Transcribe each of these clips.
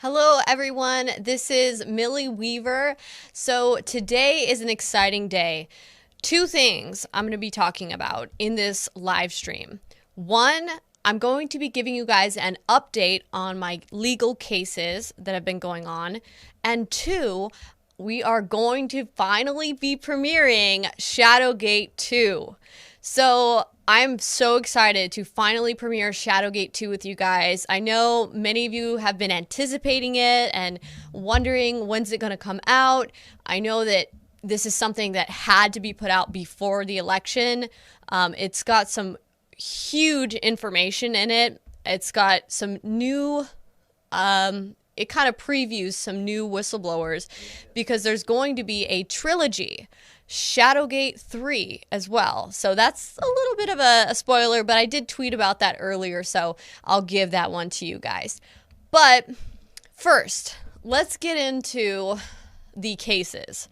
Hello, everyone. This is Millie Weaver. So today is an exciting day. Two things I'm going to be talking about in this live stream. One, I'm going to be giving you guys an update on my legal cases that have been going on. And two, we are going to finally be premiering Shadowgate 2. So I'm so excited to finally premiere Shadowgate 2 with you guys. I know many of you have been anticipating it and wondering when's it going to come out. I know that this is something that had to be put out before the election. It's got some huge information in it. It's got some new it kind of previews some new whistleblowers because there's going to be a trilogy, Shadowgate 3 as well. So that's a little bit of a spoiler, but I did tweet about that earlier, so I'll give that one to you guys. But first, let's get into the cases.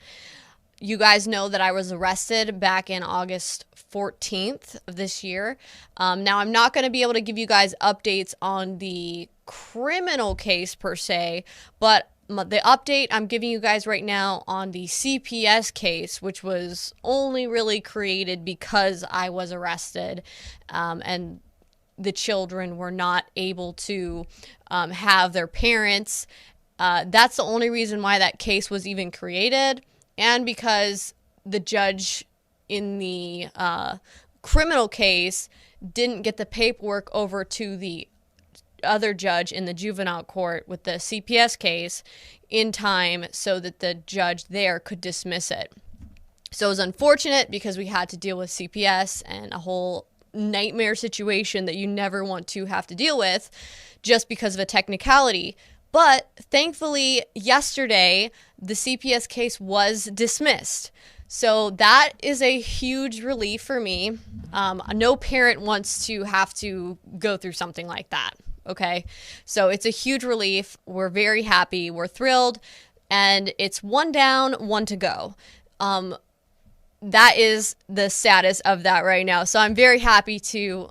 You guys know that I was arrested back in August 14th of this year. Now, I'm not going to be able to give you guys updates on the criminal case per se, but the update I'm giving you guys right now on the CPS case, which was only really created because I was arrested and the children were not able to have their parents. That's the only reason why that case was even created, and because the judge in the criminal case didn't get the paperwork over to the other judge in the juvenile court with the CPS case in time so that the judge there could dismiss it. So it was unfortunate because we had to deal with CPS and a whole nightmare situation that you never want to have to deal with just because of a technicality. But thankfully, yesterday, the CPS case was dismissed. So that is a huge relief for me. No parent wants to have to go through something like that. Okay, so it's a huge relief. We're very happy. We're thrilled. And it's one down, one to go. That is the status of that right now. So I'm very happy to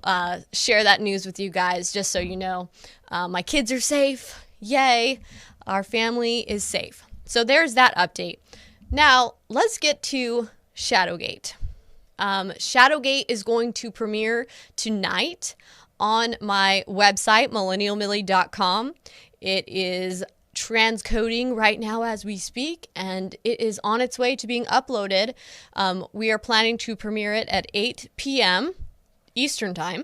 share that news with you guys, just so you know. My kids are safe. Yay. Our family is safe. So there's that update. Now, let's get to Shadowgate. Shadowgate is going to premiere tonight on my website, millennialmillie.com. It is transcoding right now as we speak, and it is on its way to being uploaded. We are planning to premiere it at 8 p.m. Eastern Time,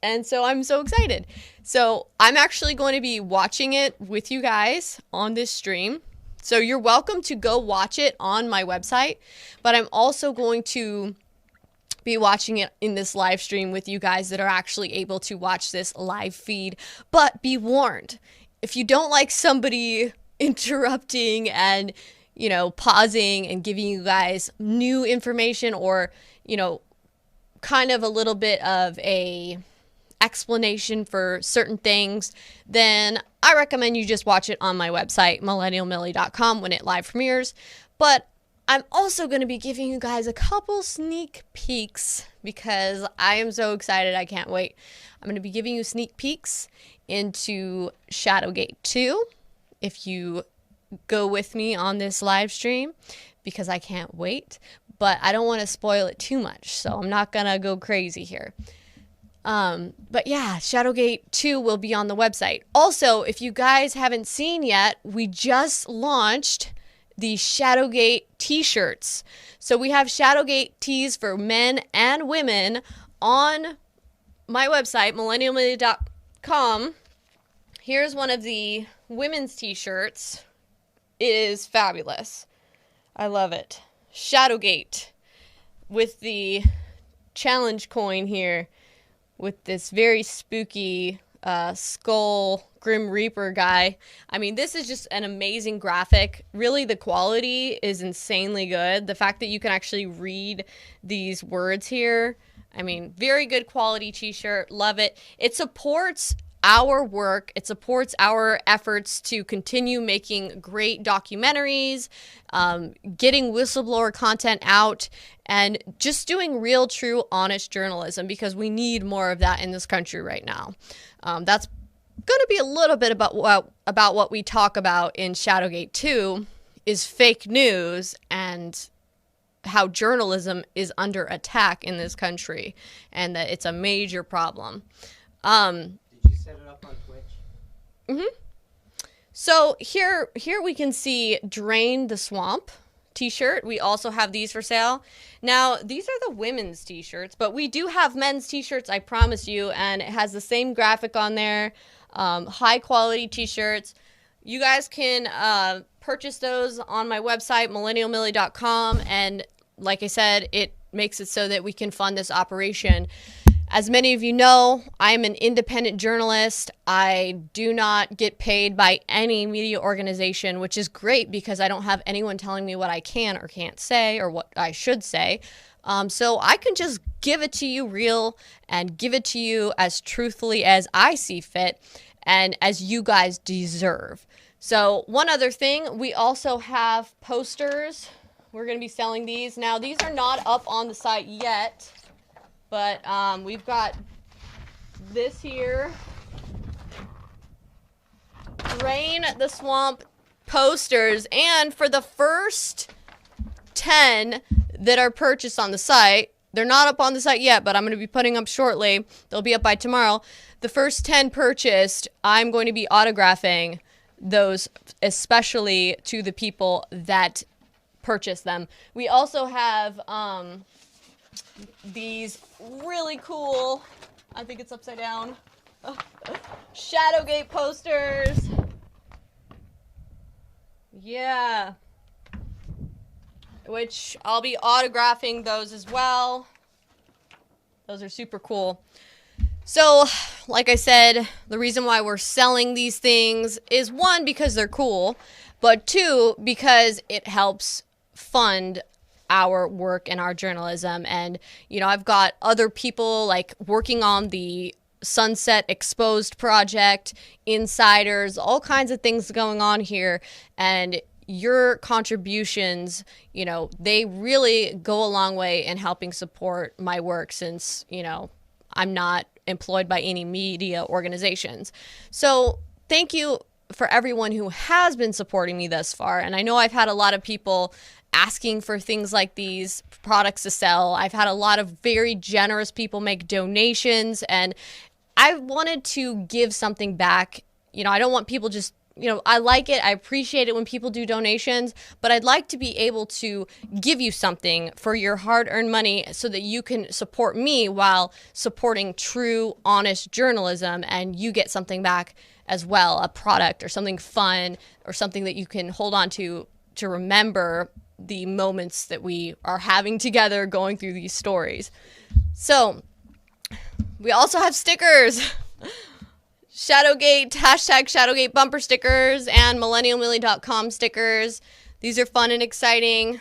and so I'm so excited. So I'm actually going to be watching it with you guys on this stream. So you're welcome to go watch it on my website, but I'm also going to be watching it in this live stream with you guys that are actually able to watch this live feed. But be warned, if you don't like somebody interrupting and, pausing and giving you guys new information or, kind of a little bit of a explanation for certain things, then I recommend you just watch it on my website, millennialmillie.com, when it live premieres. But I'm also going to be giving you guys a couple sneak peeks because I am so excited. I can't wait. I'm going to be giving you sneak peeks into Shadowgate 2 if you go with me on this live stream, because I can't wait. But I don't want to spoil it too much, so I'm not going to go crazy here. But yeah, Shadowgate 2 will be on the website. Also, if you guys haven't seen yet, we just launched the Shadowgate T-Shirts. So we have Shadowgate tees for men and women on my website, millennialmillie.com. Here's one of the women's T-shirts. It is fabulous. I love it. Shadowgate with the challenge coin here with this very spooky skull Grim Reaper guy. I mean, this is just an amazing graphic. Really, the quality is insanely good. The fact that you can actually read these words here. I mean, very good quality t-shirt. Love it. It supports our work. It supports our efforts to continue making great documentaries, getting whistleblower content out, and just doing real, true, honest journalism, because we need more of that in this country right now. That's going to be a little bit about what we talk about in Shadowgate 2 is fake news and how journalism is under attack in this country, and that it's a major problem. Did you set it up on Twitch? So here we can see Drain the Swamp t-shirt. We also have these for sale. Now, these are the women's t-shirts, but we do have men's t-shirts, I promise you, and it has the same graphic on there. High quality t-shirts. You guys can purchase those on my website, millennialmillie.com, and like I said, it makes it so that we can fund this operation. As many of you know, I'm an independent journalist. I do not get paid by any media organization, which is great because I don't have anyone telling me what I can or can't say or what I should say. So I can just give it to you real and give it to you as truthfully as I see fit and as you guys deserve. So one other thing, we also have posters. We're going to be selling these. Now, these are not up on the site yet. But we've got this here, Drain the Swamp posters. And for the first 10 that are purchased on the site, they're not up on the site yet, but I'm going to be putting up shortly. They'll be up by tomorrow. The first 10 purchased, I'm going to be autographing those, especially to the people that purchase them. We also have these really cool, I think it's upside down, Shadowgate posters. Yeah. Which I'll be autographing those as well. Those are super cool. So, like I said, the reason why we're selling these things is one, because they're cool, but two, because it helps fund our work and our journalism. And, you know, I've got other people like working on the Sunset Exposed project, insiders, all kinds of things going on here. And your contributions, you know, they really go a long way in helping support my work since, you know, I'm not employed by any media organizations. So thank you for everyone who has been supporting me thus far. And I know I've had a lot of people asking for things like these products to sell. I've had a lot of very generous people make donations, and I wanted to give something back. You know, I don't want people just, you know, I like it. I appreciate it when people do donations, but I'd like to be able to give you something for your hard-earned money so that you can support me while supporting true, honest journalism, and you get something back as well, a product or something fun or something that you can hold on to remember the moments that we are having together going through these stories. So we also have stickers. Shadowgate, #Shadowgate bumper stickers and millennialmillie.com stickers. These are fun and exciting.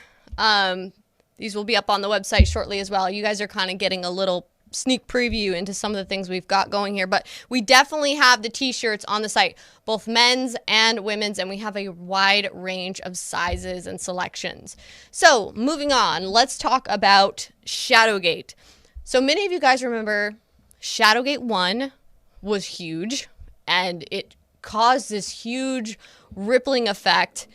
These will be up on the website shortly as well. You guys are kind of getting a little sneak preview into some of the things we've got going here, but we definitely have the t-shirts on the site, both men's and women's, and we have a wide range of sizes and selections. So moving on, let's talk about Shadowgate. So many of you guys remember Shadowgate 1 was huge, and it caused this huge rippling effect,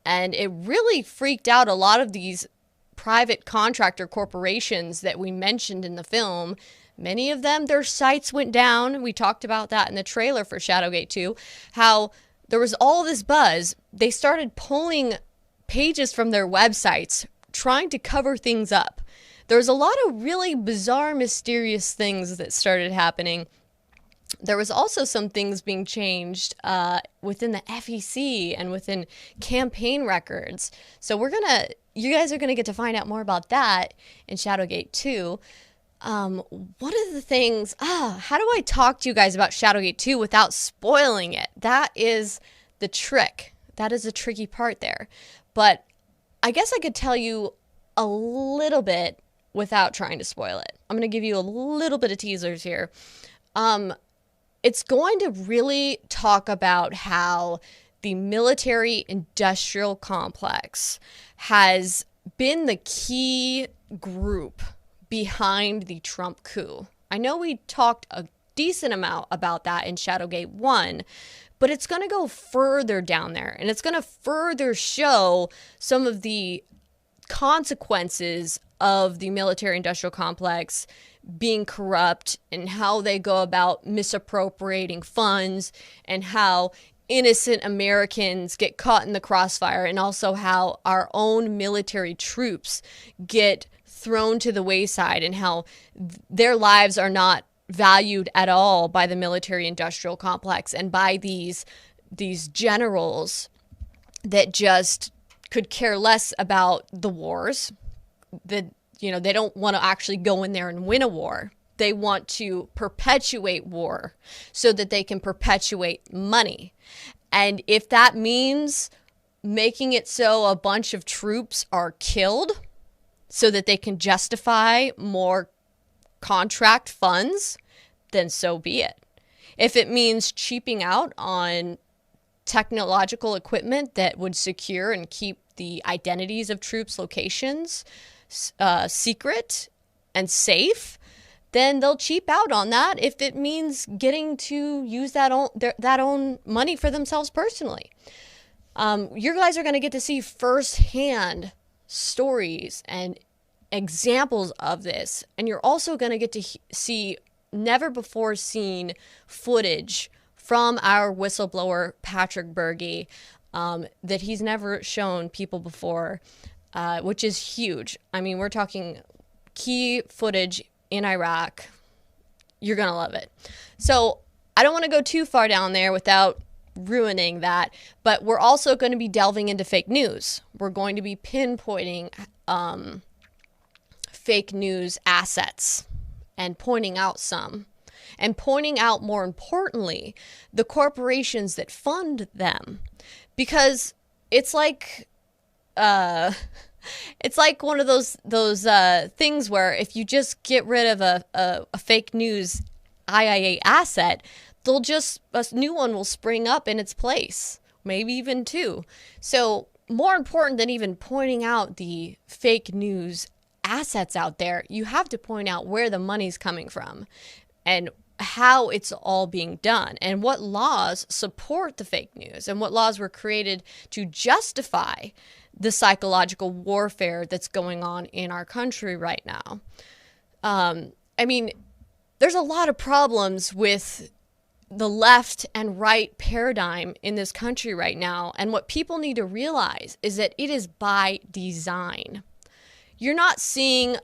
and it really freaked out a lot of these private contractor corporations that we mentioned in the film. Many of them, their sites went down. We talked about that in the trailer for Shadowgate 2, how there was all this buzz. They started pulling pages from their websites, trying to cover things up. There was a lot of really bizarre, mysterious things that started happening. There was also some things being changed within the FEC and within campaign records. So you guys are gonna get to find out more about that in Shadowgate 2. One of the things, how do I talk to you guys about Shadowgate 2 without spoiling it? That is the trick. That is a tricky part there. But I guess I could tell you a little bit without trying to spoil it. I'm gonna give you a little bit of teasers here. It's going to really talk about how the military-industrial complex has been the key group behind the Trump coup. I know we talked a decent amount about that in Shadowgate 1. But it's going to go further down there, and it's going to further show some of the consequences of the military-industrial complex being corrupt and how they go about misappropriating funds and how innocent Americans get caught in the crossfire, and also how our own military troops get thrown to the wayside and how their lives are not valued at all by the military-industrial complex and by these generals that just could care less about the wars. That, you know, they don't want to actually go in there and win a war. They want to perpetuate war so that they can perpetuate money. And if that means making it so a bunch of troops are killed so that they can justify more contract funds, then so be it. If it means cheaping out on technological equipment that would secure and keep the identities of troops' locations secret and safe, then they'll cheap out on that if it means getting to use that own money for themselves personally. You guys are going to get to see firsthand stories and examples of this, and you're also going to get to see never before seen footage from our whistleblower Patrick Bergey that he's never shown people before, which is huge. I mean, we're talking key footage in Iraq. You're going to love it. So I don't want to go too far down there without ruining that, but we're also going to be delving into fake news. We're going to be pinpointing fake news assets and pointing out some, and pointing out, more importantly, the corporations that fund them, because it's like one of those things where if you just get rid of a fake news IIA asset, a new one will spring up in its place, maybe even two. So more important than even pointing out the fake news assets out there, you have to point out where the money's coming from and how it's all being done and what laws support the fake news and what laws were created to justify the psychological warfare that's going on in our country right now. I mean, there's a lot of problems with the left and right paradigm in this country right now. And what people need to realize is that it is by design. You're not seeing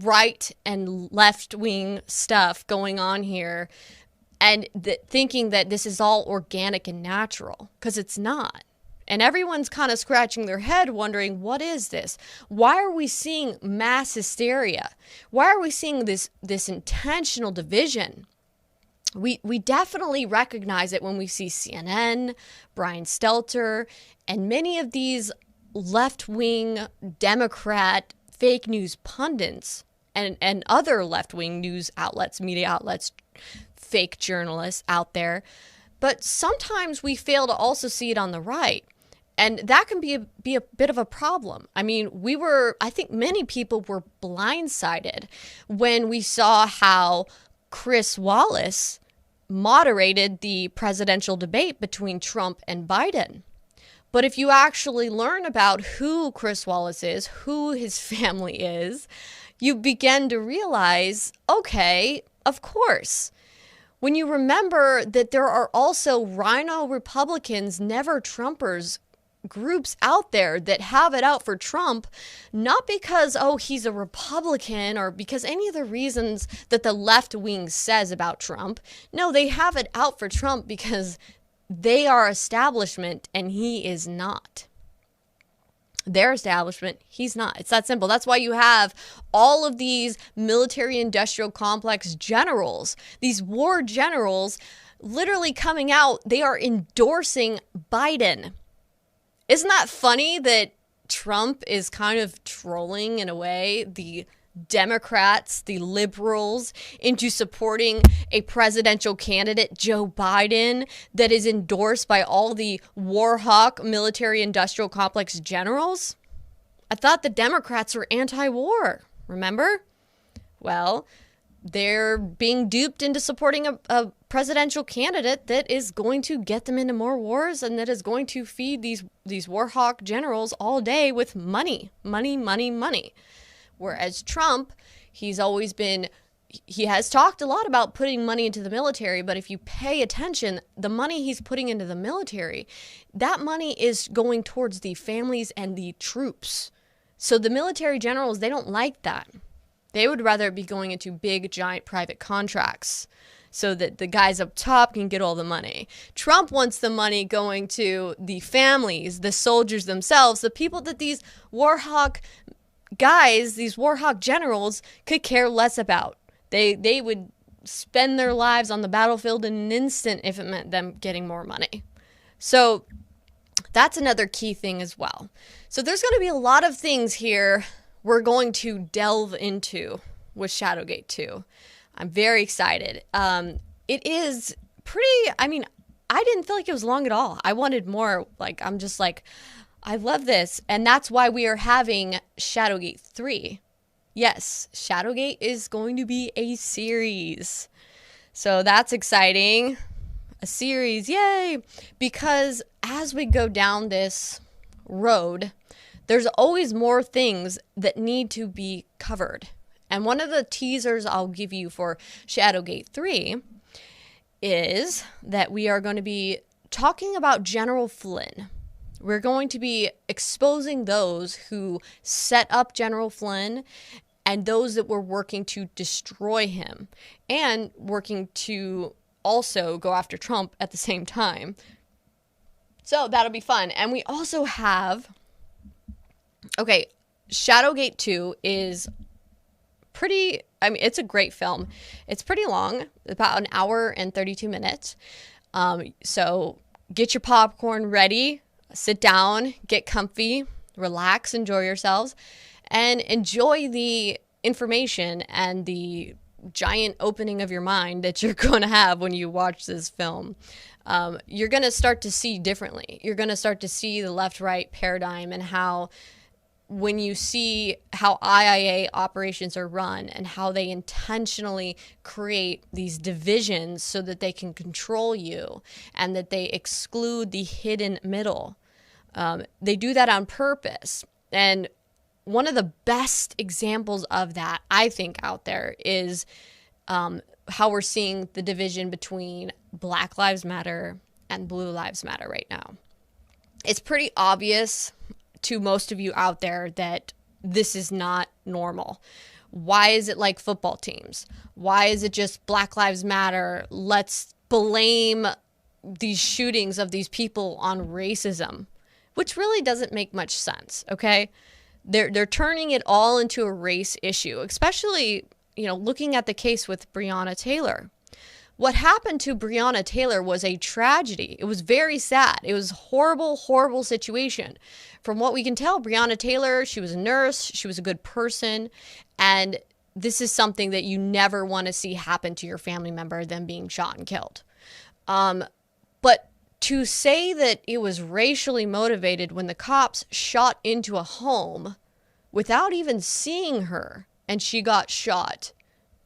right and left-wing stuff going on here and thinking that this is all organic and natural, because it's not. And everyone's kind of scratching their head wondering, what is this? Why are we seeing mass hysteria? Why are we seeing this intentional division? We definitely recognize it when we see CNN, Brian Stelter, and many of these left-wing Democrat fake news pundits and other left-wing news outlets, media outlets, fake journalists out there. But sometimes we fail to also see it on the right. And that can be a bit of a problem. I mean, I think many people were blindsided when we saw how Chris Wallace moderated the presidential debate between Trump and Biden. But if you actually learn about who Chris Wallace is, who his family is, you begin to realize, okay, of course. When you remember that there are also rhino Republicans, never Trumpers groups out there that have it out for Trump, not because, oh, he's a Republican or because any of the reasons that the left wing says about Trump. No, they have it out for Trump because they are establishment and he is not. Their establishment, he's not. It's that simple. That's why you have all of these military-industrial complex generals, these war generals, literally coming out. They are endorsing Biden. Isn't that funny that Trump is kind of trolling, in a way, the Democrats, the liberals, into supporting a presidential candidate, Joe Biden, that is endorsed by all the war hawk military-industrial complex generals? I thought the Democrats were anti-war, remember? Well, they're being duped into supporting a presidential candidate that is going to get them into more wars and that is going to feed these war hawk generals all day with money, money, money, money. Whereas Trump, he has talked a lot about putting money into the military, but if you pay attention, the money he's putting into the military, that money is going towards the families and the troops. So the military generals, they don't like that. They would rather be going into big, giant private contracts so that the guys up top can get all the money. Trump wants the money going to the families, the soldiers themselves, the people that these war hawk guys, these war hawk generals could care less about. They would spend their lives on the battlefield in an instant if it meant them getting more money. So that's another key thing as well. So there's going to be a lot of things here we're going to delve into with Shadowgate 2. I'm very excited. It is pretty, I didn't feel like it was long at all. I wanted more. I'm just like, I love this. And that's why we are having Shadowgate 3. Yes, Shadowgate is going to be a series. So that's exciting. A series, yay! Because as we go down this road, there's always more things that need to be covered. And one of the teasers I'll give you for Shadowgate 3 is that we are going to be talking about General Flynn. We're going to be exposing those who set up General Flynn and those that were working to destroy him and working to also go after Trump at the same time. So that'll be fun. And we also have... Okay, Shadowgate 2 is pretty, it's a great film. It's pretty long, about an hour and 32 minutes. So get your popcorn ready, sit down, get comfy, relax, enjoy yourselves, and enjoy the information and the giant opening of your mind that you're going to have when you watch this film. You're going to start to see differently. You're going to start to see the left-right paradigm and how when you see how IIA operations are run and how they intentionally create these divisions so that they can control you and that they exclude the hidden middle. They do that on purpose. And one of the best examples of that, I think, out there is how we're seeing the division between Black Lives Matter and Blue Lives Matter right now. It's pretty obvious to most of you out there that this is not normal. Why is it like football teams? Why is it just Black Lives Matter? Let's blame these shootings of these people on racism, which really doesn't make much sense, okay? They're turning it all into a race issue, especially, looking at the case with Breonna Taylor. What happened to Breonna Taylor was a tragedy. It was very sad. It was a horrible, horrible situation. From what we can tell, Breonna Taylor, she was a nurse. She was a good person. And this is something that you never want to see happen to your family member, them being shot and killed. But to say that it was racially motivated when the cops shot into a home without even seeing her and she got shot,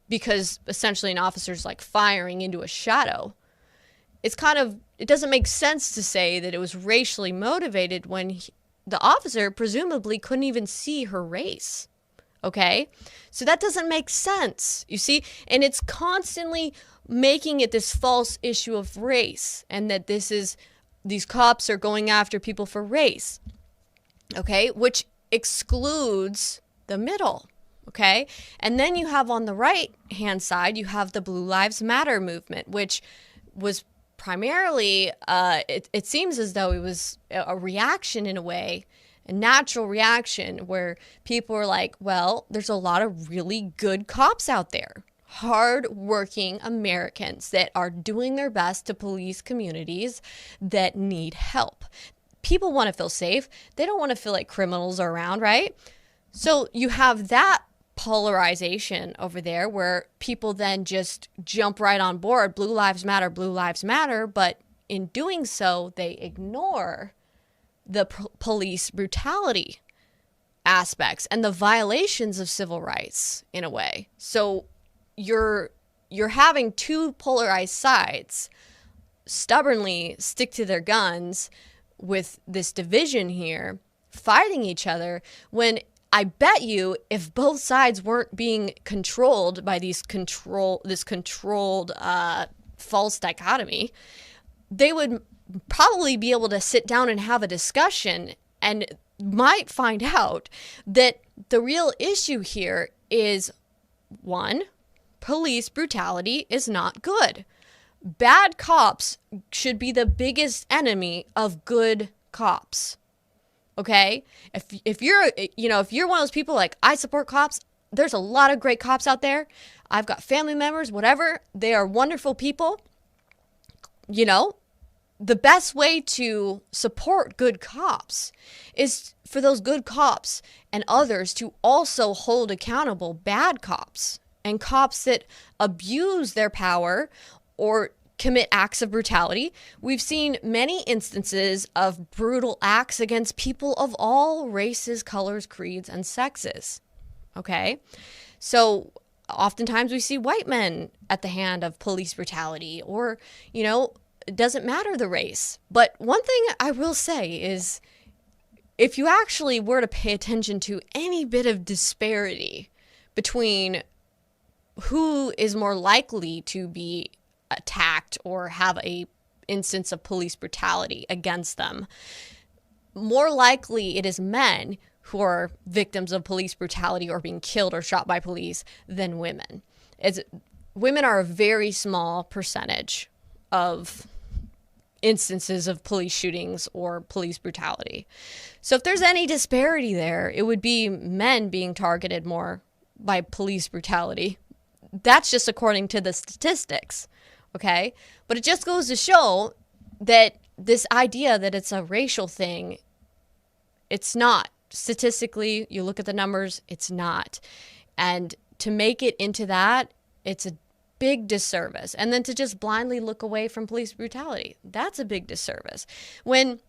because essentially an officer's like firing into a shadow. It doesn't make sense to say that it was racially motivated when the officer presumably couldn't even see her race. Okay? So that doesn't make sense, you see? And it's constantly making it this false issue of race and that these cops are going after people for race. Okay? Which excludes the middle. Okay. And then you have on the right hand side, you have the Blue Lives Matter movement, which was primarily, it seems as though it was a reaction in a way, a natural reaction where people were like, well, there's a lot of really good cops out there, hard-working Americans that are doing their best to police communities that need help. People want to feel safe. They don't want to feel like criminals are around, right? So you have that polarization over there where people then just jump right on board. Blue Lives Matter. But in doing so, they ignore the police brutality aspects and the violations of civil rights in a way. So you're having two polarized sides stubbornly stick to their guns with this division here, fighting each other, when I bet you if both sides weren't being controlled by this controlled false dichotomy, they would probably be able to sit down and have a discussion and might find out that the real issue here is, one, police brutality is not good. Bad cops should be the biggest enemy of good cops. Okay? If you're one of those people like, I support cops, there's a lot of great cops out there. I've got family members, whatever. They are wonderful people. You know, the best way to support good cops is for those good cops and others to also hold accountable bad cops and cops that abuse their power or commit acts of brutality. We've seen many instances of brutal acts against people of all races, colors, creeds, and sexes. Okay? So oftentimes we see white men at the hand of police brutality, or, it doesn't matter the race. But one thing I will say is, if you actually were to pay attention to any bit of disparity between who is more likely to be attacked or have a instance of police brutality against them, more likely it is men who are victims of police brutality or being killed or shot by police than women. Women are a very small percentage of instances of police shootings or police brutality. So if there's any disparity there, it would be men being targeted more by police brutality. That's just according to the statistics, okay? But it just goes to show that this idea that it's a racial thing, it's not. Statistically, you look at the numbers, it's not. And to make it into that, it's a big disservice. And then to just blindly look away from police brutality, that's a big disservice. When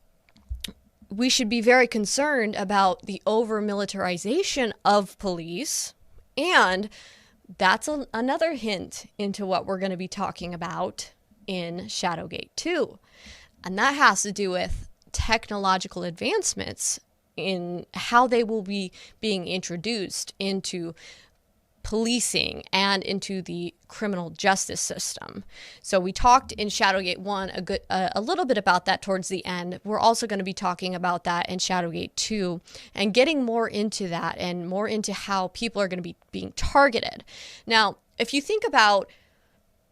we should be very concerned about the over-militarization of police, and that's another hint into what we're going to be talking about in Shadowgate 2. And that has to do with technological advancements in how they will be being introduced into policing and into the criminal justice system. So we talked in Shadowgate 1 a little bit about that towards the end. We're also going to be talking about that in Shadowgate 2 and getting more into that and more into how people are going to be being targeted. Now, if you think about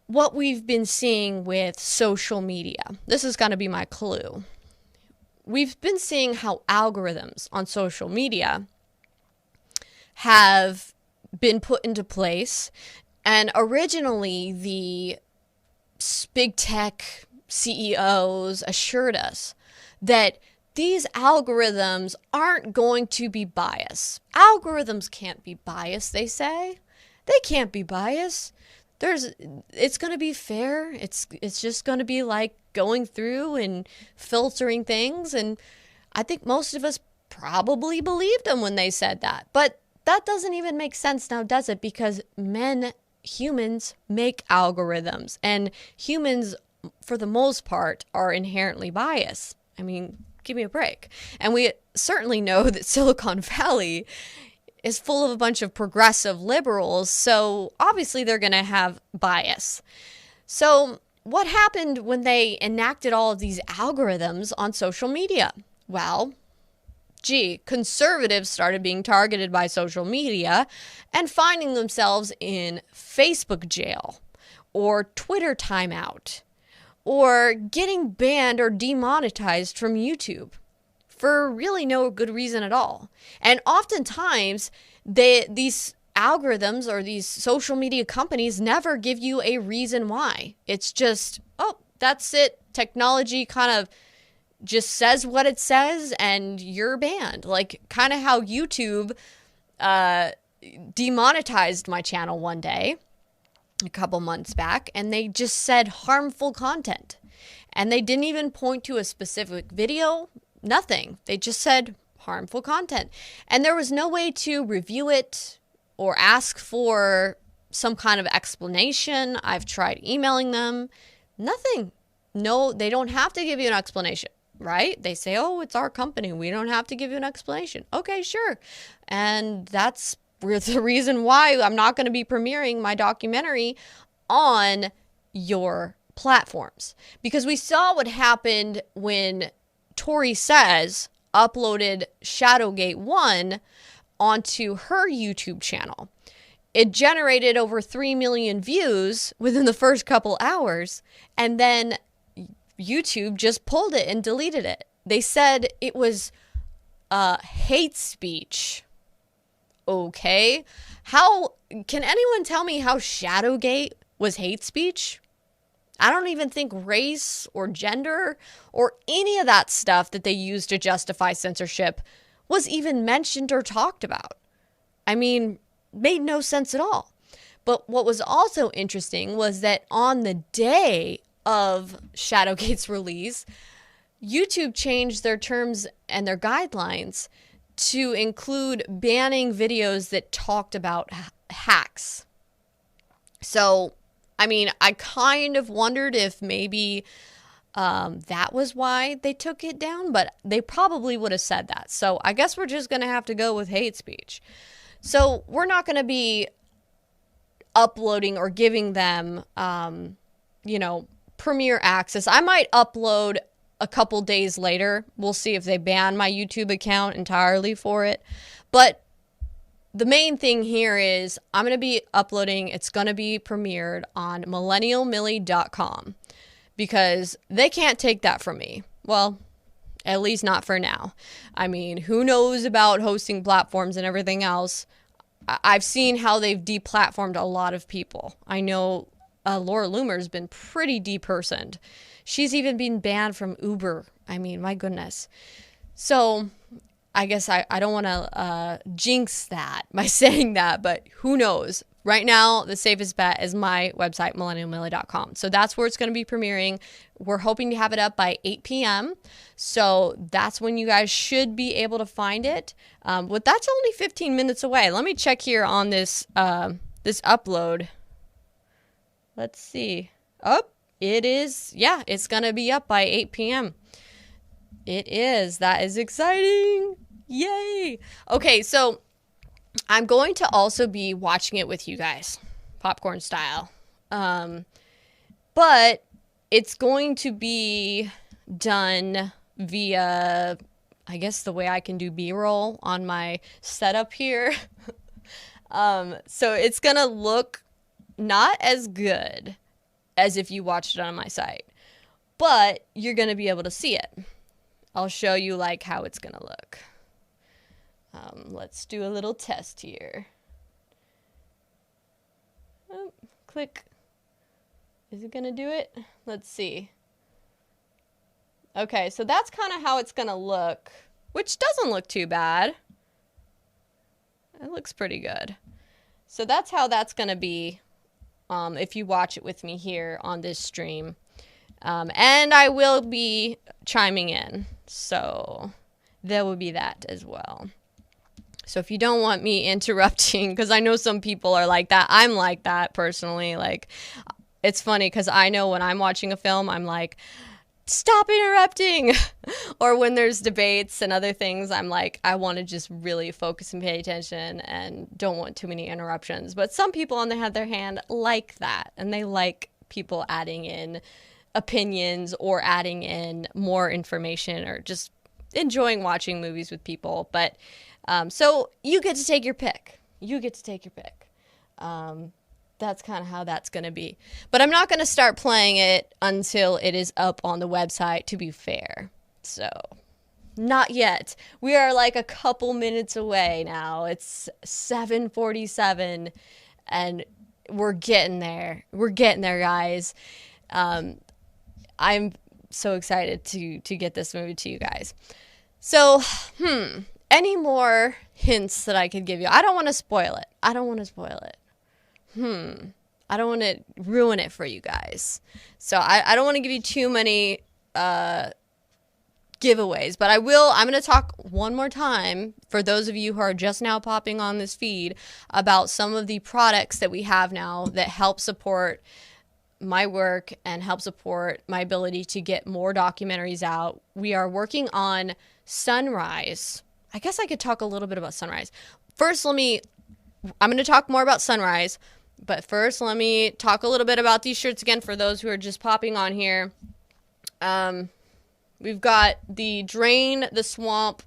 what we've been seeing with social media, this is going to be my clue. We've been seeing how algorithms on social media have been put into place. And originally, the big tech CEOs assured us that these algorithms aren't going to be biased. Algorithms can't be biased, they say. They can't be biased. It's going to be fair. It's just going to be like going through and filtering things. And I think most of us probably believed them when they said that. But that doesn't even make sense now, does it? Because humans make algorithms, and humans, for the most part, are inherently biased. I mean, give me a break. And we certainly know that Silicon Valley is full of a bunch of progressive liberals, so obviously they're going to have bias. So what happened when they enacted all of these algorithms on social media? Well, conservatives started being targeted by social media and finding themselves in Facebook jail or Twitter timeout or getting banned or demonetized from YouTube for really no good reason at all. And oftentimes, these algorithms or these social media companies never give you a reason why. It's just, oh, that's it. Technology kind of just says what it says and you're banned. Like kind of how YouTube demonetized my channel one day, a couple months back, and they just said harmful content. And they didn't even point to a specific video, nothing. They just said harmful content. And there was no way to review it or ask for some kind of explanation. I've tried emailing them. Nothing. No, they don't have to give you an explanation, right? They say, oh, it's our company. We don't have to give you an explanation. Okay, sure. And that's the reason why I'm not going to be premiering my documentary on your platforms. Because we saw what happened when Tori Says uploaded Shadowgate 1 onto her YouTube channel. It generated over 3 million views within the first couple hours, and then YouTube just pulled it and deleted it. They said it was hate speech. Okay. How can anyone tell me how Shadowgate was hate speech? I don't even think race or gender or any of that stuff that they used to justify censorship was even mentioned or talked about. I mean, made no sense at all. But what was also interesting was that on the day of Shadowgate's release, YouTube changed their terms and their guidelines to include banning videos that talked about hacks. So, I mean, I kind of wondered if maybe that was why they took it down, but they probably would have said that. So I guess we're just going to have to go with hate speech. So we're not going to be uploading or giving them, premiere access. I might upload a couple days later. We'll see if they ban my YouTube account entirely for it. But the main thing here is I'm going to be uploading. It's going to be premiered on millennialmillie.com because they can't take that from me. Well, at least not for now. I mean, who knows about hosting platforms and everything else? I've seen how they've deplatformed a lot of people. I know Laura Loomer's been pretty depersoned. She's even been banned from Uber. I mean, my goodness. So I guess I don't want to jinx that by saying that, but who knows? Right now, the safest bet is my website, millennialmillie.com. So that's where it's going to be premiering. We're hoping to have it up by 8 p.m. So that's when you guys should be able to find it. But that's only 15 minutes away. Let me check here on this this upload. Let's see. Oh, it is. Yeah, it's going to be up by 8 p.m. It is. That is exciting. Yay. Okay, so I'm going to also be watching it with you guys, popcorn style. But it's going to be done via, I guess, the way I can do B-roll on my setup here. So it's going to look not as good as if you watched it on my site, but you're going to be able to see it. I'll show you like how it's going to look. Let's do a little test here. Oh, click. Is it going to do it? Let's see. Okay, so that's kind of how it's going to look, which doesn't look too bad. It looks pretty good. So that's how that's going to be if you watch it with me here on this stream. And I will be chiming in, so there will be that as well. So if you don't want me interrupting, because I know some people are like that. I'm like that personally. Like, it's funny because I know when I'm watching a film, I'm like, stop interrupting. Or when there's debates and other things, I'm like, I want to just really focus and pay attention and don't want too many interruptions. But some people, on the other hand, like that. And they like people adding in opinions or adding in more information or just enjoying watching movies with people. But so you get to take your pick. You get to take your pick. That's kind of how that's going to be. But I'm not going to start playing it until it is up on the website, to be fair. So, not yet. We are like a couple minutes away now. It's 7:47, and we're getting there. We're getting there, guys. I'm so excited to get this movie to you guys. So, any more hints that I could give you? I don't want to spoil it. I don't want to ruin it for you guys. So I don't want to give you too giveaways. But I'm going to talk one more time for those of you who are just now popping on this feed about some of the products that we have now that help support my work and help support my ability to get more documentaries out. We are working on Sunrise. I guess I could talk a little bit about Sunrise. First, I'm going to talk more about Sunrise, but first let me talk a little bit about these shirts again for those who are just popping on here. We've got the Drain the Swamp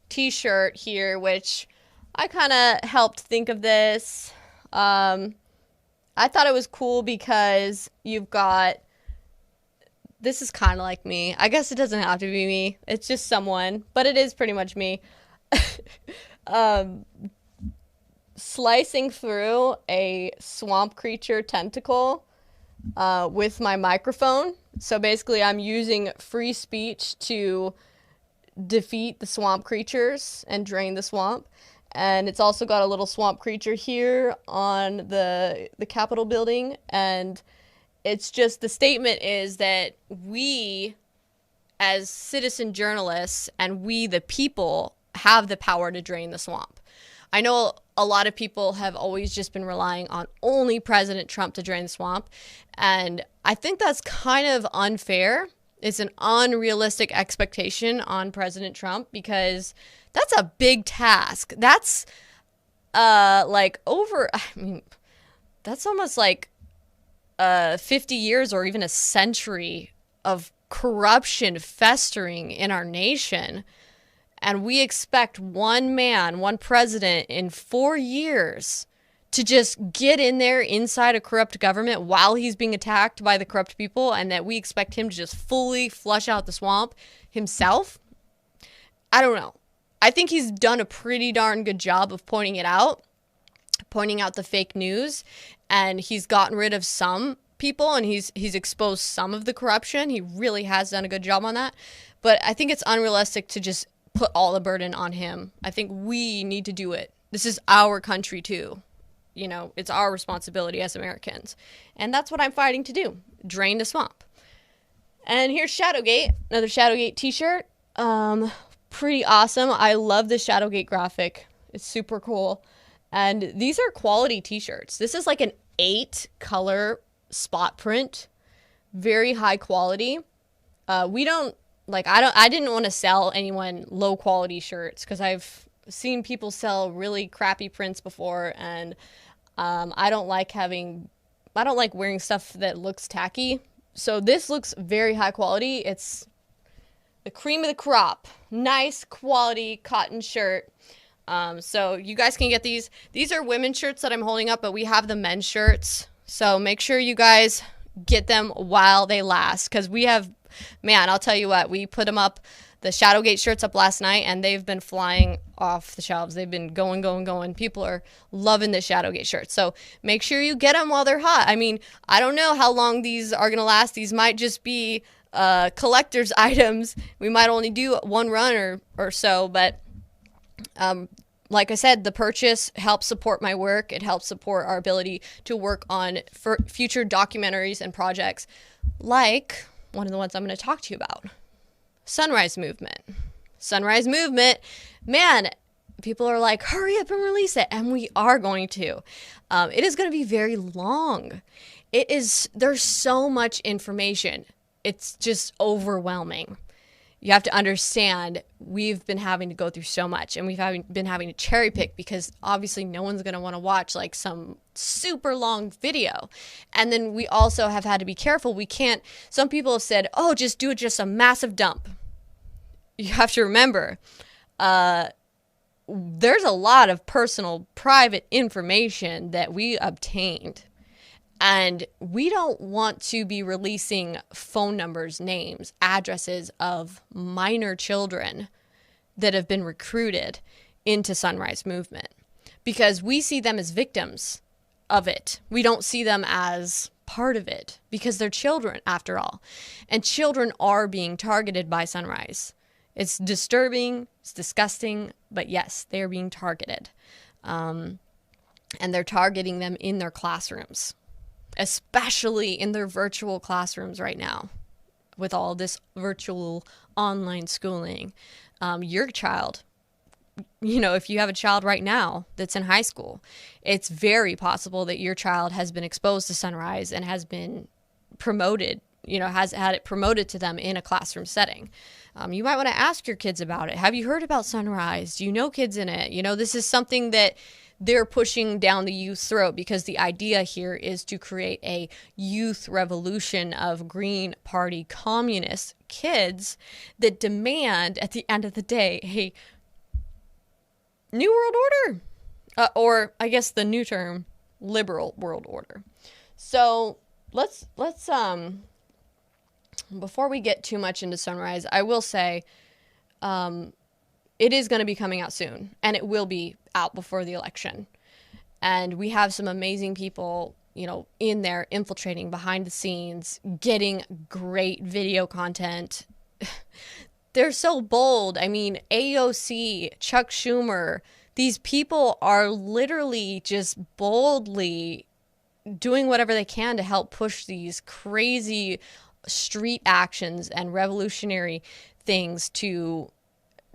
T-shirt here, which I kind of helped think of this. I thought it was cool because you've got, this is kind of like me. I guess it doesn't have to be me. It's just someone, but it is pretty much me. Slicing through a swamp creature tentacle with my microphone. So basically I'm using free speech to defeat the swamp creatures and drain the swamp. And it's also got a little swamp creature here on the Capitol building. And it's just, the statement is that we as citizen journalists and we the people have the power to drain the swamp. I know a lot of people have always just been relying on only President Trump to drain the swamp. And I think that's kind of unfair. It's an unrealistic expectation on President Trump because that's a big task. That's that's almost like 50 years or even a century of corruption festering in our nation. And we expect one man, one president in 4 years to just get in there inside a corrupt government while he's being attacked by the corrupt people, and that we expect him to just fully flush out the swamp himself. I don't know. I think he's done a pretty darn good job of pointing out the fake news, and he's gotten rid of some people and he's exposed some of the corruption. He really has done a good job on that. But I think it's unrealistic to just put all the burden on him. I think we need to do it. This is our country too. You know, it's our responsibility as Americans. And that's what I'm fighting to do. Drain the swamp. And here's Shadowgate, another Shadowgate T-shirt. Pretty awesome. I love the Shadowgate graphic. It's super cool. And these are quality T-shirts. This is like an 8-color spot print. Very high quality. I didn't want to sell anyone low quality shirts because I've seen people sell really crappy prints before, and I don't like wearing stuff that looks tacky. So this looks very high quality. It's the cream of the crop. Nice quality cotton shirt. So you guys can get these. These are women's shirts that I'm holding up, but we have the men's shirts. So make sure you guys get them while they last, because we have, man, I'll tell you what, we put them up, the Shadowgate shirts up last night, and they've been flying off the shelves. They've been going. People are loving the Shadowgate shirts. So make sure you get them while they're hot. I mean, I don't know how long these are going to last. These might just be collector's items. We might only do one run or so, but like I said, the purchase helps support my work. It helps support our ability to work on future documentaries and projects, like one of the ones I'm going to talk to you about. Sunrise Movement. Sunrise Movement. Man, people are like, hurry up and release it. And we are going to. It is going to be very long. There's so much information. It's just overwhelming. You have to understand, we've been having to go through so much, and been having to cherry pick, because obviously no one's going to want to watch like some super long video. And then we also have had to be careful. We can't, some people have said, oh, just do it, just a massive dump. You have to remember, there's a lot of personal, private information that we obtained. And we don't want to be releasing phone numbers, names, addresses of minor children that have been recruited into Sunrise Movement, because we see them as victims of it. We don't see them as part of it, because they're children after all. And children are being targeted by Sunrise. It's disturbing, it's disgusting, but yes, they are being targeted. And they're targeting them in their classrooms, especially in their virtual classrooms right now. with all this virtual online schooling. Your child, if you have a child right now that's in high school, it's very possible that your child has been exposed to sunrise and has been promoted, has had it promoted to them in a classroom setting. You might want to ask your kids about it. Have you heard about sunrise? Do you know kids in it? This is something that they're pushing down the youth's throat, because the idea here is to create a youth revolution of Green Party communist kids that demand at the end of the day, hey, New World Order, or I guess the new term, liberal world order. So let's before we get too much into sunrise, I will say it is going to be coming out soon, and it will be out before the election. And we have some amazing people, in there infiltrating behind the scenes, getting great video content. They're so bold. I mean, AOC, Chuck Schumer, these people are literally just boldly doing whatever they can to help push these crazy street actions and revolutionary things to,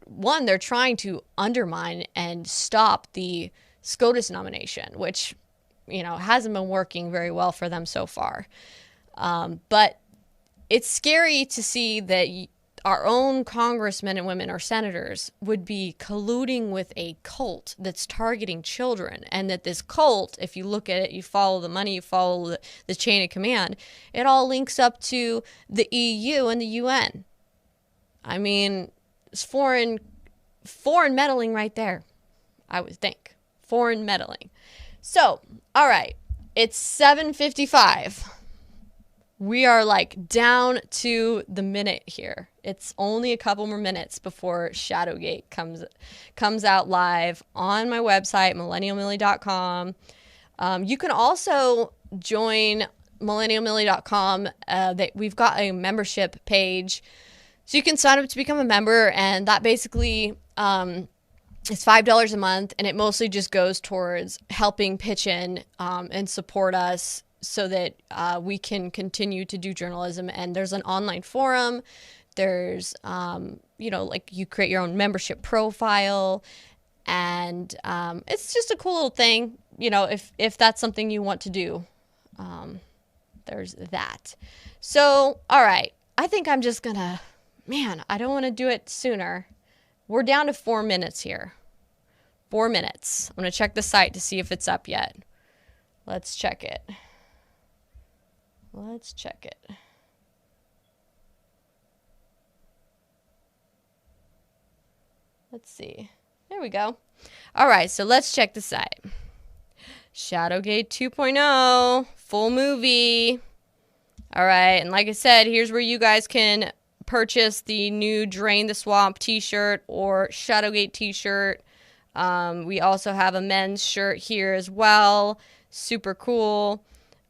one, they're trying to undermine and stop the SCOTUS nomination, which, hasn't been working very well for them so far. But it's scary to see that our own congressmen and women, our senators, would be colluding with a cult that's targeting children. And that this cult, if you look at it, you follow the money, you follow the chain of command, it all links up to the EU and the UN. I mean, it's foreign meddling right there, I would think. Foreign meddling. So, all right, it's 7:55. We are down to the minute here. It's only a couple more minutes before Shadowgate comes out live on my website, millennialmillie.com. You can also join millennialmillie.com. We've got a membership page, so you can sign up to become a member, and that basically it's $5 a month, and it mostly just goes towards helping pitch in and support us, so that we can continue to do journalism. And there's an online forum. There's, you create your own membership profile. And it's just a cool little thing, if that's something you want to do. There's that. So, all right. I think I'm just going to, I don't want to do it sooner. We're down to 4 minutes here. 4 minutes. I'm going to check the site to see if it's up yet. Let's check it. Let's check it. Let's see. There we go. All right, so let's check the site. Shadowgate 2.0, full movie. All right, and like I said, here's where you guys can purchase the new Drain the Swamp T-shirt or Shadowgate T-shirt. We also have a men's shirt here as well. Super cool.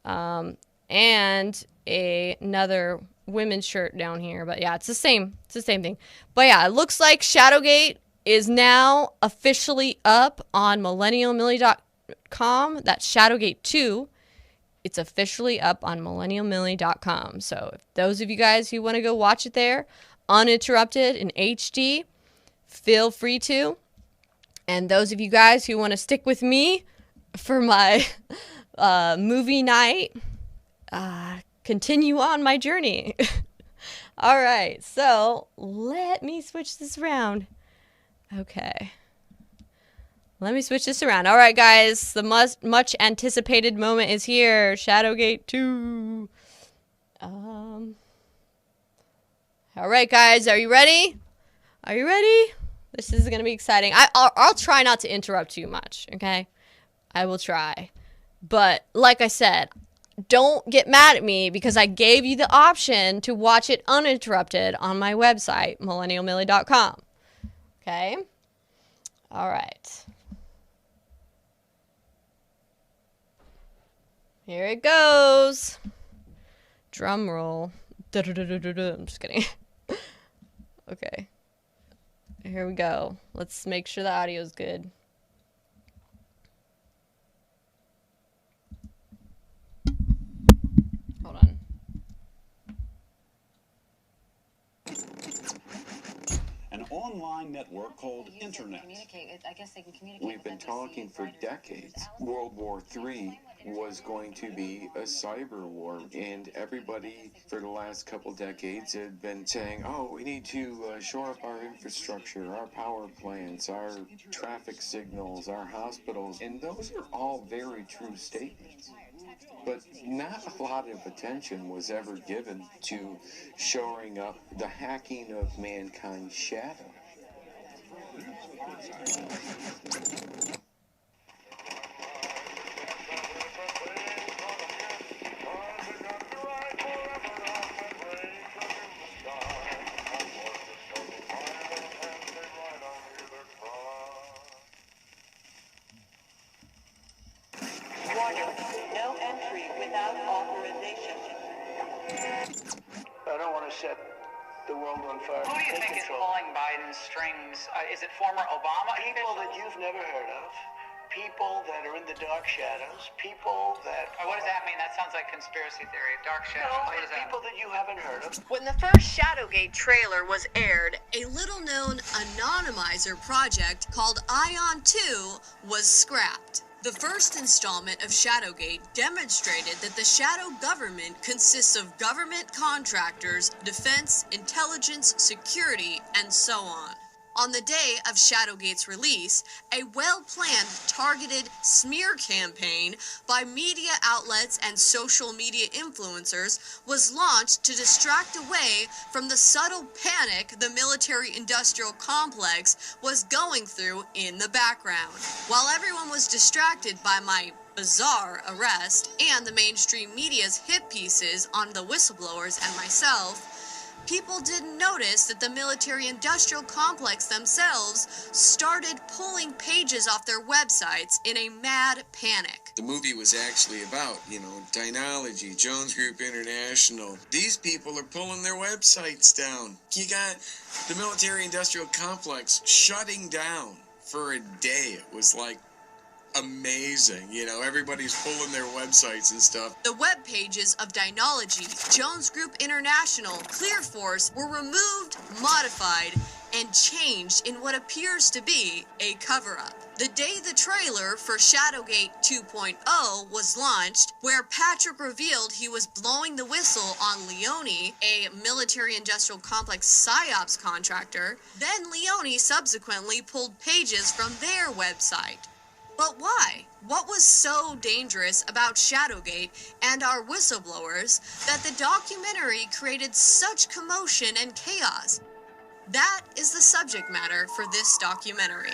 And another women's shirt down here. But yeah, it's the same thing. But yeah, it looks like Shadowgate is now officially up on millennialmillie.com. That's Shadowgate 2. It's officially up on millennialmillie.com. So if those of you guys who want to go watch it there, uninterrupted in HD, feel free to. And those of you guys who want to stick with me for my movie night, continue on my journey. All right, so let me switch this around. Okay. Let me switch this around. All right, guys, the much anticipated moment is here. Shadowgate 2. All right, guys, are you ready? Are you ready? This is going to be exciting. I'll try not to interrupt too much, okay? I will try. But like I said, don't get mad at me because I gave you the option to watch it uninterrupted on my website, millennialmillie.com. Okay? All right. Here it goes. Drum roll. I'm just kidding. Okay. Here we go. Let's make sure the audio is good. Hold on. online network called Internet. We've been talking for decades. World War III was going to be a cyber war, and everybody for the last couple decades had been saying, oh, we need to shore up our infrastructure, our power plants, our traffic signals, our hospitals, and those are all very true statements. But not a lot of attention was ever given to shoring up the hacking of mankind's shadow. No entry without authorization. I don't want to set the world on fire. Who do you think is pulling Biden's strings? Is it former Obama? People that you've never heard of. People that are in the dark shadows. People that... What does that mean? That sounds like conspiracy theory. Dark shadows. No, What is that? people that you haven't heard of. When the first Shadowgate trailer was aired, a little-known anonymizer project called Ion 2 was scrapped. The first installment of Shadowgate demonstrated that the shadow government consists of government contractors, defense, intelligence, security, and so on. On the day of Shadowgate's release, a well-planned, targeted smear campaign by media outlets and social media influencers was launched to distract away from the subtle panic the military-industrial complex was going through in the background. While everyone was distracted by my bizarre arrest and the mainstream media's hit pieces on the whistleblowers and myself, people didn't notice that the military-industrial complex themselves started pulling pages off their websites in a mad panic. The movie was actually about, Dynology, Jones Group International. These people are pulling their websites down. You got the military-industrial complex shutting down for a day. It was like amazing. Everybody's pulling their websites and stuff. The web pages of Dynology, Jones Group International, Clear Force were removed, modified, and changed in what appears to be a cover-up. The day the trailer for Shadowgate 2.0 was launched, where Patrick revealed he was blowing the whistle on Leone, a military-industrial complex PSYOPs contractor, then Leone subsequently pulled pages from their website. But why? What was so dangerous about Shadowgate and our whistleblowers that the documentary created such commotion and chaos? That is the subject matter for this documentary.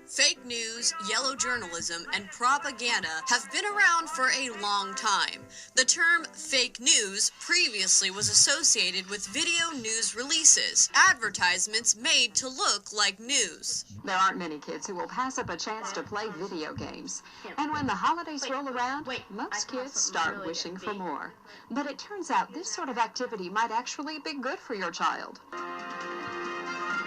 Fake news, yellow journalism, and propaganda have been around for a long time. The term fake news previously was associated with video news releases, advertisements made to look like news. There aren't many kids who will pass up a chance to play video games. And when the holidays roll around, most kids start wishing for more. But it turns out this sort of activity might actually be good for your child.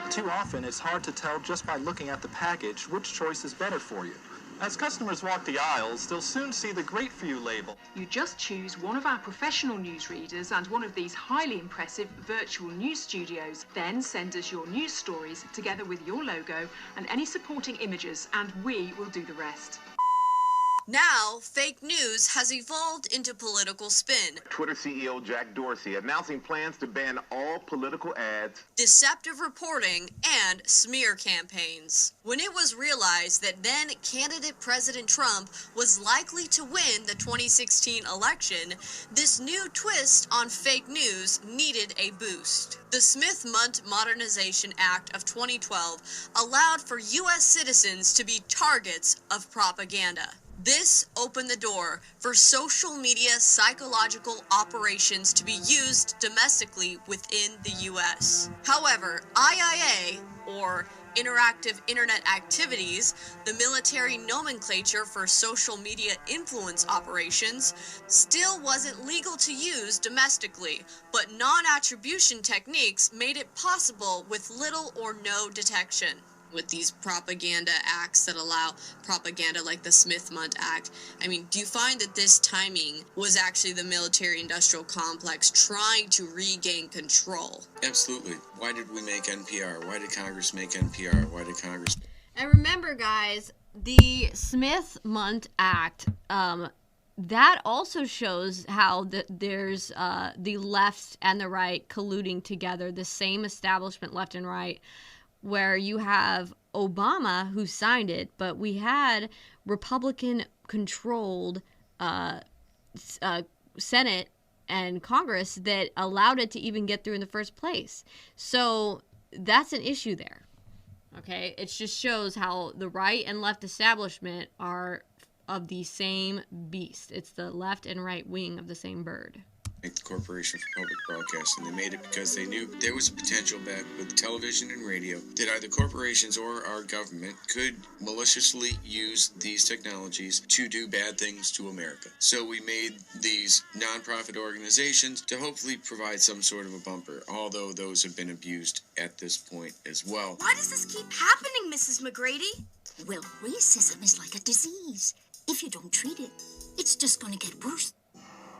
Too often, it's hard to tell just by looking at the package which choice is better for you. As customers walk the aisles, they'll soon see the Great For You label. You just choose one of our professional newsreaders and one of these highly impressive virtual news studios. Then send us your news stories together with your logo and any supporting images, and we will do the rest. Now, fake news has evolved into political spin. Twitter CEO Jack Dorsey announcing plans to ban all political ads, deceptive reporting, and smear campaigns. When it was realized that then candidate President Trump was likely to win the 2016 election, this new twist on fake news needed a boost. The Smith-Mundt Modernization Act of 2012 allowed for U.S. citizens to be targets of propaganda. This opened the door for social media psychological operations to be used domestically within the U.S. However, IIA, or interactive internet activities, the military nomenclature for social media influence operations still wasn't legal to use domestically, but non-attribution techniques made it possible with little or no detection. With these propaganda acts that allow propaganda like the Smith-Mundt Act, I mean, do you find that this timing was actually the military-industrial complex trying to regain control? Absolutely. Why did we make NPR? Why did Congress make NPR? Why did Congress... And remember, guys, the Smith-Mundt Act, that also shows how there's the left and the right colluding together, the same establishment, left and right, where you have Obama who signed it, but we had Republican-controlled Senate and Congress that allowed it to even get through in the first place. So that's an issue there. Okay, it just shows how the right and left establishment are of the same beast. It's the left and right wing of the same bird. Make the Corporation for Public Broadcasting. They made it because they knew there was a potential back with television and radio that either corporations or our government could maliciously use these technologies to do bad things to America. So we made these nonprofit organizations to hopefully provide some sort of a bumper, although those have been abused at this point as well. Why does this keep happening, Mrs. McGrady? Well, racism is like a disease. If you don't treat it, it's just going to get worse.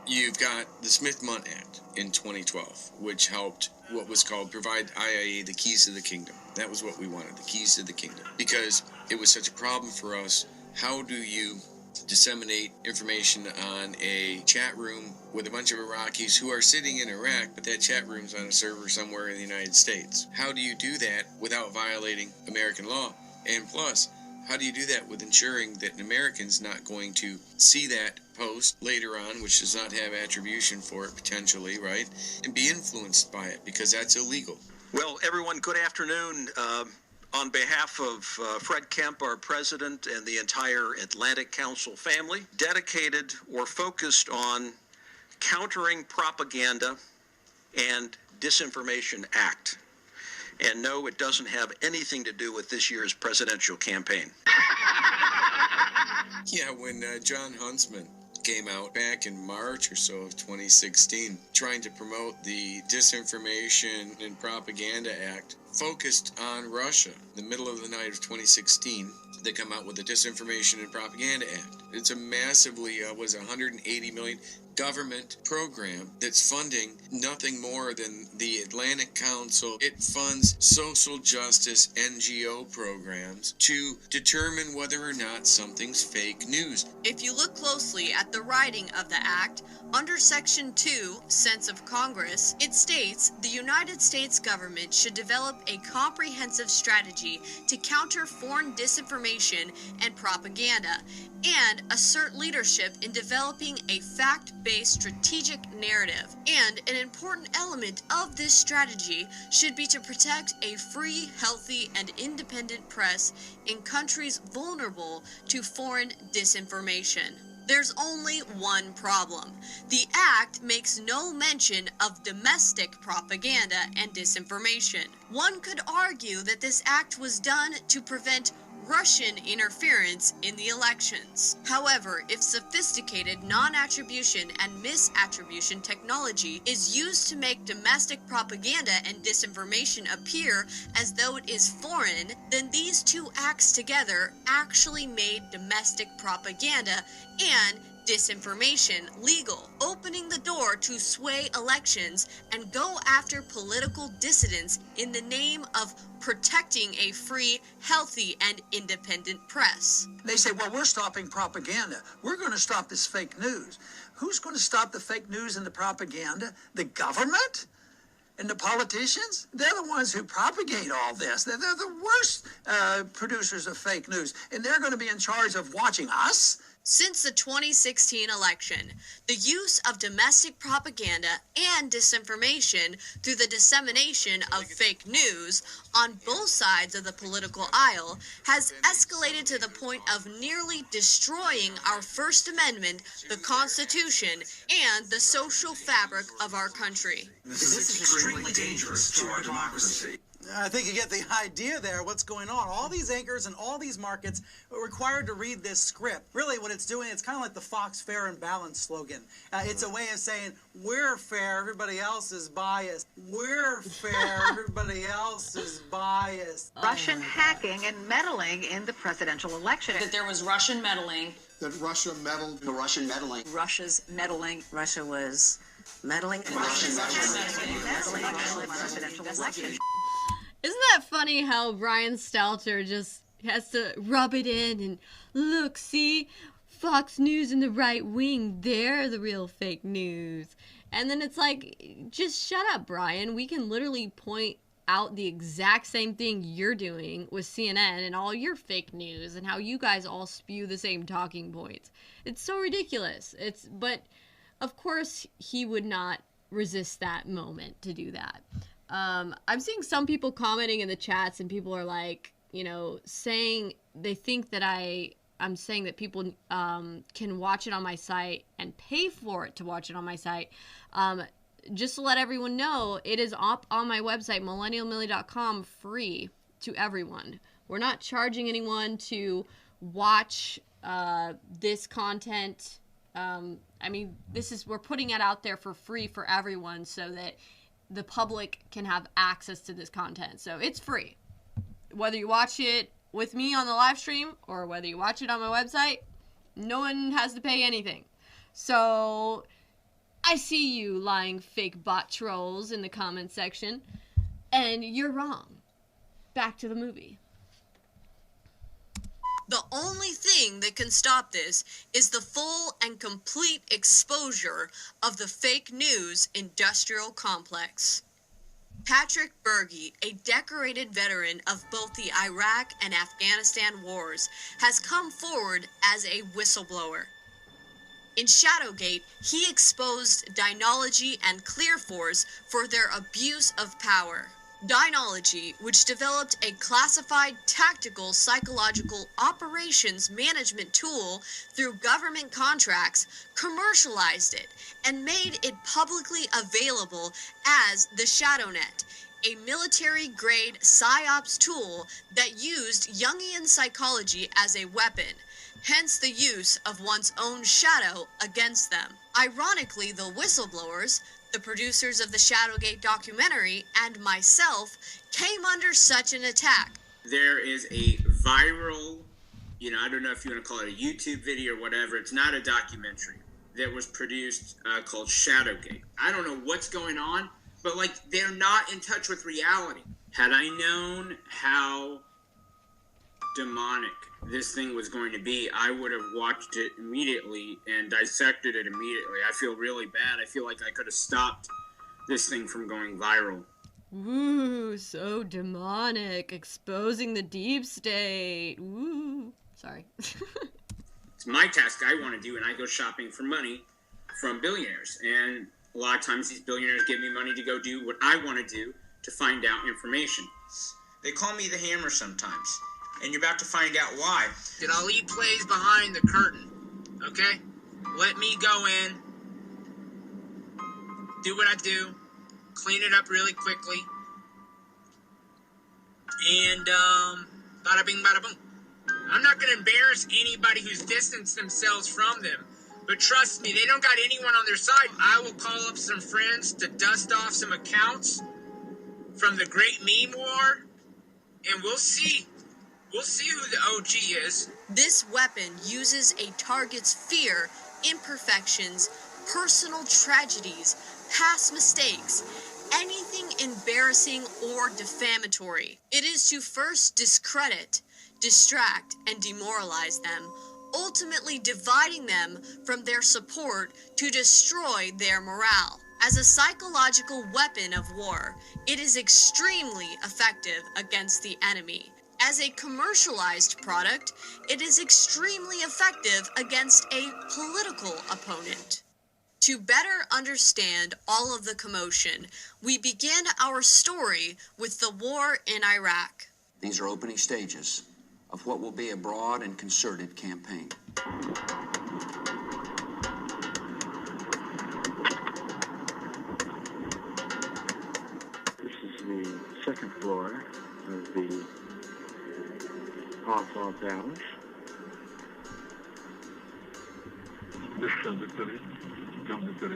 You've got the Smith-Mundt Act in 2012, which helped what was called provide IIA the keys to the kingdom. That was what we wanted, the keys to the kingdom. Because it was such a problem for us, how do you disseminate information on a chat room with a bunch of Iraqis who are sitting in Iraq, but that chat room's on a server somewhere in the United States? How do you do that without violating American law? And plus, how do you do that with ensuring that an American's not going to see that post later on, which does not have attribution for it potentially, right, and be influenced by it, because that's illegal? Well, everyone, good afternoon. On behalf of Fred Kemp, our president, and the entire Atlantic Council family, dedicated or focused on countering propaganda and disinformation act. And no, it doesn't have anything to do with this year's presidential campaign. Yeah, when John Huntsman came out back in March or so of 2016, trying to promote the Disinformation and Propaganda Act, focused on Russia. In the middle of the night of 2016, they come out with the Disinformation and Propaganda Act. It's a massively, was $180 million government program that's funding nothing more than the Atlantic Council. It funds social justice NGO programs to determine whether or not something's fake news. If you look closely at the writing of the act, under Section 2, Sense of Congress, it states the United States government should develop a comprehensive strategy to counter foreign disinformation and propaganda, and assert leadership in developing a fact-based strategic narrative. And an important element of this strategy should be to protect a free, healthy, and independent press in countries vulnerable to foreign disinformation. There's only one problem. The act makes no mention of domestic propaganda and disinformation. One could argue that this act was done to prevent Russian interference in the elections. However, if sophisticated non-attribution and misattribution technology is used to make domestic propaganda and disinformation appear as though it is foreign, then these two acts together actually made domestic propaganda and disinformation legal, opening the door to sway elections and go after political dissidents in the name of protecting a free, healthy, and independent press. They say, well, we're stopping propaganda. We're going to stop this fake news. Who's going to stop the fake news and the propaganda? The government? And the politicians? They're the ones who propagate all this. They're the worst producers of fake news. And they're going to be in charge of watching us? Since the 2016 election, the use of domestic propaganda and disinformation through the dissemination of fake news on both sides of the political aisle has escalated to the point of nearly destroying our First Amendment, the Constitution, and the social fabric of our country. This is extremely dangerous to our democracy. I think you get the idea there, what's going on. All these anchors and all these markets are required to read this script. Really, what it's doing, it's kind of like the Fox Fair and Balance slogan. It's a way of saying, we're fair, everybody else is biased. We're fair, everybody else is biased. Russian hacking and meddling in the presidential election. That there was Russian meddling. That Russia meddled. The Russian meddling. Russia's meddling. Russia was meddling. Russian meddling in the presidential election. Isn't that funny how Brian Stelter just has to rub it in and look, see, Fox News and the right wing, they're the real fake news. And then it's like, just shut up, Brian. We can literally point out the exact same thing you're doing with CNN and all your fake news and how you guys all spew the same talking points. It's so ridiculous. But of course he would not resist that moment to do that. I'm seeing some people commenting in the chats, and people are like, saying they think that I'm saying that people can watch it on my site and pay for it to watch it on my site. Just to let everyone know, it is up on my website, millennialmillie.com, free to everyone. We're not charging anyone to watch this content. We're putting it out there for free for everyone so that the public can have access to this content. So it's free. Whether you watch it with me on the live stream or whether you watch it on my website, no one has to pay anything. So I see you lying fake bot trolls in the comment section, and you're wrong. Back to the movie. The only thing that can stop this is the full and complete exposure of the fake news industrial complex. Patrick Bergey, a decorated veteran of both the Iraq and Afghanistan wars, has come forward as a whistleblower. In Shadowgate, he exposed Dynology and ClearForce for their abuse of power. Dynology, which developed a classified tactical psychological operations management tool through government contracts, commercialized it and made it publicly available as the ShadowNet, a military-grade PsyOps tool that used Jungian psychology as a weapon, hence the use of one's own shadow against them. Ironically, the whistleblowers, the producers of the Shadowgate documentary, and myself came under such an attack. There is a viral, I don't know if you want to call it a YouTube video or whatever. It's not a documentary that was produced called Shadowgate. I don't know what's going on, but they're not in touch with reality. Had I known how demonic this thing was going to be, I would have watched it immediately and dissected it immediately. I feel really bad. I feel like I could have stopped this thing from going viral. Ooh, so demonic. Exposing the deep state. Ooh. Sorry. It's my task I want to do, and I go shopping for money from billionaires. And a lot of times these billionaires give me money to go do what I want to do to find out information. They call me the Hammer sometimes. And you're about to find out why. That Ali plays behind the curtain, okay? Let me go in, do what I do, clean it up really quickly, and bada bing, bada boom. I'm not going to embarrass anybody who's distanced themselves from them, but trust me, they don't got anyone on their side. I will call up some friends to dust off some accounts from the Great Meme War, and we'll see. We'll see who the OG is. This weapon uses a target's fear, imperfections, personal tragedies, past mistakes, anything embarrassing or defamatory. It is to first discredit, distract, and demoralize them, ultimately dividing them from their support to destroy their morale. As a psychological weapon of war, it is extremely effective against the enemy. As a commercialized product, it is extremely effective against a political opponent. To better understand all of the commotion, we begin our story with the war in Iraq. These are opening stages of what will be a broad and concerted campaign. This is the second floor of the Hawthorne Palace. This Camp Victory?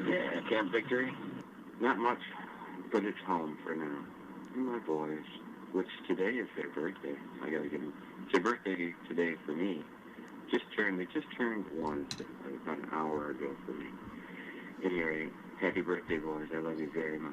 Yeah, Camp Victory. Not much, but it's home for now. And my boys, which today is their birthday. I gotta give them. It's their birthday today for me. They just turned one about an hour ago for me. Anyway, happy birthday, boys. I love you very much.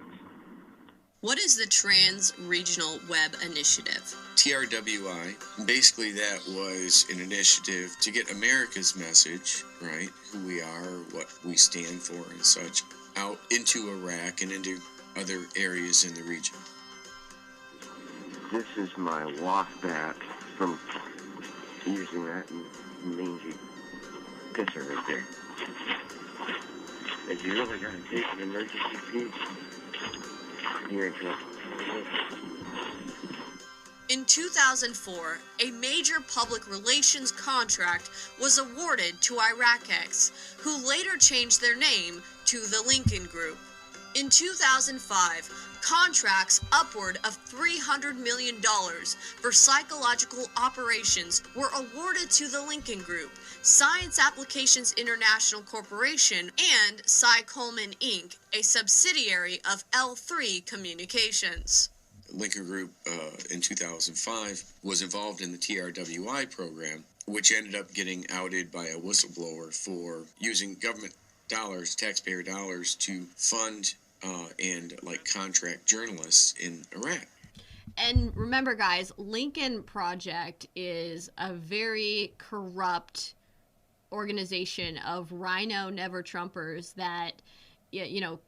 What is the Trans Regional Web Initiative? TRWI, basically that was an initiative to get America's message, right, who we are, what we stand for and such, out into Iraq and into other areas in the region. This is my walk back from using that mangy pisser right there. If you really gotta take an emergency pee, here it goes. In 2004, a major public relations contract was awarded to IraqX, who later changed their name to the Lincoln Group. In 2005, contracts upward of $300 million for psychological operations were awarded to the Lincoln Group, Science Applications International Corporation, and Cy Coleman Inc., a subsidiary of L3 Communications. Lincoln Group in 2005 was involved in the TRWI program, which ended up getting outed by a whistleblower for using government dollars, taxpayer dollars, to fund and contract journalists in Iraq. And remember, guys, Lincoln Project is a very corrupt organization of rhino never Trumpers that, Kellyanne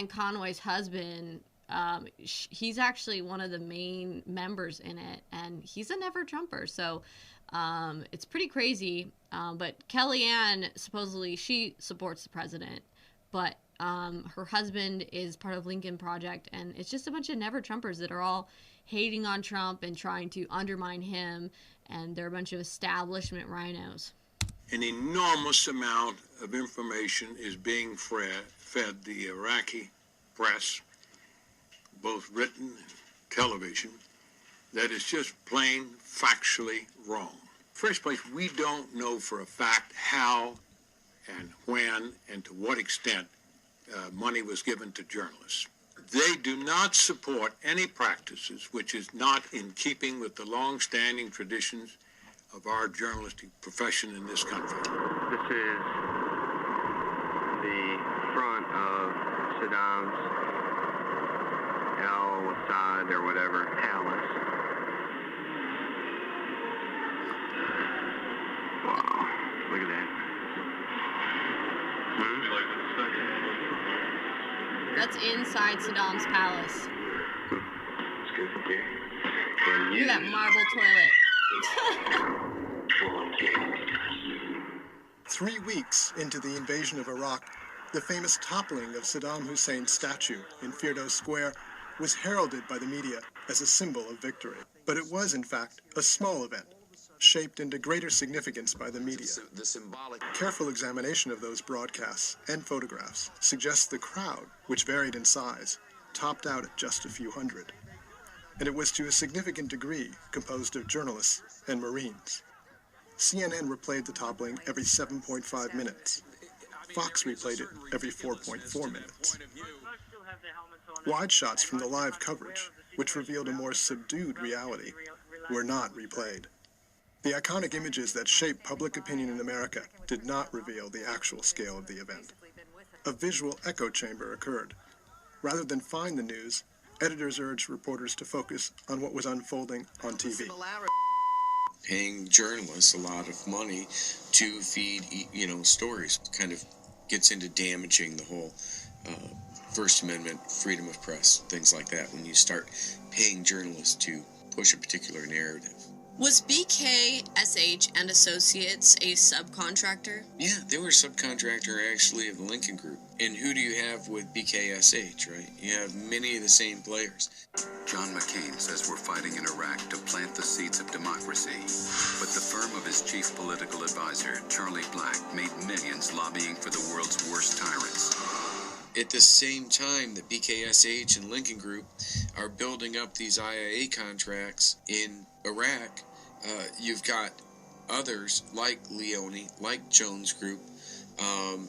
Conway's husband, he's actually one of the main members in it, and he's a never Trumper. So it's pretty crazy. But Kellyanne, supposedly, she supports the president, but her husband is part of Lincoln Project, and it's just a bunch of never Trumpers that are all hating on Trump and trying to undermine him, and they're a bunch of establishment rhinos. An enormous amount of information is being fed the Iraqi press, both written and television, that is just plain factually wrong. First place, we don't know for a fact how and when and to what extent money was given to journalists. They do not support any practices which is not in keeping with the long-standing traditions of our journalistic profession in this country. This is the front of Saddam's Al-Assad or whatever palace. Wow, look at that. That's inside Saddam's palace. Let's go from here. Look at that marble toilet. 3 weeks into the invasion of Iraq, the famous toppling of Saddam Hussein's statue in Firdos Square was heralded by the media as a symbol of victory. But it was, in fact, a small event, shaped into greater significance by the media. Careful examination of those broadcasts and photographs suggests the crowd, which varied in size, topped out at just a few hundred. And it was to a significant degree composed of journalists and Marines. CNN replayed the toppling every 7.5 minutes. Fox replayed it every 4.4 minutes. Wide shots from the live coverage, which revealed a more subdued reality, were not replayed. The iconic images that shaped public opinion in America did not reveal the actual scale of the event. A visual echo chamber occurred. Rather than find the news, editors urged reporters to focus on what was unfolding on TV. Paying journalists a lot of money to feed, stories kind of gets into damaging the whole First Amendment, freedom of press, things like that, when you start paying journalists to push a particular narrative. Was BKSH and Associates a subcontractor? Yeah, they were a subcontractor actually of the Lincoln Group. And who do you have with BKSH, right? You have many of the same players. John McCain says we're fighting in Iraq to plant the seeds of democracy. But the firm of his chief political advisor, Charlie Black, made millions lobbying for the world's worst tyrants. At the same time that BKSH and Lincoln Group are building up these IAA contracts in Iraq, you've got others like Leone, like Jones Group,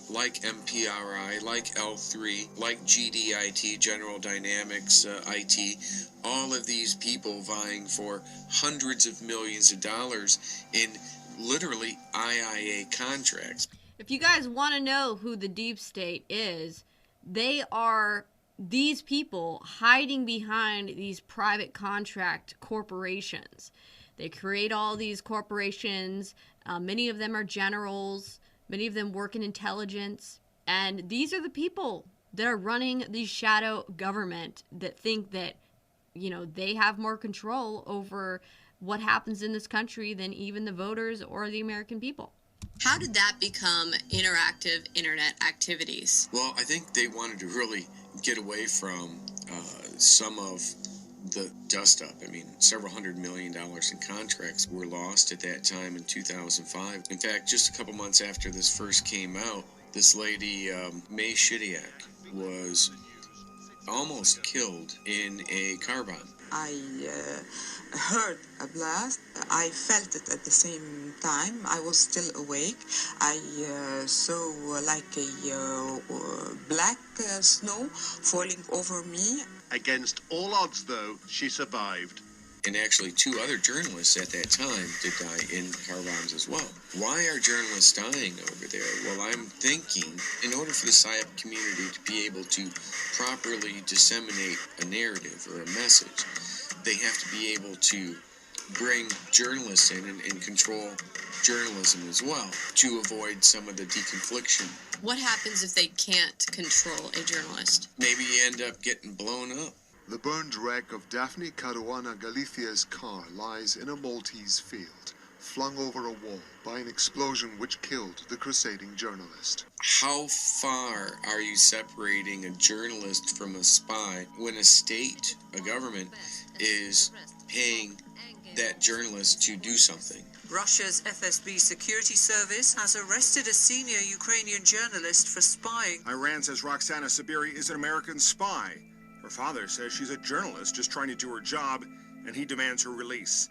like MPRI, like L3, like GDIT, General Dynamics IT, all of these people vying for hundreds of millions of dollars in literally IAA contracts. If you guys want to know who the deep state is, they are these people hiding behind these private contract corporations. They create all these corporations. Many of them are generals. Many of them work in intelligence. And these are the people that are running the shadow government that think that, you know, they have more control over what happens in this country than even the voters or the American people. How did that become interactive internet activities? Well, I think they wanted to really get away from some of the dust up. I mean, several $100 million in contracts were lost at that time in 2005. In fact, just a couple months after this first came out, this lady, May Shidiak, was almost killed in a car bomb. I heard a blast. I felt it at the same time. I was still awake. I saw like a black snow falling over me. Against all odds, though, she survived. And actually 2 other journalists at that time did die in car bombs as well. Why are journalists dying over there? Well, I'm thinking in order for the PSYOP community to be able to properly disseminate a narrative or a message, they have to be able to bring journalists in and control journalism as well to avoid some of the deconfliction. What happens if they can't control a journalist? Maybe you end up getting blown up. The burned wreck of Daphne Caruana Galicia's car lies in a Maltese field, flung over a wall by an explosion which killed the crusading journalist. How far are you separating a journalist from a spy when a state, a government, is paying that journalist to do something? Russia's FSB security service has arrested a senior Ukrainian journalist for spying. Iran says Roxana Sabiri is an American spy. Her father says she's a journalist just trying to do her job, and he demands her release.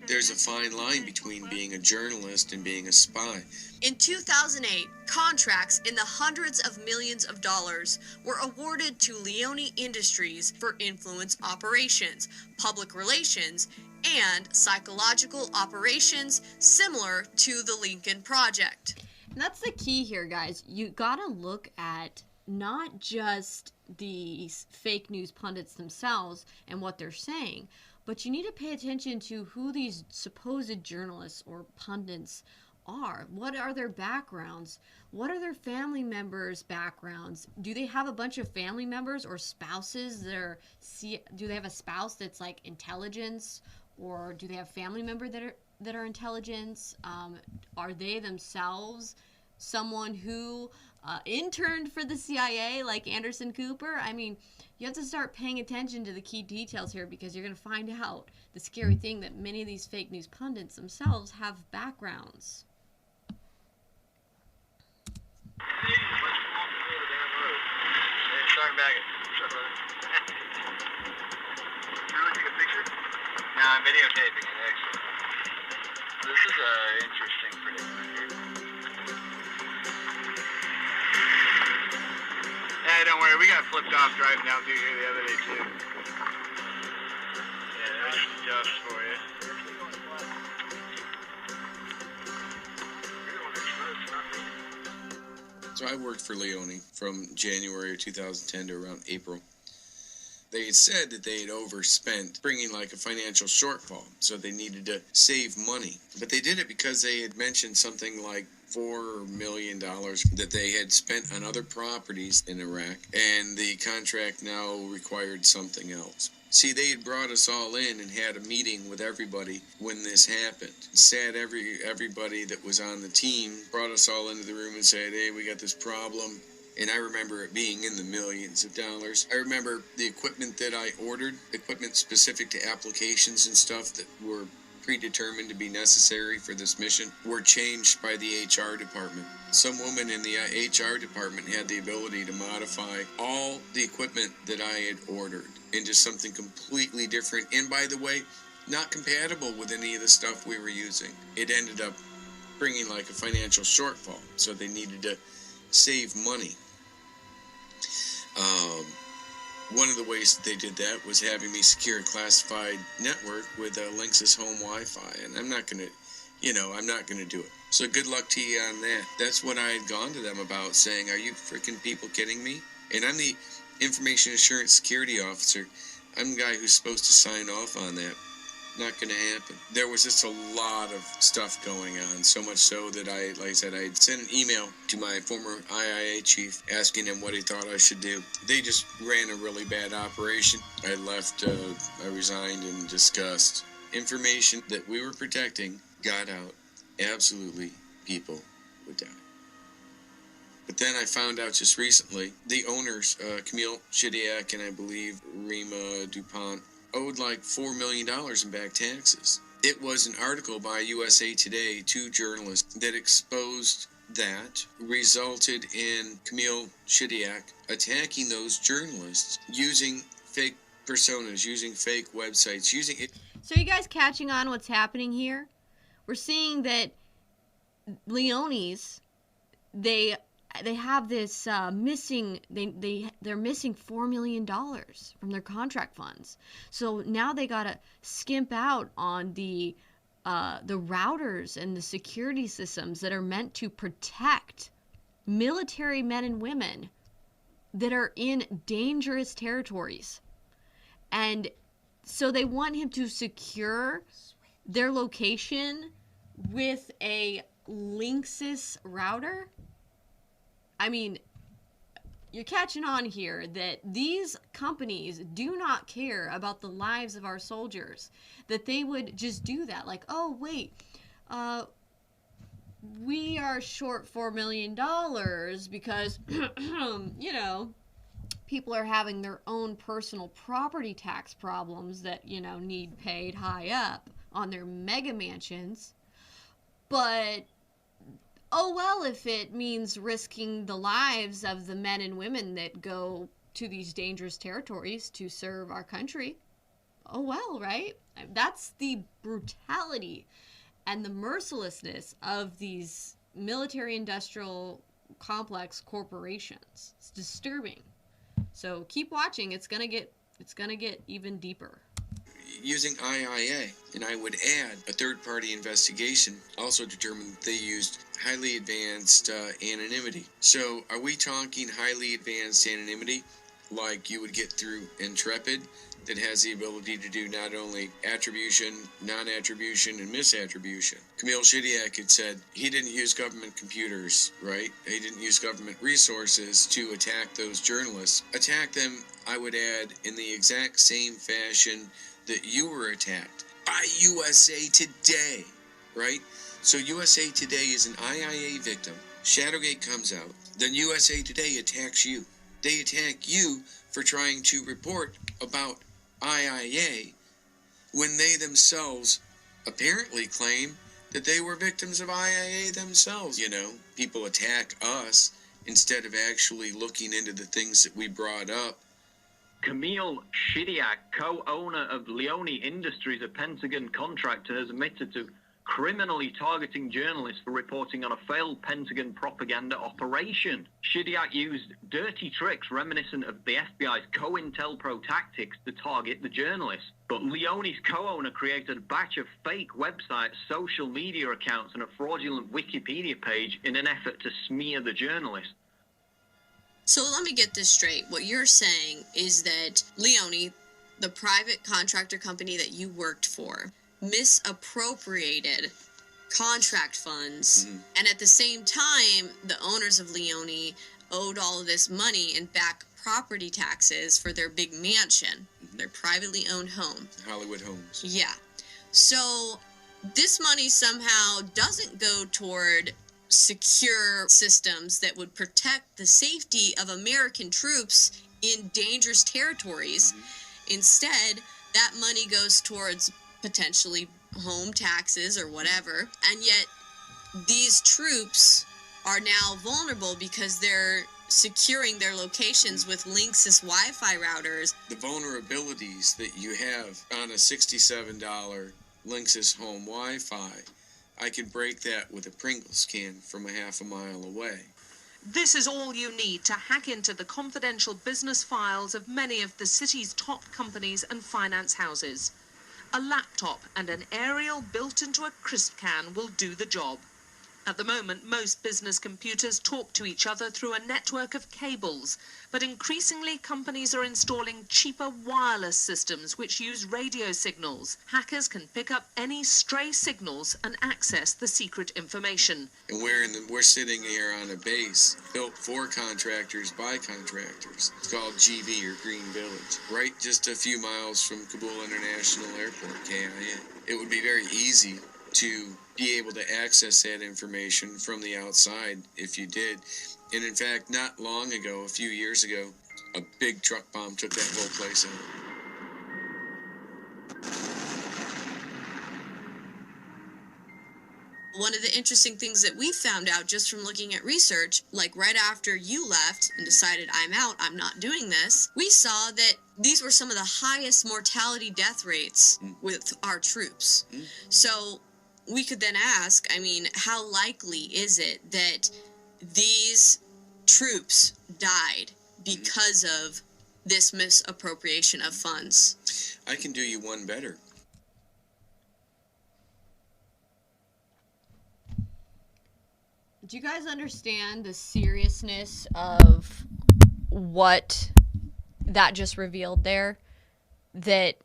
There's a fine line between being a journalist and being a spy. In 2008, contracts in the hundreds of millions of dollars were awarded to Leone Industries for influence operations, public relations, and psychological operations similar to the Lincoln Project. And that's the key here, guys. You gotta look at not just these fake news pundits themselves and what they're saying, but you need to pay attention to who these supposed journalists or pundits are. What are their backgrounds? What are their family members' backgrounds? Do they have a bunch of family members or spouses that are, do they have a spouse that's like intelligence, or do they have family members that are intelligence? Are they themselves someone who interned for the CIA like Anderson Cooper? I mean, you have to start paying attention to the key details here, because you're going to find out the scary thing that many of these fake news pundits themselves have backgrounds. Sorry, bag it. Sorry, brother. You really take a picture? No, I'm videotaping it, actually. This is an interesting predicament here. Hey, don't worry, we got flipped off driving down through here the other day, too. Yeah, there's stuff for you. So I worked for Leone from January of 2010 to around April. They had said that they had overspent, bringing like a financial shortfall, so they needed to save money. But they did it because they had mentioned something like $4 million that they had spent on other properties in Iraq, and the contract now required something else. See, they had brought us all in and had a meeting with everybody when this happened. Sat everybody that was on the team, brought us all into the room and said, hey, we got this problem. And I remember it being in the millions of dollars. I remember the equipment that I ordered, equipment specific to applications and stuff that were predetermined to be necessary for this mission were changed by the HR department. Some woman in the HR department had the ability to modify all the equipment that I had ordered into something completely different, and by the way, not compatible with any of the stuff we were using. It ended up bringing like a financial shortfall, so they needed to save money. One of the ways that they did that was having me secure a classified network with Linksys Home Wi-Fi, and I'm not gonna do it. So good luck to you on that. That's what I had gone to them about, saying, "Are you freaking people kidding me?" And I'm the Information Assurance Security Officer. I'm the guy who's supposed to sign off on that. Not going to happen. There was just a lot of stuff going on, so much so that I sent an email to my former IIA chief asking him what he thought I should do. They just ran a really bad operation. I left, I resigned in disgust. Information that we were protecting got out. Absolutely, people would die. But then I found out just recently, the owners, Camille Shadowgate and I believe Rima DuPont, owed like $4 million in back taxes. It was an article by USA Today, 2 journalists, that exposed that, resulted in Camille Shadowgate attacking those journalists using fake personas, using fake websites, using it. So you guys catching on what's happening here? We're seeing that Leone's, they have this missing, they're missing $4 million from their contract funds. So now they gotta skimp out on the routers and the security systems that are meant to protect military men and women that are in dangerous territories. And so they want him to secure their location with a Linksys router. I mean, you're catching on here that these companies do not care about the lives of our soldiers, that they would just do that. Like, oh, wait, we are short $4 million because, you know, people are having their own personal property tax problems that, you know, need paid high up on their mega mansions. But oh well, if it means risking the lives of the men and women that go to these dangerous territories to serve our country, oh well, right? That's the brutality and the mercilessness of these military-industrial complex corporations. It's disturbing. So keep watching. It's gonna get even deeper. Using IIA, and I would add a third-party investigation also determined that they used highly advanced anonymity. So are we talking highly advanced anonymity like you would get through Intrepid, that has the ability to do not only attribution, non-attribution, and misattribution? Camille Shadowgate had said he didn't use government computers, right? He didn't use government resources to attack those journalists. Attack them, I would add, in the exact same fashion that you were attacked by USA Today, right? So USA Today is an IIA victim. Shadowgate comes out. Then USA Today attacks you. They attack you for trying to report about IIA when they themselves apparently claim that they were victims of IIA themselves. You know, people attack us instead of actually looking into the things that we brought up. Camille Shadowgate, co-owner of Leone Industries, a Pentagon contractor, has admitted to criminally targeting journalists for reporting on a failed Pentagon propaganda operation. Shadowgate used dirty tricks reminiscent of the FBI's COINTELPRO tactics to target the journalists. But Leone's co-owner created a batch of fake websites, social media accounts, and a fraudulent Wikipedia page in an effort to smear the journalists. So let me get this straight. What you're saying is that Leone, the private contractor company that you worked for, misappropriated contract funds, and at the same time, the owners of Leone owed all of this money in back property taxes for their big mansion, their privately owned home. Hollywood Homes. Yeah. So this money somehow doesn't go toward secure systems that would protect the safety of American troops in dangerous territories. Instead, that money goes towards potentially home taxes or whatever, and yet these troops are now vulnerable because they're securing their locations with Linksys Wi-Fi routers. The vulnerabilities that you have on a $67 Linksys home Wi-Fi, I could break that with a Pringles can from a half a mile away. This is all you need to hack into the confidential business files of many of the city's top companies and finance houses. A laptop and an aerial built into a crisp can will do the job. At the moment, most business computers talk to each other through a network of cables, but increasingly companies are installing cheaper wireless systems which use radio signals. Hackers can pick up any stray signals and access the secret information. And we're sitting here on a base built for contractors by contractors. It's called GV, or Green Village, right just a few miles from Kabul International Airport, KIA. It would be very easy to be able to access that information from the outside if you did. And in fact, not long ago, a few years ago, a big truck bomb took that whole place out. One of the interesting things that we found out just from looking at research, like right after you left and decided I'm out, I'm not doing this, we saw that these were some of the highest mortality death rates with our troops. So we could then ask, I mean, how likely is it that these troops died because of this misappropriation of funds? I can do you one better. Do you guys understand the seriousness of what that just revealed there? That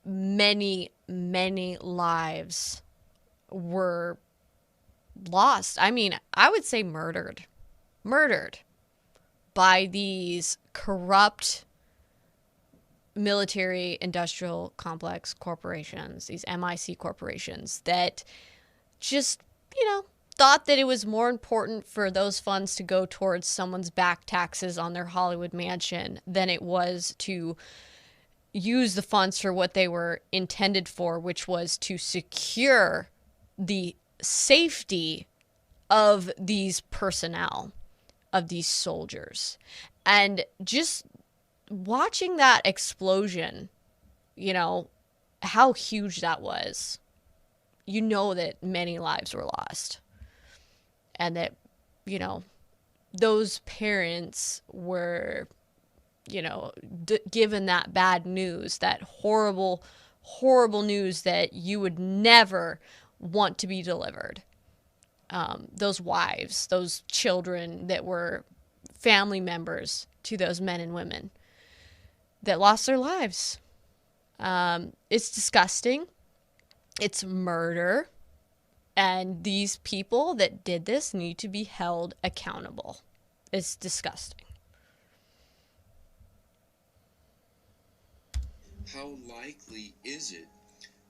many, many lives were lost. I mean, I would say murdered by these corrupt military industrial complex corporations, these MIC corporations that just, thought that it was more important for those funds to go towards someone's back taxes on their Hollywood mansion than it was to use the funds for what they were intended for, which was to secure the safety of these personnel, of these soldiers. And just watching that explosion, how huge that was, that many lives were lost. And that, those parents were, given that bad news, that horrible, horrible news that you would never want to be delivered. Those wives, those children that were family members to those men and women that lost their lives. It's disgusting. It's murder. And these people that did this need to be held accountable. It's disgusting. How likely is it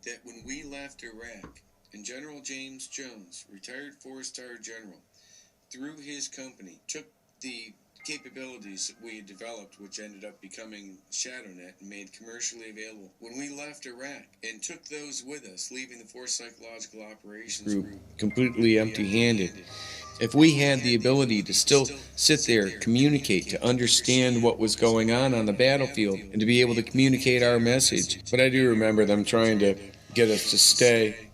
that when we left Iraq, and General James Jones, retired four-star general, through his company, took the capabilities that we had developed, which ended up becoming ShadowNet and made commercially available. When we left Iraq and took those with us, leaving the Force Psychological Operations Group completely empty-handed, if we had the ability to still sit there, communicate, to understand what was going on the battlefield, and to be able to communicate our message. But I do remember them trying to get us to stay.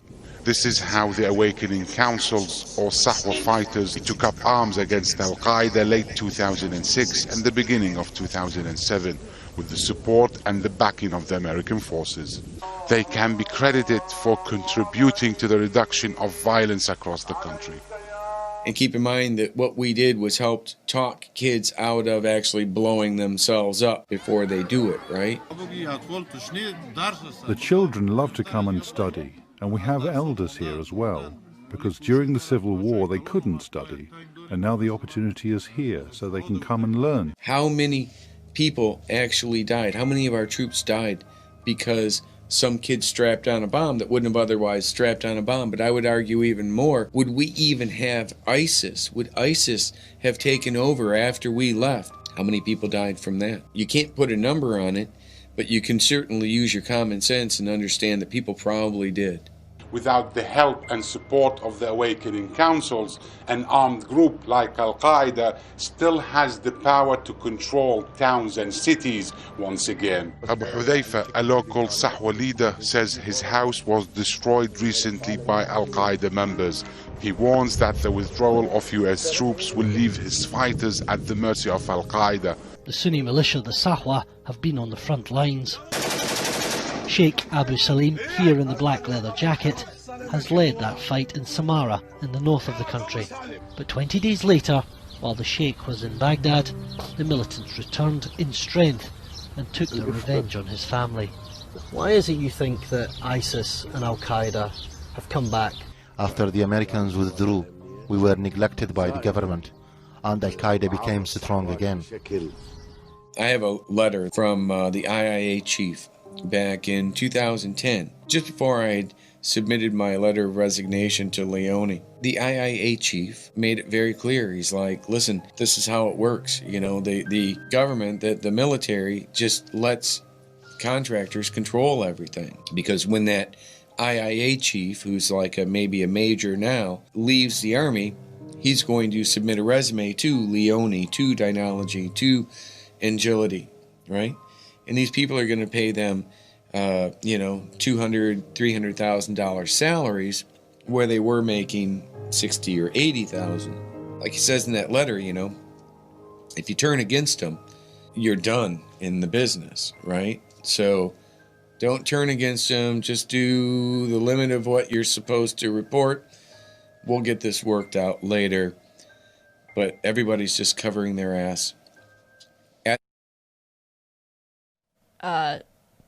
This is how the Awakening Councils, or Sahwa fighters, took up arms against Al-Qaeda late 2006 and the beginning of 2007, with the support and the backing of the American forces. They can be credited for contributing to the reduction of violence across the country. And keep in mind that what we did was help talk kids out of actually blowing themselves up before they do it, right? The children love to come and study. And we have elders here as well, because during the Civil War they couldn't study, and now the opportunity is here so they can come and learn. How many people actually died? How many of our troops died because some kid strapped on a bomb that wouldn't have otherwise strapped on a bomb? But I would argue even more, would we even have ISIS? Would ISIS have taken over after we left? How many people died from that? You can't put a number on it, but you can certainly use your common sense and understand that people probably did. Without the help and support of the awakening councils, an armed group like Al-Qaeda still has the power to control towns and cities once again. Abu Hudhaifa, a local Sahwa leader, says his house was destroyed recently by Al-Qaeda members. He warns that the withdrawal of US troops will leave his fighters at the mercy of Al-Qaeda. The Sunni militia, the Sahwa, have been on the front lines. Sheikh Abu Salim, here in the black leather jacket, has led that fight in Samara, in the north of the country. But 20 days later, while the Sheikh was in Baghdad, the militants returned in strength and took their revenge on his family. Why is it you think that ISIS and Al-Qaeda have come back? After the Americans withdrew, we were neglected by the government, and Al-Qaeda became strong again. I have a letter from the IIA chief back in 2010, just before I had submitted my letter of resignation to Leone. The IIA chief made it very clear. He's like, listen, this is how it works. You know, the government, the military just lets contractors control everything. Because when that IIA chief, who's like maybe a major now, leaves the army, he's going to submit a resume to Leone, to Dynology, to Agility, right? And these people are going to pay them, $200,000, $300,000 salaries where they were making $60,000 or $80,000. Like he says in that letter, you know, if you turn against them, you're done in the business, right? So don't turn against them. Just do the limit of what you're supposed to report. We'll get this worked out later. But everybody's just covering their ass.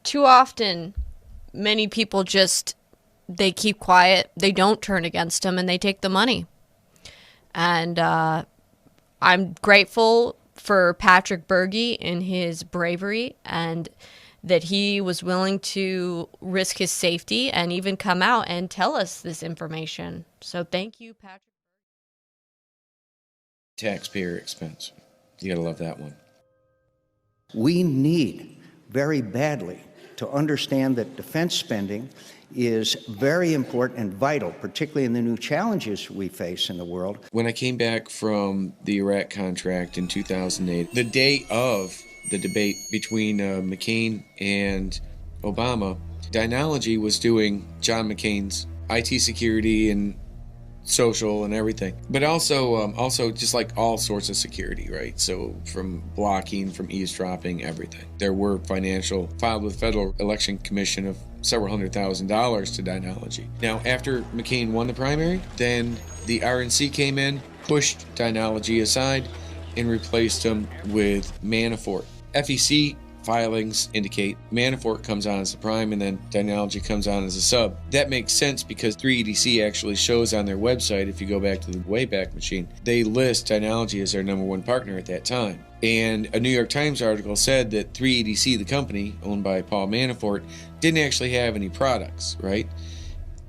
Too often, many people they keep quiet, they don't turn against him, and they take the money. And I'm grateful for Patrick Bergey and his bravery, and that he was willing to risk his safety and even come out and tell us this information. So thank you, Patrick. Taxpayer expense. You gotta love that one. We need very badly to understand that defense spending is very important and vital, particularly in the new challenges we face in the world. When I came back from the Iraq contract in 2008, the day of the debate between McCain and Obama, Dynology was doing John McCain's IT security and social and everything, but also just like all sorts of security, right? So from blocking, from eavesdropping, everything. There were financial filed with Federal Election Commission of several $100,000 to Dynology. Now, after McCain won the primary, then the RNC came in, pushed Dynology aside, and replaced him with Manafort. FEC filings indicate Manafort comes on as the prime and then Dynology comes on as a sub. That makes sense because 3EDC actually shows on their website, if you go back to the Wayback Machine, they list Dynology as their #1 partner at that time. And a New York Times article said that 3EDC, the company owned by Paul Manafort, didn't actually have any products, right?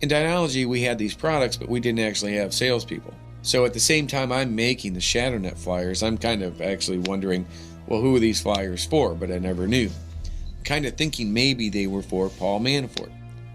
In Dynology, we had these products, but we didn't actually have salespeople. So at the same time I'm making the ShadowNet flyers, I'm kind of actually wondering, well, who are these flyers for? But I never knew. Kind of thinking maybe they were for Paul Manafort.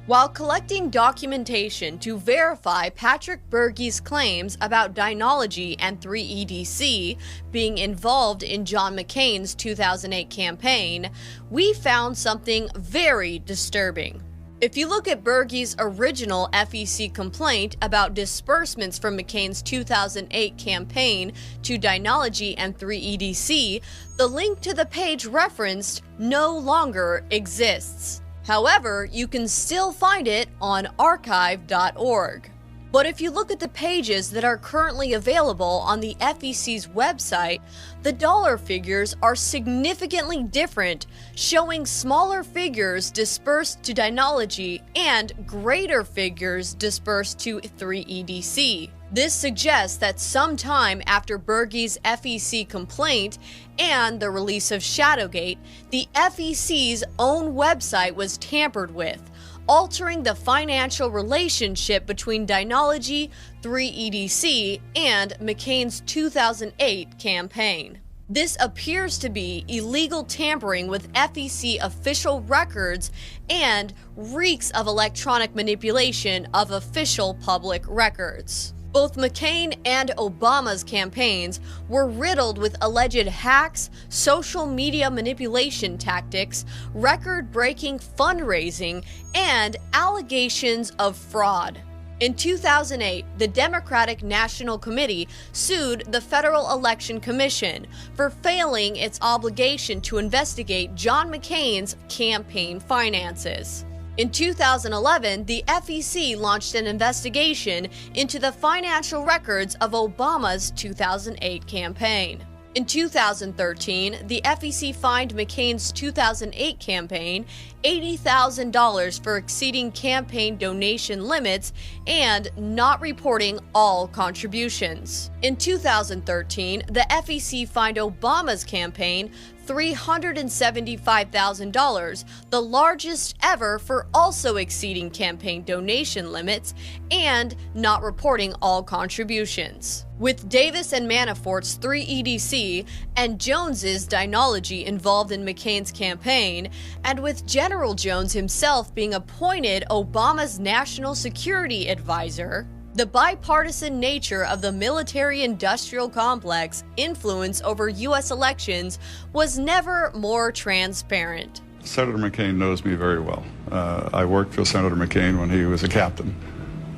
While collecting documentation to verify Patrick Bergey's claims about Dynology and 3EDC being involved in John McCain's 2008 campaign, we found something very disturbing. If you look at Bergey's original FEC complaint about disbursements from McCain's 2008 campaign to Dynology and 3EDC, the link to the page referenced no longer exists. However, you can still find it on archive.org. But if you look at the pages that are currently available on the FEC's website, the dollar figures are significantly different, showing smaller figures dispersed to Dynology and greater figures dispersed to 3EDC. This suggests that sometime after Bergey's FEC complaint and the release of Shadowgate, the FEC's own website was tampered with, altering the financial relationship between Dynology, 3EDC, and McCain's 2008 campaign. This appears to be illegal tampering with FEC official records and reeks of electronic manipulation of official public records. Both McCain and Obama's campaigns were riddled with alleged hacks, social media manipulation tactics, record-breaking fundraising, and allegations of fraud. In 2008, the Democratic National Committee sued the Federal Election Commission for failing its obligation to investigate John McCain's campaign finances. In 2011, the FEC launched an investigation into the financial records of Obama's 2008 campaign. In 2013, the FEC fined McCain's 2008 campaign $80,000 for exceeding campaign donation limits and not reporting all contributions. In 2013, the FEC fined Obama's campaign $375,000, the largest ever for also exceeding campaign donation limits and not reporting all contributions. With Davis and Manafort's 3 EDC and Jones's Dynology involved in McCain's campaign, and with General Jones himself being appointed Obama's national security advisor, the bipartisan nature of the military-industrial complex influence over U.S. elections was never more transparent. Senator McCain knows me very well. I worked for Senator McCain when he was a captain.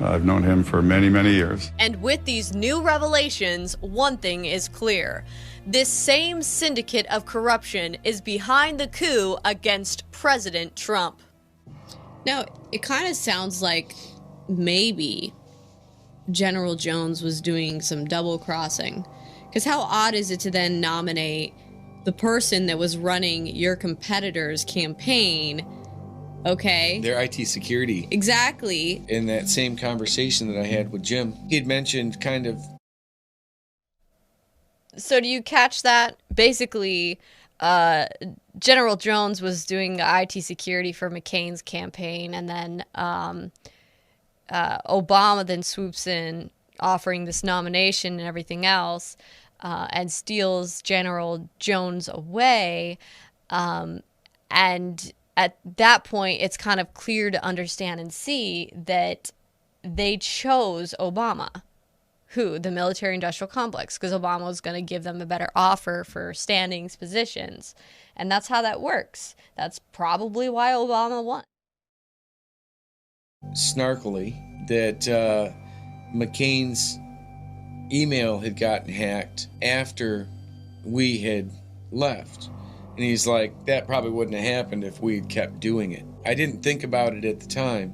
I've known him for many, many years. And with these new revelations, one thing is clear. This same syndicate of corruption is behind the coup against President Trump. Now, it kind of sounds like maybe General Jones was doing some double-crossing. Because how odd is it to then nominate the person that was running your competitor's campaign? Okay. Their IT security. Exactly. In that same conversation that I had with Jim, he had mentioned kind of... So do you catch that? Basically, General Jones was doing IT security for McCain's campaign, and then Obama then swoops in, offering this nomination and everything else, and steals General Jones away. And at that point, it's kind of clear to understand and see that they chose Obama. Who? The military-industrial complex, because Obama was going to give them a better offer for standings positions. And that's how that works. That's probably why Obama won. Snarkily, that McCain's email had gotten hacked after we had left. And he's like, that probably wouldn't have happened if we'd kept doing it. I didn't think about it at the time,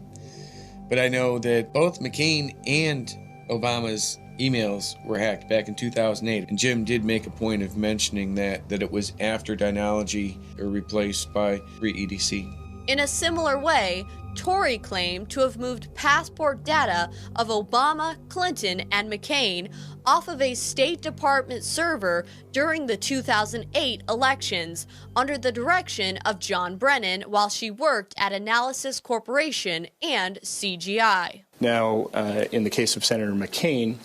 but I know that both McCain and Obama's emails were hacked back in 2008. And Jim did make a point of mentioning that it was after Dynology or replaced by 3 EDC. In a similar way, Tory claimed to have moved passport data of Obama, Clinton, and McCain off of a State Department server during the 2008 elections under the direction of John Brennan while she worked at Analysis Corporation and CGI. Now, in the case of Senator McCain,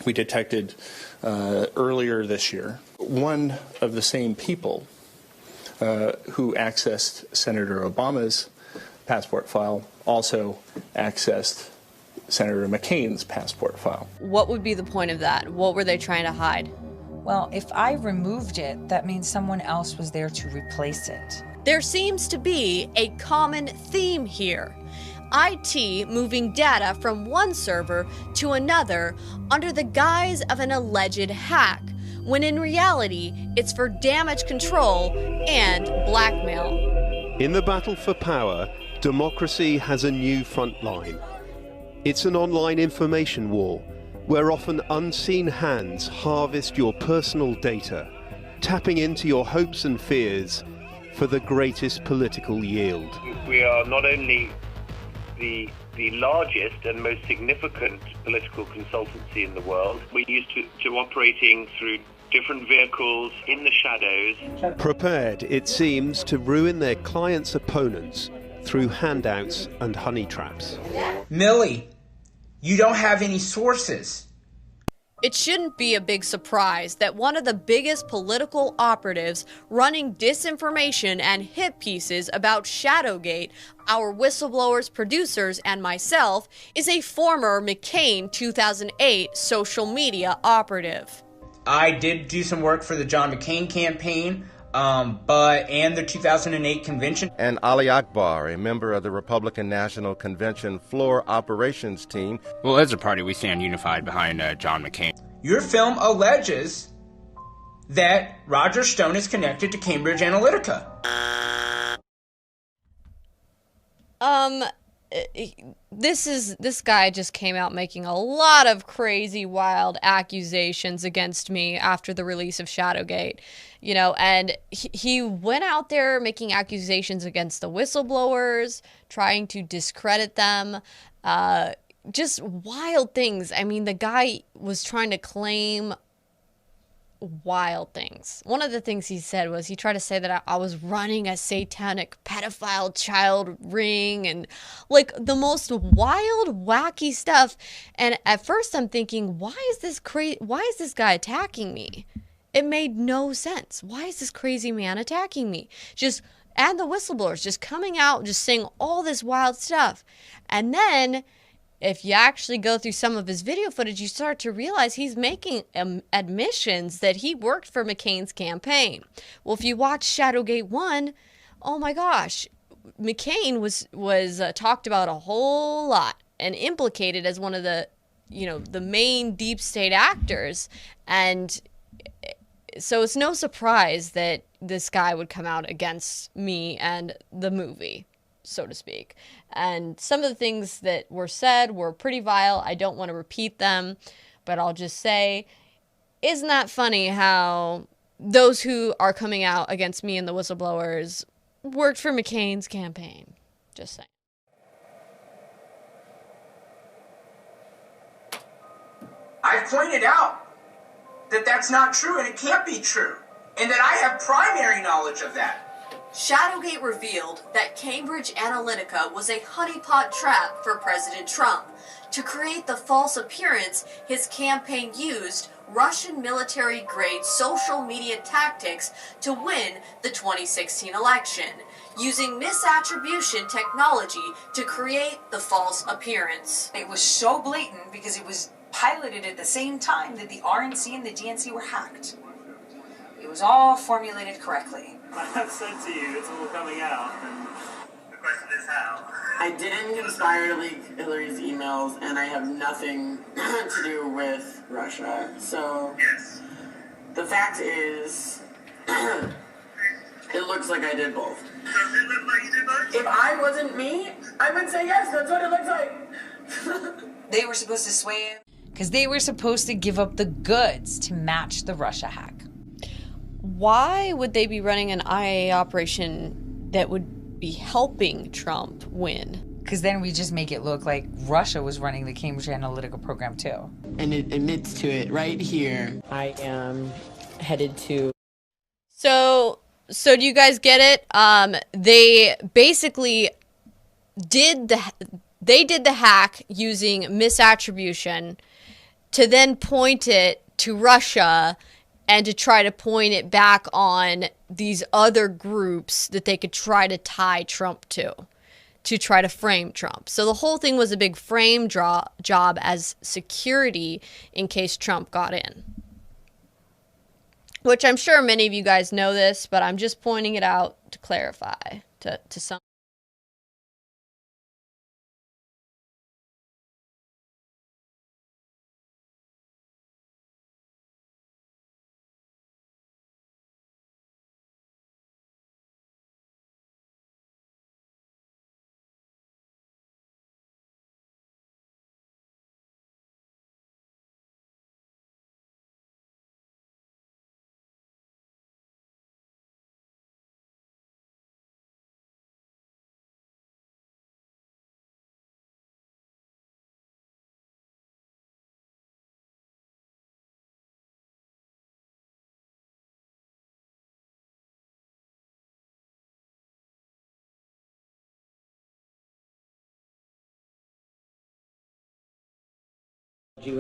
we detected earlier this year one of the same people who accessed Senator Obama's passport file also accessed Senator McCain's passport file. What would be the point of that? What were they trying to hide? Well, if I removed it, that means someone else was there to replace it. There seems to be a common theme here. IT moving data from one server to another under the guise of an alleged hack, when in reality, it's for damage control and blackmail. In the battle for power, democracy has a new front line. It's an online information war, where often unseen hands harvest your personal data, tapping into your hopes and fears for the greatest political yield. We are not only the largest and most significant political consultancy in the world. We're used to operating through different vehicles in the shadows. Prepared, it seems, to ruin their clients' opponents through handouts and honey traps. Millie, you don't have any sources. It shouldn't be a big surprise that one of the biggest political operatives running disinformation and hit pieces about Shadowgate, our whistleblowers, producers, and myself, is a former McCain 2008 social media operative. I did do some work for the John McCain campaign, and the 2008 convention. And Ali Akbar, a member of the Republican National Convention floor operations team. Well, as a party, we stand unified behind John McCain. Your film alleges that Roger Stone is connected to Cambridge Analytica. This guy just came out making a lot of crazy, wild accusations against me after the release of Shadowgate, you know, and he went out there making accusations against the whistleblowers, trying to discredit them, just wild things. I mean, the guy was trying to claim wild things. One of the things he said was he tried to say that I was running a satanic pedophile child ring and like the most wild, wacky stuff. And at first I'm thinking, why is this guy attacking me? It made no sense. Why is this crazy man attacking me? And the whistleblowers just coming out, just saying all this wild stuff. And then if you actually go through some of his video footage, you start to realize he's making admissions that he worked for McCain's campaign. Well, if you watch Shadowgate 1, oh my gosh, McCain was talked about a whole lot and implicated as one of the, you know, the main deep state actors. And so it's no surprise that this guy would come out against me and the movie, so to speak. And some of the things that were said were pretty vile. I don't want to repeat them, but I'll just say, isn't that funny how those who are coming out against me and the whistleblowers worked for McCain's campaign? Just saying. I've pointed out that that's not true and it can't be true, and that I have primary knowledge of that. Shadowgate revealed that Cambridge Analytica was a honeypot trap for President Trump to create the false appearance his campaign used Russian military-grade social media tactics to win the 2016 election, using misattribution technology to create the false appearance. It was so blatant because it was piloted at the same time that the RNC and the DNC were hacked. It was all formulated correctly. I've said to you, it's all coming out, and the question is how. I didn't conspire to leak Hillary's emails, and I have nothing to do with Russia. So, yes. The fact is, it looks like I did both. Does it look like you did both? If I wasn't me, I would say yes, that's what it looks like. They were supposed to sway him because they were supposed to give up the goods to match the Russia hack. Why would they be running an IA operation that would be helping Trump win? Because then we just make it look like Russia was running the Cambridge Analytica program too. And it admits to it right here. I am headed to... So do you guys get it? They basically did the hack using misattribution to then point it to Russia and to try to point it back on these other groups that they could try to tie Trump to try to frame Trump. So the whole thing was a big frame job as security in case Trump got in. Which I'm sure many of you guys know this, but I'm just pointing it out to clarify to some.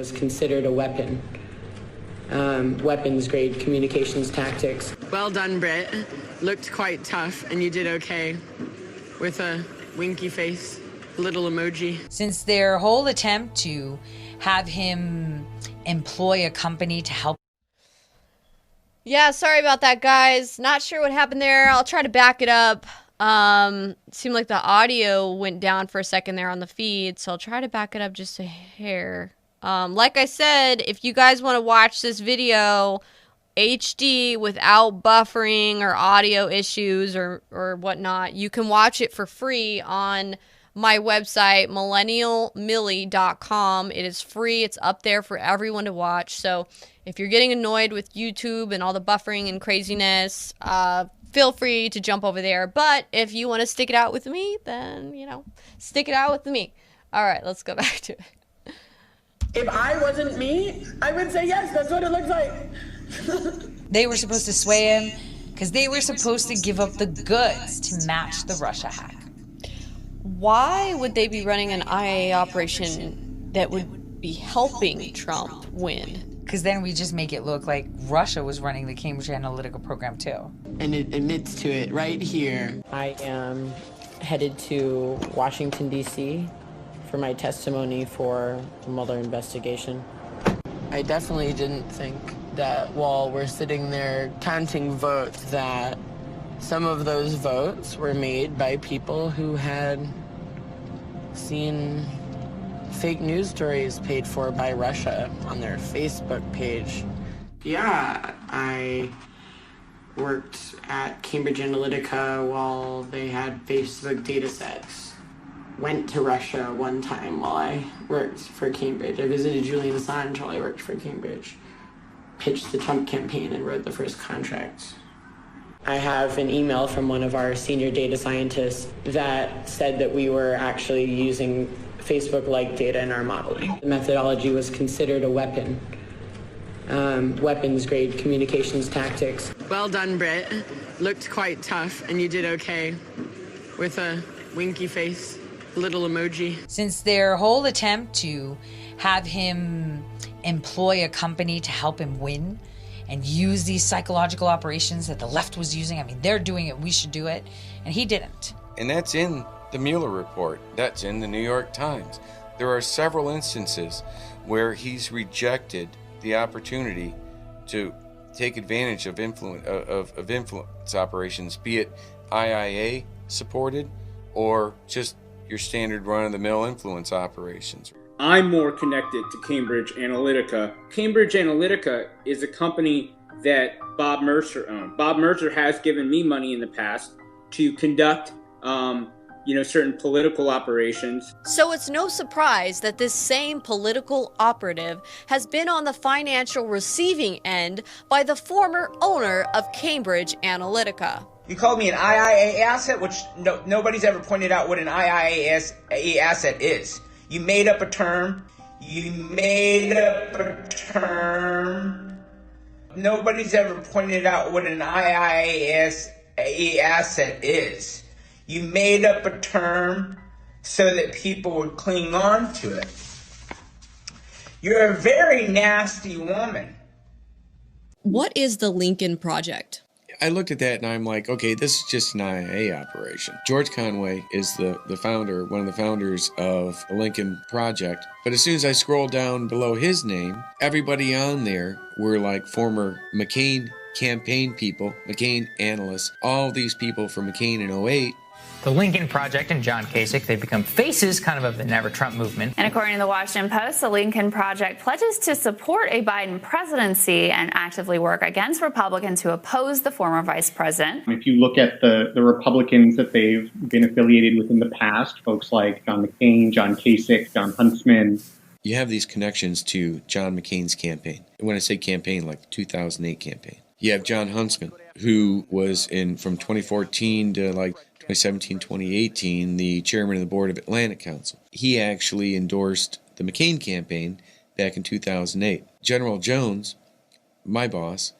was considered a weapon weapons-grade communications tactics. Well done, Britt. Looked quite tough, and you did okay. With a winky face, little emoji. Since their whole attempt to have him employ a company to help. Yeah, sorry about that, guys. Not sure what happened there. I'll try to back it up. Seemed like the audio went down for a second there on the feed, so I'll try to back it up just a hair. Like I said, if you guys want to watch this video HD without buffering or audio issues or whatnot, you can watch it for free on my website, millennialmillie.com. It is free. It's up there for everyone to watch. So if you're getting annoyed with YouTube and all the buffering and craziness, feel free to jump over there. But if you want to stick it out with me, then, stick it out with me. All right, let's go back to it. If I wasn't me, I would say yes, that's what it looks like. They were supposed to sway him because they were supposed to give up the goods to match the Russia hack. Why would they be running an IA operation that would be helping Trump win? Because then we just make it look like Russia was running the Cambridge Analytica program too. And it admits to it right here. I am headed to Washington, D.C. for my testimony for the Mueller investigation. I definitely didn't think that while we're sitting there counting votes that some of those votes were made by people who had seen fake news stories paid for by Russia on their Facebook page. Yeah, I worked at Cambridge Analytica while they had Facebook data sets. Went to Russia one time while I worked for Cambridge. I visited Julian Assange while I worked for Cambridge. Pitched the Trump campaign and wrote the first contract. I have an email from one of our senior data scientists that said that we were actually using Facebook-like data in our modeling. The methodology was considered a weapon, weapons-grade communications tactics. Well done, Britt. Looked quite tough, and you did okay. With a winky face, little emoji. Since their whole attempt to have him employ a company to help him win and use these psychological operations that the left was using, I mean, they're doing it, we should do it, and he didn't. And that's in the Mueller report. That's in the New York Times. There are several instances where he's rejected the opportunity to take advantage of influence operations, be it IIA supported or just your standard run-of-the-mill influence operations. I'm more connected to Cambridge Analytica. Cambridge Analytica is a company that Bob Mercer owned. Bob Mercer has given me money in the past to conduct certain political operations. So it's no surprise that this same political operative has been on the financial receiving end by the former owner of Cambridge Analytica. You called me an IIA asset, which nobody's ever pointed out what an IIA asset is. You made up a term. Nobody's ever pointed out what an IIA asset is. You made up a term so that people would cling on to it. You're a very nasty woman. What is the Lincoln Project? I looked at that and I'm like, okay, this is just an IA operation. George Conway is the founder, one of the founders of the Lincoln Project. But as soon as I scroll down below his name, everybody on there were like former McCain campaign people, McCain analysts, all these people from McCain in 2008. The Lincoln Project and John Kasich, they've become faces of the Never Trump movement. And according to the Washington Post, the Lincoln Project pledges to support a Biden presidency and actively work against Republicans who oppose the former vice president. If you look at the Republicans that they've been affiliated with in the past, folks like John McCain, John Kasich, John Huntsman. You have these connections to John McCain's campaign. And when I say campaign, like the 2008 campaign. You have John Huntsman, who was from 2014 to 2017, 2018, the chairman of the board of Atlantic Council. He actually endorsed the McCain campaign back in 2008. General Jones, my boss,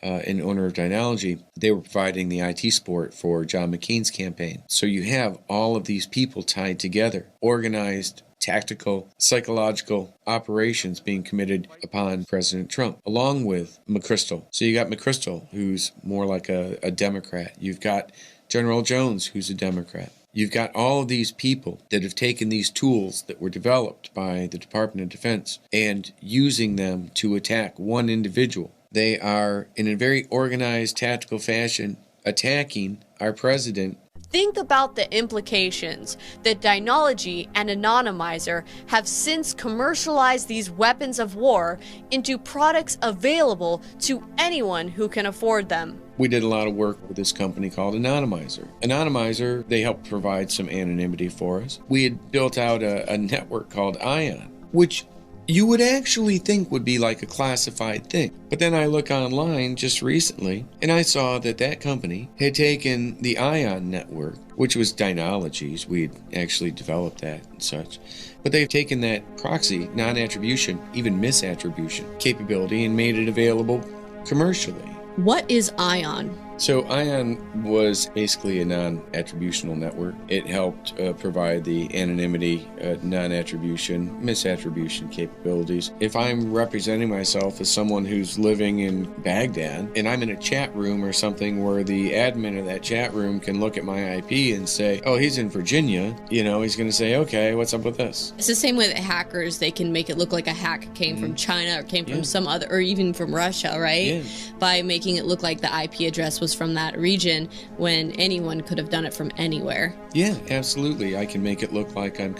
and owner of Dynology, they were providing the IT support for John McCain's campaign. So you have all of these people tied together, organized tactical, psychological operations being committed upon President Trump, along with McChrystal. So you got McChrystal, who's more like a Democrat. You've got General Jones, who's a Democrat. You've got all of these people that have taken these tools that were developed by the Department of Defense and using them to attack one individual. They are, in a very organized, tactical fashion, attacking our president. Think about the implications that Dynology and Anonymizer have since commercialized these weapons of war into products available to anyone who can afford them. We did a lot of work with this company called Anonymizer. Anonymizer, they helped provide some anonymity for us. We had built out a network called Ion, which you would actually think would be like a classified thing. But then I look online just recently, and I saw that that company had taken the Ion network, which was Dynology's. We had actually developed that and such. But they've taken that proxy, non-attribution, even misattribution capability and made it available commercially. What is Ion? So Ion was basically a non-attributional network. It helped provide the anonymity, non-attribution, misattribution capabilities. If I'm representing myself as someone who's living in Baghdad and I'm in a chat room or something where the admin of that chat room can look at my IP and say, oh, he's in Virginia, you know, he's going to say, okay, what's up with this? It's the same way that hackers, they can make it look like a hack came from China or came from some other, or even from Russia, right? By making it look like the IP address was from that region when anyone could have done it from anywhere. Yeah, absolutely. I can make it look like I'm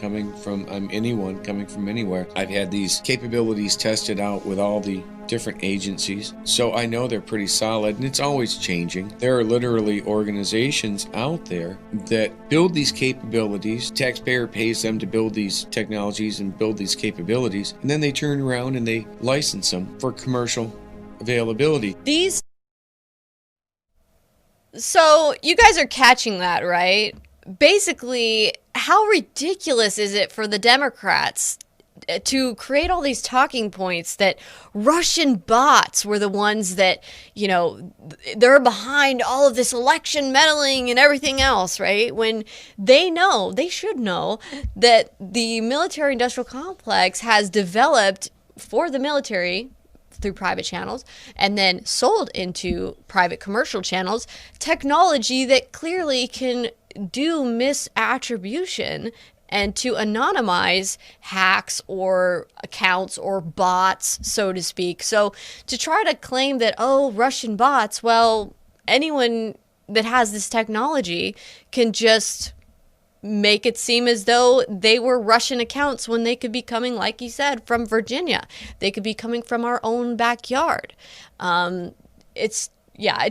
anyone coming from anywhere. I've had these capabilities tested out with all the different agencies, so I know they're pretty solid, and it's always changing. There are literally organizations out there that build these capabilities. Taxpayer pays them to build these technologies and build these capabilities, and then they turn around and they license them for commercial availability. So you guys are catching that, right? Basically, how ridiculous is it for the Democrats to create all these talking points that Russian bots were the ones that, you know, they're behind all of this election meddling and everything else, right? When they should know that the military-industrial complex has developed for the military through private channels and then sold into private commercial channels technology that clearly can do misattribution and to anonymize hacks or accounts or bots, so to speak. So to try to claim that, oh, Russian bots, well, anyone that has this technology can just make it seem as though they were Russian accounts when they could be coming, like you said, from Virginia. They could be coming from our own backyard. It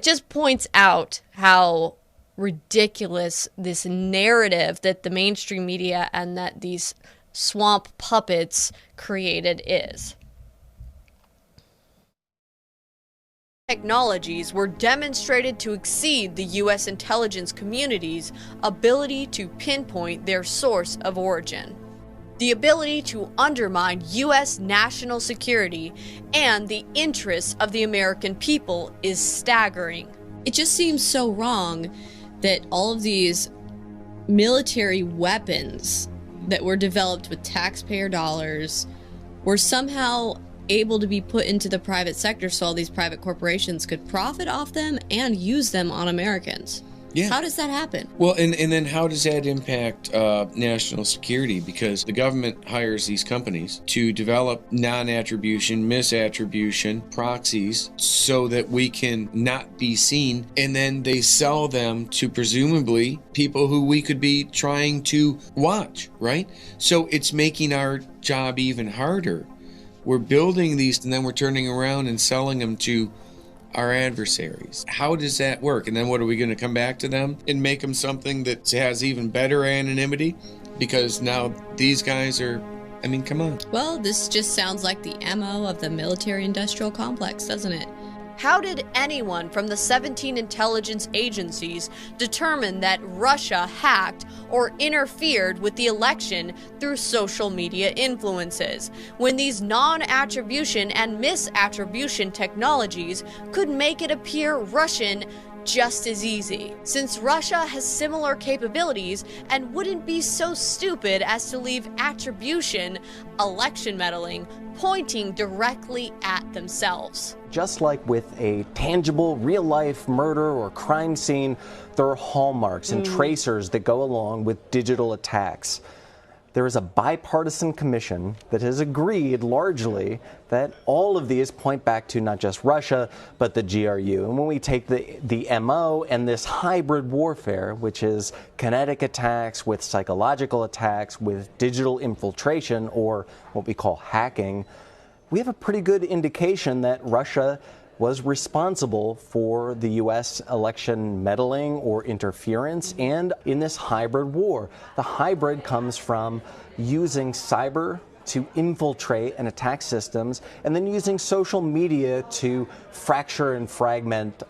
just points out how ridiculous this narrative that the mainstream media and that these swamp puppets created is. Technologies were demonstrated to exceed the U.S. intelligence community's ability to pinpoint their source of origin. The ability to undermine U.S. national security and the interests of the American people is staggering. It just seems so wrong that all of these military weapons that were developed with taxpayer dollars were somehow able to be put into the private sector so all these private corporations could profit off them and use them on Americans. Yeah. How does that happen? Well, and then how does that impact national security? Because the government hires these companies to develop non-attribution, misattribution proxies so that we can not be seen, and then they sell them to presumably people who we could be trying to watch, right? So it's making our job even harder. We're building these and then we're turning around and selling them to our adversaries. How does that work? And then what, are we going to come back to them and make them something that has even better anonymity? Because now these guys are, I mean, come on. Well, this just sounds like the MO of the military-industrial complex, doesn't it? How did anyone from the 17 intelligence agencies determine that Russia hacked or interfered with the election through social media influences, when these non-attribution and misattribution technologies could make it appear Russian just as easy, since Russia has similar capabilities and wouldn't be so stupid as to leave attribution, election meddling, pointing directly at themselves. Just like with a tangible, real-life murder or crime scene, there are hallmarks and tracers that go along with digital attacks. There is a bipartisan commission that has agreed largely that all of these point back to not just Russia, but the GRU. And when we take the MO and this hybrid warfare, which is kinetic attacks with psychological attacks, with digital infiltration, or what we call hacking, we have a pretty good indication that Russia was responsible for the U.S. election meddling or interference and in this hybrid war. The hybrid comes from using cyber to infiltrate and attack systems, and then using social media to fracture and fragment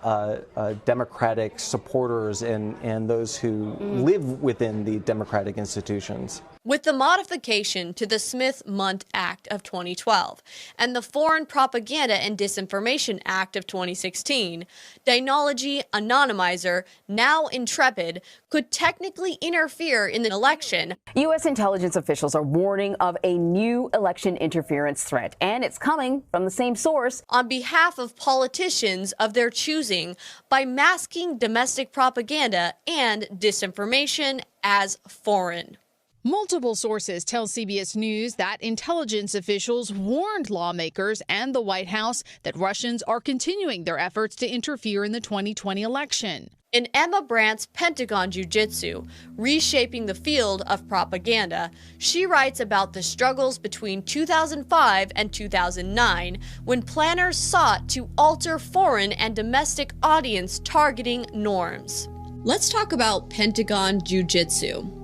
democratic supporters and those who live within the democratic institutions. With the modification to the Smith-Mundt Act of 2012 and the Foreign Propaganda and Disinformation Act of 2016, Dynology Anonymizer, now Intrepid, could technically interfere in the election. U.S. intelligence officials are warning of a new election interference threat, and it's coming from the same source. On behalf of politicians of their choosing by masking domestic propaganda and disinformation as foreign. Multiple sources tell CBS News that intelligence officials warned lawmakers and the White House that Russians are continuing their efforts to interfere in the 2020 election. In Emma Brandt's Pentagon Jiu-Jitsu, Reshaping the Field of Propaganda, she writes about the struggles between 2005 and 2009 when planners sought to alter foreign and domestic audience targeting norms. Let's talk about Pentagon Jiu-Jitsu.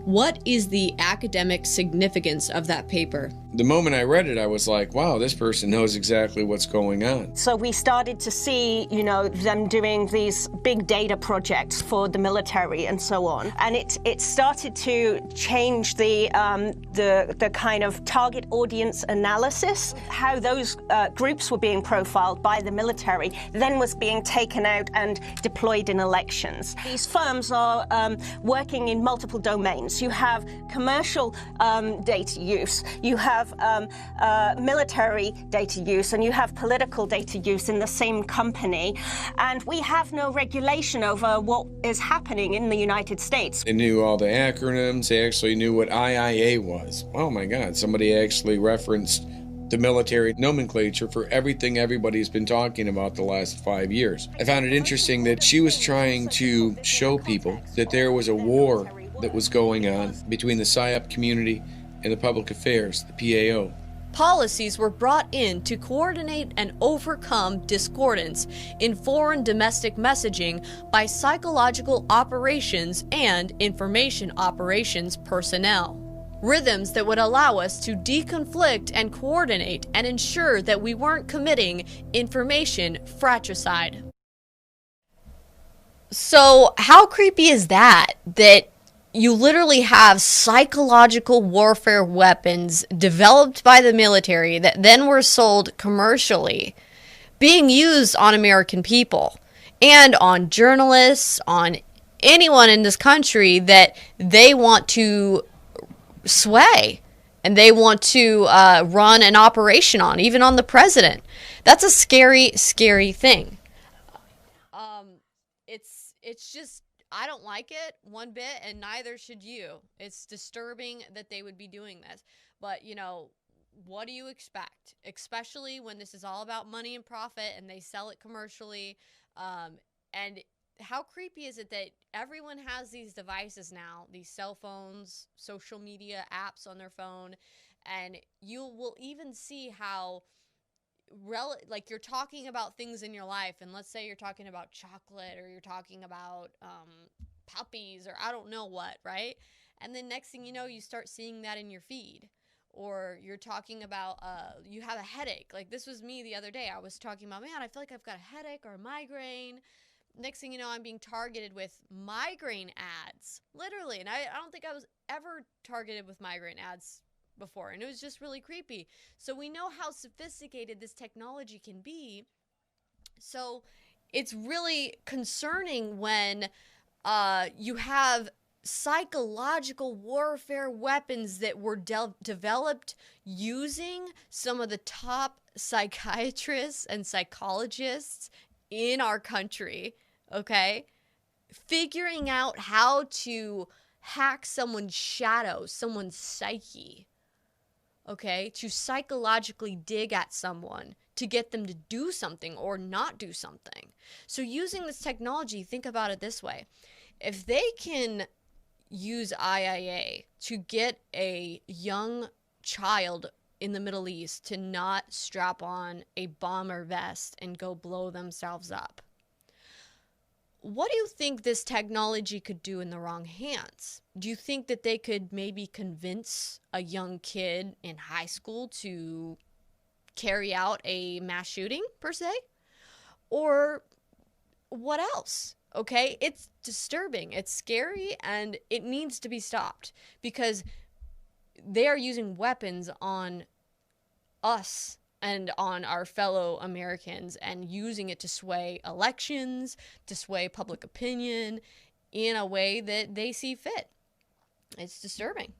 What is the academic significance of that paper? The moment I read it, I was like, wow, this person knows exactly what's going on. So we started to see, them doing these big data projects for the military and so on. And it started to change the kind of target audience analysis, how those groups were being profiled by the military, then was being taken out and deployed in elections. These firms are working in multiple domains. You have commercial data use, you have military data use, and you have political data use in the same company. And we have no regulation over what is happening in the United States. They knew all the acronyms. They actually knew what IIA was. Oh my God, somebody actually referenced the military nomenclature for everything everybody's been talking about the last 5 years. I found it interesting that she was trying to show people that there was a war that was going on between the PSYOP community and the public affairs, the PAO. Policies were brought in to coordinate and overcome discordance in foreign domestic messaging by psychological operations and information operations personnel. Rhythms that would allow us to deconflict and coordinate and ensure that we weren't committing information fratricide. So how creepy is that you literally have psychological warfare weapons developed by the military that then were sold commercially, being used on American people and on journalists, on anyone in this country that they want to sway and they want to run an operation on, even on the president. That's a scary, scary thing. It's just, I don't like it one bit, and neither should you. It's disturbing that they would be doing this. But, what do you expect? Especially when this is all about money and profit and they sell it commercially. And how creepy is it that everyone has these devices now, these cell phones, social media apps on their phone, and you will even see how you're talking about things in your life, and let's say you're talking about chocolate or you're talking about puppies or I don't know what, right? And then next thing you know, you start seeing that in your feed. Or you're talking about you have a headache. Like this was me the other day. I was talking about, man, I feel like I've got a headache or a migraine. Next thing you know, I'm being targeted with migraine ads, literally. And I don't think I was ever targeted with migraine ads before, and it was just really creepy. So we know how sophisticated this technology can be. So it's really concerning when you have psychological warfare weapons that were developed using some of the top psychiatrists and psychologists in our country, okay? Figuring out how to hack someone's shadow, someone's psyche, okay? To psychologically dig at someone to get them to do something or not do something. So using this technology, think about it this way. If they can use IIA to get a young child in the Middle East to not strap on a bomber vest and go blow themselves up, what do you think this technology could do in the wrong hands? Do you think that they could maybe convince a young kid in high school to carry out a mass shooting, per se? Or what else? Okay, it's disturbing, it's scary, and it needs to be stopped because they are using weapons on us and on our fellow Americans and using it to sway elections, to sway public opinion in a way that they see fit. It's disturbing.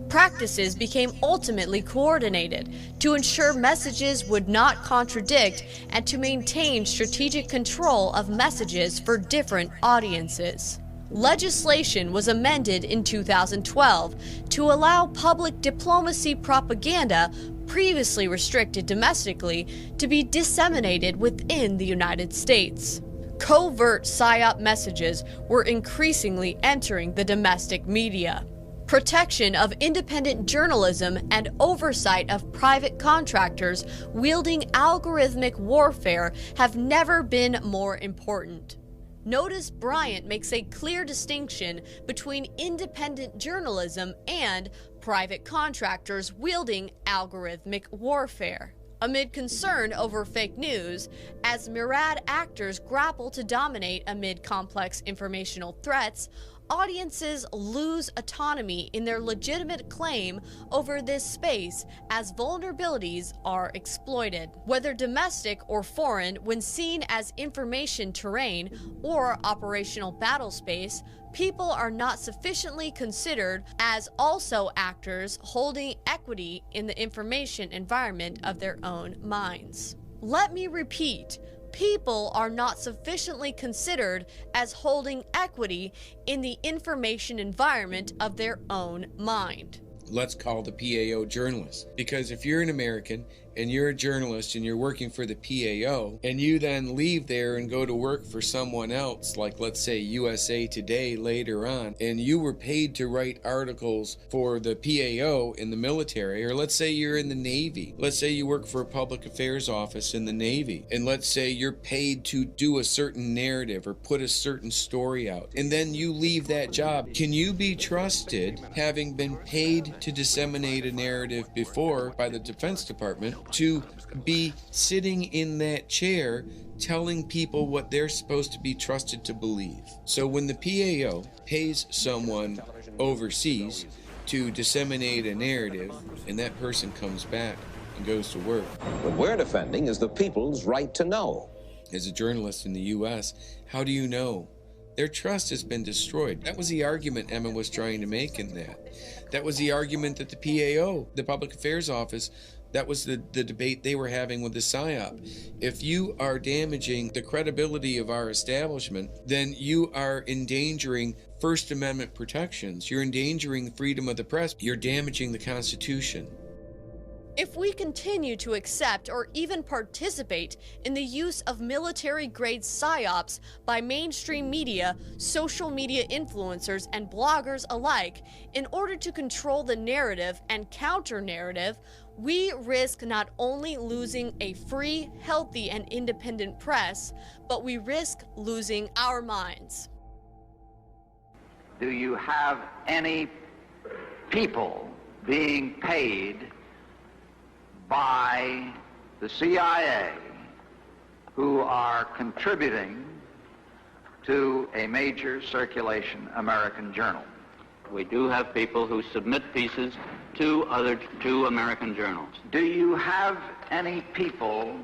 Practices became ultimately coordinated to ensure messages would not contradict and to maintain strategic control of messages for different audiences. Legislation was amended in 2012 to allow public diplomacy propaganda previously restricted domestically to be disseminated within the United States. Covert PSYOP messages were increasingly entering the domestic media. Protection of independent journalism and oversight of private contractors wielding algorithmic warfare have never been more important. Notice Bryant makes a clear distinction between independent journalism and private contractors wielding algorithmic warfare. Amid concern over fake news, as myriad actors grapple to dominate amid complex informational threats, audiences lose autonomy in their legitimate claim over this space as vulnerabilities are exploited. Whether domestic or foreign, when seen as information terrain or operational battle space, people are not sufficiently considered as also actors holding equity in the information environment of their own minds. Let me repeat. People are not sufficiently considered as holding equity in the information environment of their own mind. Let's call the PAO journalists. Because if you're an American and you're a journalist and you're working for the PAO and you then leave there and go to work for someone else, like let's say USA Today later on, and you were paid to write articles for the PAO in the military, or let's say you're in the Navy, let's say you work for a public affairs office in the Navy, and let's say you're paid to do a certain narrative or put a certain story out, and then you leave that job, can you be trusted, having been paid to disseminate a narrative before by the Defense Department, to be sitting in that chair telling people what they're supposed to be trusted to believe? So when the PAO pays someone overseas to disseminate a narrative and that person comes back and goes to work, what we're defending is the people's right to know. As a journalist in the U.S., how do you know? Their trust has been destroyed. That was the argument Emma was trying to make in that. That was the argument that the PAO, the Public Affairs Office, that was the debate they were having with the PSYOP. If you are damaging the credibility of our establishment, then you are endangering First Amendment protections. You're endangering freedom of the press. You're damaging the Constitution. If we continue to accept or even participate in the use of military-grade PSYOPs by mainstream media, social media influencers, and bloggers alike in order to control the narrative and counter-narrative, we risk not only losing a free, healthy, and independent press, but we risk losing our minds. Do you have any people being paid by the CIA who are contributing to a major circulation American journal? We do have people who submit pieces to American journals. Do you have any people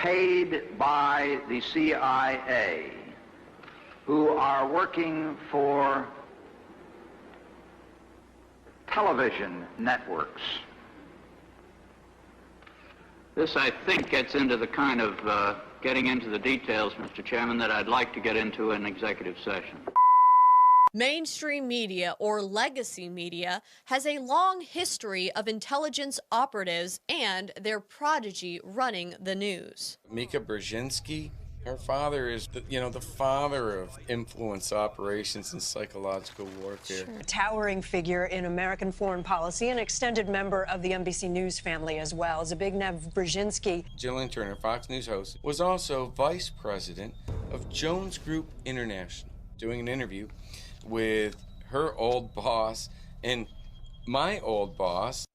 paid by the CIA who are working for television networks. This, I think, gets into the kind of getting into the details, Mr. Chairman, that I'd like to get into in executive session. Mainstream media, or legacy media, has a long history of intelligence operatives and their prodigy running the news. Mika Brzezinski, her father is, the father of influence operations and psychological warfare. A towering figure in American foreign policy, an extended member of the NBC News family as well. Zbigniew Brzezinski. Jillian Turner, Fox News host, was also vice president of Jones Group International, doing an interview with her old boss and my old boss.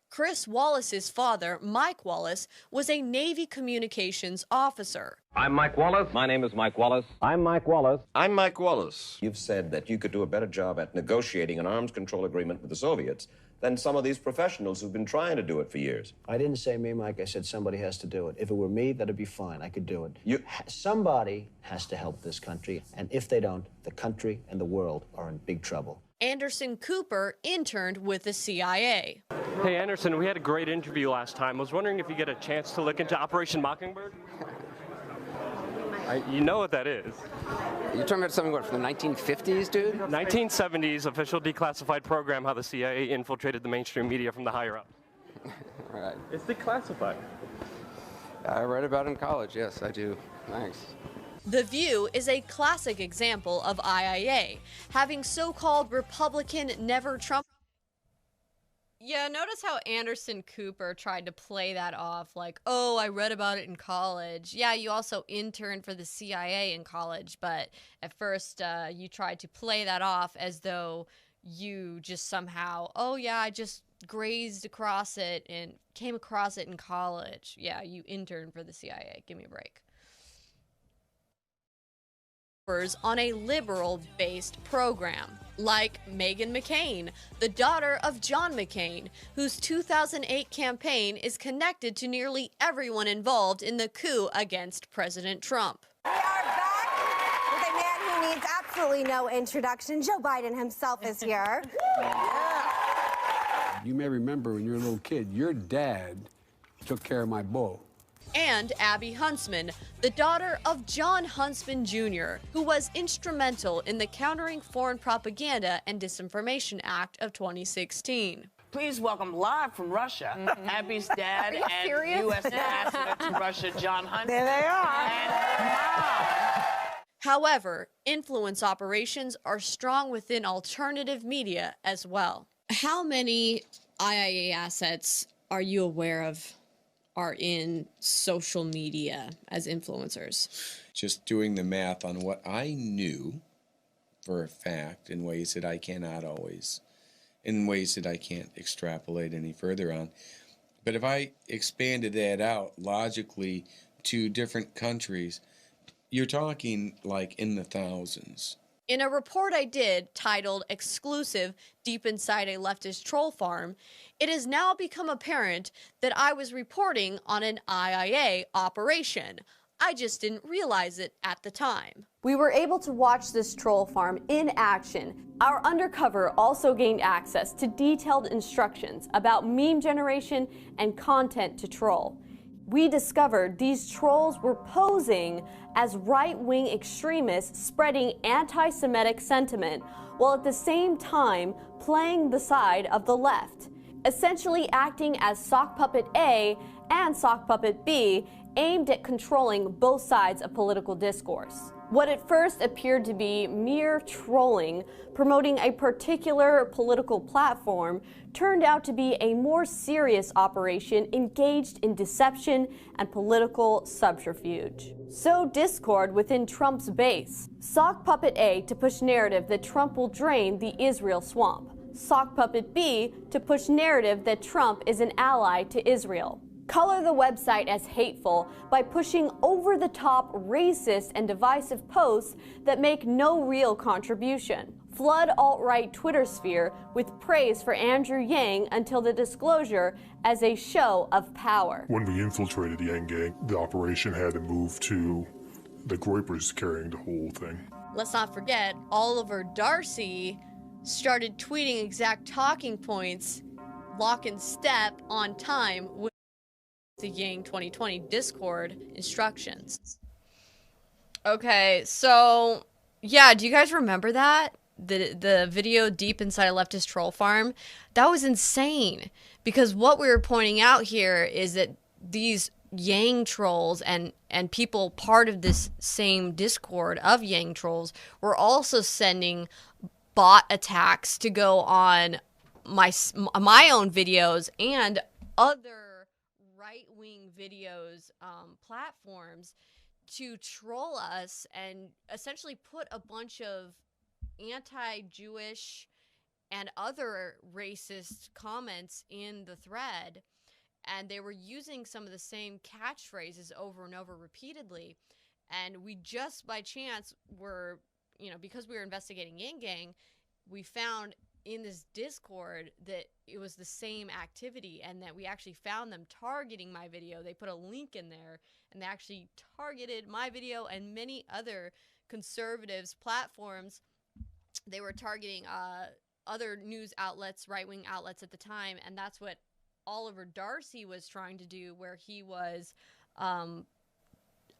Chris Wallace's father, Mike Wallace, was a Navy communications officer. I'm Mike Wallace. My name is Mike Wallace. I'm Mike Wallace. I'm Mike Wallace. You've said that you could do a better job at negotiating an arms control agreement with the Soviets than some of these professionals who've been trying to do it for years. I didn't say me, Mike. I said somebody has to do it. If it were me, that'd be fine. I could do it. Somebody has to help this country, and if they don't, the country and the world are in big trouble. Anderson Cooper interned with the CIA. Hey, Anderson, we had a great interview last time. I was wondering if you get a chance to look into Operation Mockingbird? You know what that is. You're talking about something, from the 1950s, dude? 1970s, official declassified program, how the CIA infiltrated the mainstream media from the higher up. Right. It's declassified. I read about it in college, yes, I do. Thanks. The View is a classic example of IIA, having so-called Republican Never Trump. Yeah, notice how Anderson Cooper tried to play that off like, oh, I read about it in college. Yeah, you also interned for the CIA in college, but at first you tried to play that off as though you just somehow, oh yeah, I just grazed across it and came across it in college. Yeah, you interned for the CIA. Give me a break. On a liberal-based program, like Meghan McCain, the daughter of John McCain, whose 2008 campaign is connected to nearly everyone involved in the coup against President Trump. We are back with a man who needs absolutely no introduction. Joe Biden himself is here. You may remember when you were a little kid, your dad took care of my bull. And Abby Huntsman, the daughter of John Huntsman Jr., who was instrumental in the Countering Foreign Propaganda and Disinformation Act of 2016. Please welcome live from Russia, Abby's dad and serious? U.S. ambassador to Russia, John Huntsman. There they are. And however, influence operations are strong within alternative media as well. How many IIA assets are you aware of are in social media as influencers? Just doing the math on what I knew for a fact in ways that I cannot always, in ways that I can't extrapolate any further on. But if I expanded that out logically to different countries, you're talking like in the thousands. In a report I did titled Exclusive Deep Inside a Leftist Troll Farm, it has now become apparent that I was reporting on an IIA operation. I just didn't realize it at the time. We were able to watch this troll farm in action. Our undercover also gained access to detailed instructions about meme generation and content to troll. We discovered these trolls were posing as right-wing extremists spreading anti-Semitic sentiment, while at the same time playing the side of the left, essentially acting as sock puppet A and sock puppet B, aimed at controlling both sides of political discourse. What at first appeared to be mere trolling, promoting a particular political platform, turned out to be a more serious operation engaged in deception and political subterfuge. So discord within Trump's base. Sock puppet A to push narrative that Trump will drain the Israel swamp. Sock puppet B to push narrative that Trump is an ally to Israel. Color the website as hateful by pushing over-the-top racist and divisive posts that make no real contribution. flood alt-right Twitter sphere with praise for Andrew Yang until the disclosure as a show of power. When we infiltrated the Yang Gang, the operation had to move to the Groypers carrying the whole thing. Let's not forget, Oliver Darcy started tweeting exact talking points, lock and step on time with the Yang 2020 Discord instructions. Okay, so yeah, do you guys remember that? The video deep inside a leftist troll farm? That was insane, because what we were pointing out here is that these Yang trolls and people part of this same Discord of Yang trolls were also sending bot attacks to go on my own videos and other right-wing videos platforms to troll us and essentially put a bunch of anti-Jewish and other racist comments in the thread. And they were using some of the same catchphrases over and over repeatedly. And we just by chance were, because we were investigating Yang Gang, we found in this Discord that it was the same activity, and that we actually found them targeting my video. They put a link in there, and they actually targeted my video and many other conservatives' platforms. They were targeting other news outlets, right-wing outlets at the time, and that's what Oliver Darcy was trying to do, where he was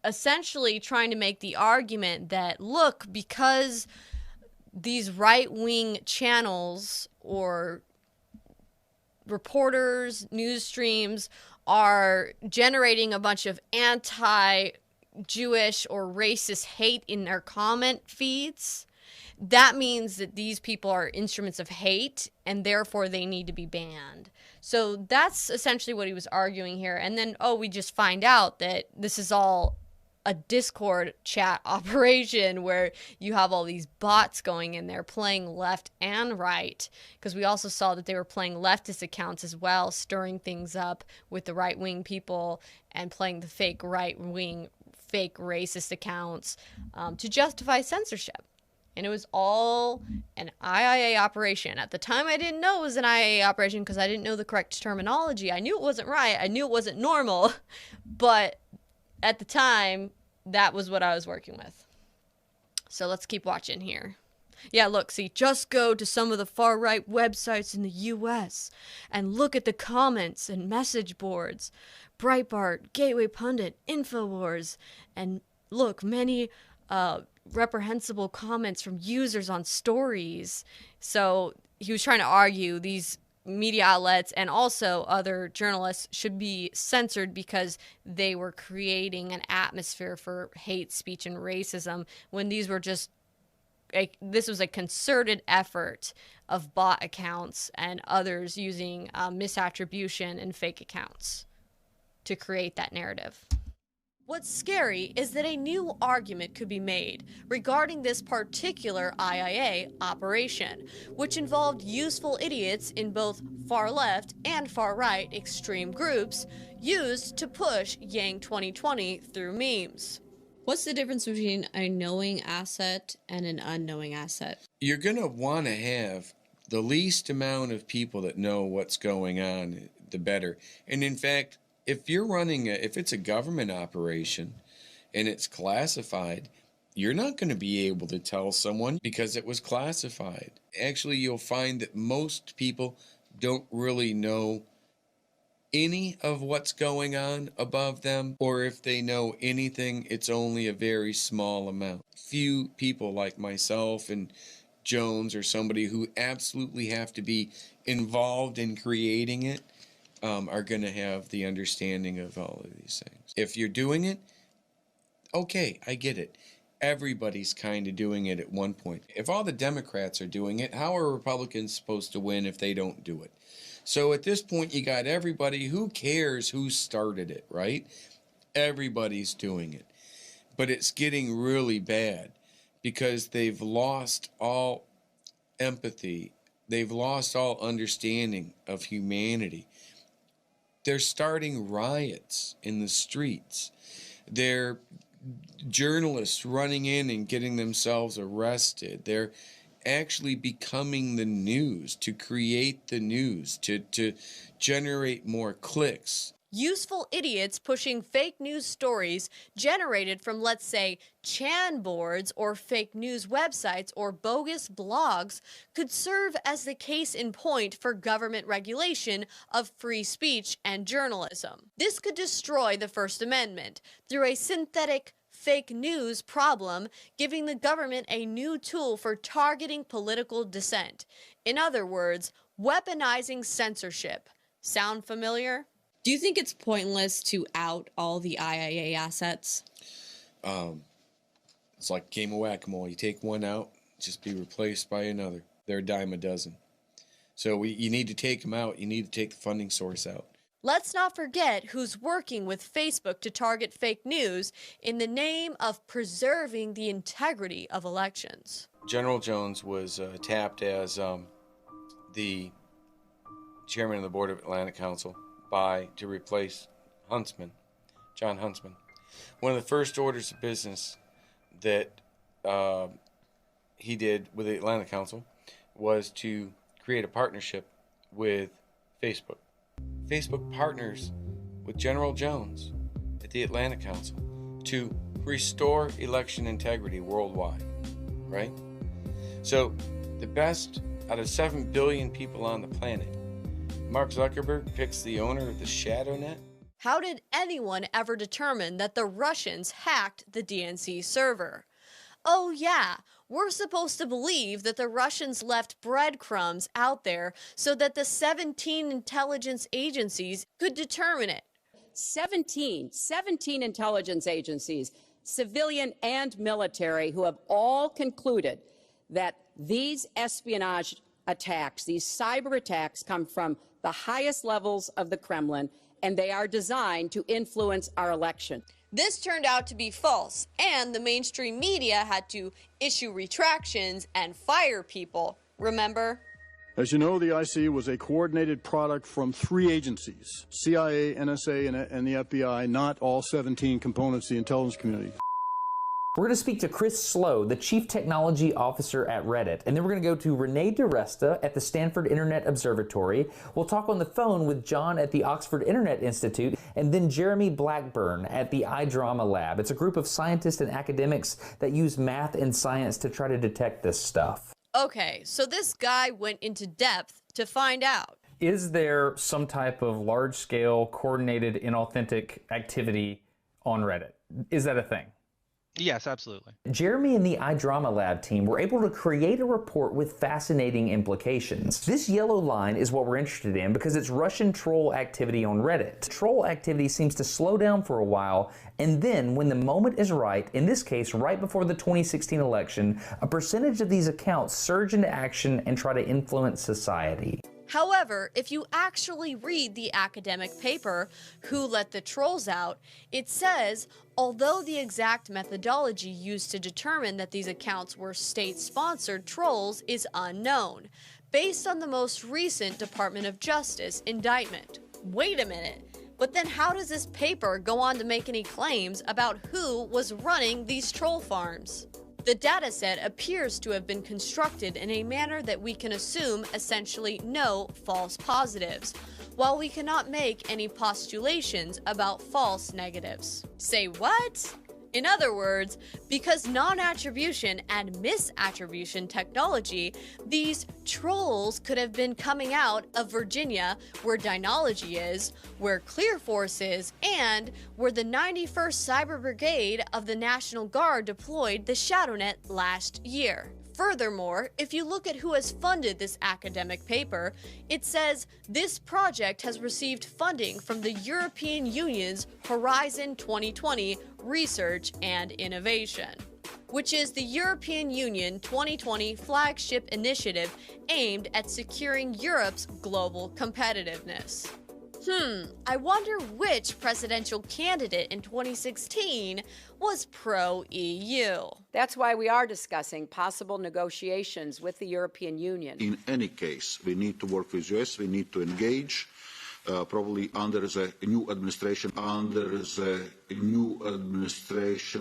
essentially trying to make the argument that, look, because these right-wing channels or reporters, news streams are generating a bunch of anti-Jewish or racist hate in their comment feeds, that means that these people are instruments of hate and therefore they need to be banned. So that's essentially what he was arguing here. And then, we just find out that this is all a Discord chat operation where you have all these bots going in there playing left and right, because we also saw that they were playing leftist accounts as well, stirring things up with the right-wing people and playing the fake right-wing, fake racist accounts to justify censorship. And it was all an IIA operation. At the time, I didn't know it was an IIA operation because I didn't know the correct terminology. I knew it wasn't right. I knew it wasn't normal. But at the time, that was what I was working with. So let's keep watching here. Yeah, look, see, just go to some of the far-right websites in the U.S. and look at the comments and message boards. Breitbart, Gateway Pundit, InfoWars, and look, many reprehensible comments from users on stories. So he was trying to argue these media outlets and also other journalists should be censored because they were creating an atmosphere for hate speech and racism, when these were just this was a concerted effort of bot accounts and others using misattribution and fake accounts to create that narrative. What's scary is that a new argument could be made regarding this particular IIA operation, which involved useful idiots in both far-left and far-right extreme groups used to push Yang 2020 through memes. What's the difference between a knowing asset and an unknowing asset? You're going to want to have the least amount of people that know what's going on, the better. And in fact, if you're running, if it's a government operation and it's classified, you're not going to be able to tell someone because it was classified. Actually, you'll find that most people don't really know any of what's going on above them, or if they know anything, it's only a very small amount. Few people like myself and Jones or somebody who absolutely have to be involved in creating it are going to have the understanding of all of these things. If you're doing it, okay, I get it. Everybody's kind of doing it at one point. If all the Democrats are doing it, how are Republicans supposed to win if they don't do it? So at this point, you got everybody. Who cares who started it, right? Everybody's doing it. But it's getting really bad because they've lost all empathy. They've lost all understanding of humanity. They're starting riots in the streets. They're journalists running in and getting themselves arrested. They're actually becoming the news, to create the news, to generate more clicks. Useful idiots pushing fake news stories generated from, let's say, Chan boards or fake news websites or bogus blogs could serve as the case in point for government regulation of free speech and journalism. This could destroy the First Amendment through a synthetic fake news problem, giving the government a new tool for targeting political dissent. In other words, weaponizing censorship. Sound familiar? Do you think it's pointless to out all the IAA assets? It's like a game of whack-a-mole. You take one out, just be replaced by another. They're a dime a dozen. So you need to take them out. You need to take the funding source out. Let's not forget who's working with Facebook to target fake news in the name of preserving the integrity of elections. General Jones was tapped as the chairman of the board of Atlantic Council to replace John Huntsman. One of the first orders of business that he did with the Atlantic Council was to create a partnership with Facebook. Facebook partners with General Jones at the Atlantic Council to restore election integrity worldwide, right? So the best out of 7 billion people on the planet, Mark Zuckerberg picks the owner of the Shadownet? How did anyone ever determine that the Russians hacked the DNC server? Oh yeah, we're supposed to believe that the Russians left breadcrumbs out there so that the 17 intelligence agencies could determine it. 17 intelligence agencies, civilian and military, who have all concluded that these espionage attacks, these cyber attacks, come from the highest levels of the Kremlin, and they are designed to influence our election. This turned out to be false, and the mainstream media had to issue retractions and fire people. Remember? As you know, the IC was a coordinated product from 3 agencies, CIA, NSA, and the FBI, not all 17 components of the intelligence community. We're going to speak to Chris Slow, the Chief Technology Officer at Reddit. And then we're going to go to Renee DiResta at the Stanford Internet Observatory. We'll talk on the phone with John at the Oxford Internet Institute, and then Jeremy Blackburn at the iDrama Lab. It's a group of scientists and academics that use math and science to try to detect this stuff. Okay, so this guy went into depth to find out. Is there some type of large-scale, coordinated, inauthentic activity on Reddit? Is that a thing? Yes, absolutely. Jeremy and the iDrama Lab team were able to create a report with fascinating implications. This yellow line is what we're interested in because it's Russian troll activity on Reddit. Troll activity seems to slow down for a while, and then when the moment is right, in this case right before the 2016 election, a percentage of these accounts surge into action and try to influence society. However, if you actually read the academic paper, Who Let the Trolls Out, it says, although the exact methodology used to determine that these accounts were state-sponsored trolls is unknown, based on the most recent Department of Justice indictment. Wait a minute, but then how does this paper go on to make any claims about who was running these troll farms? The dataset appears to have been constructed in a manner that we can assume essentially no false positives, while we cannot make any postulations about false negatives. Say what? In other words, because non-attribution and misattribution technology, these trolls could have been coming out of Virginia, where Dynology is, where ClearForce is, and where the 91st Cyber Brigade of the National Guard deployed the Shadownet last year. Furthermore, if you look at who has funded this academic paper, it says this project has received funding from the European Union's Horizon 2020 Research and Innovation, which is the European Union 2020 flagship initiative aimed at securing Europe's global competitiveness. I wonder which presidential candidate in 2016 was pro-EU. That's why we are discussing possible negotiations with the European Union. In any case, we need to work with the US, we need to engage, probably under the new administration,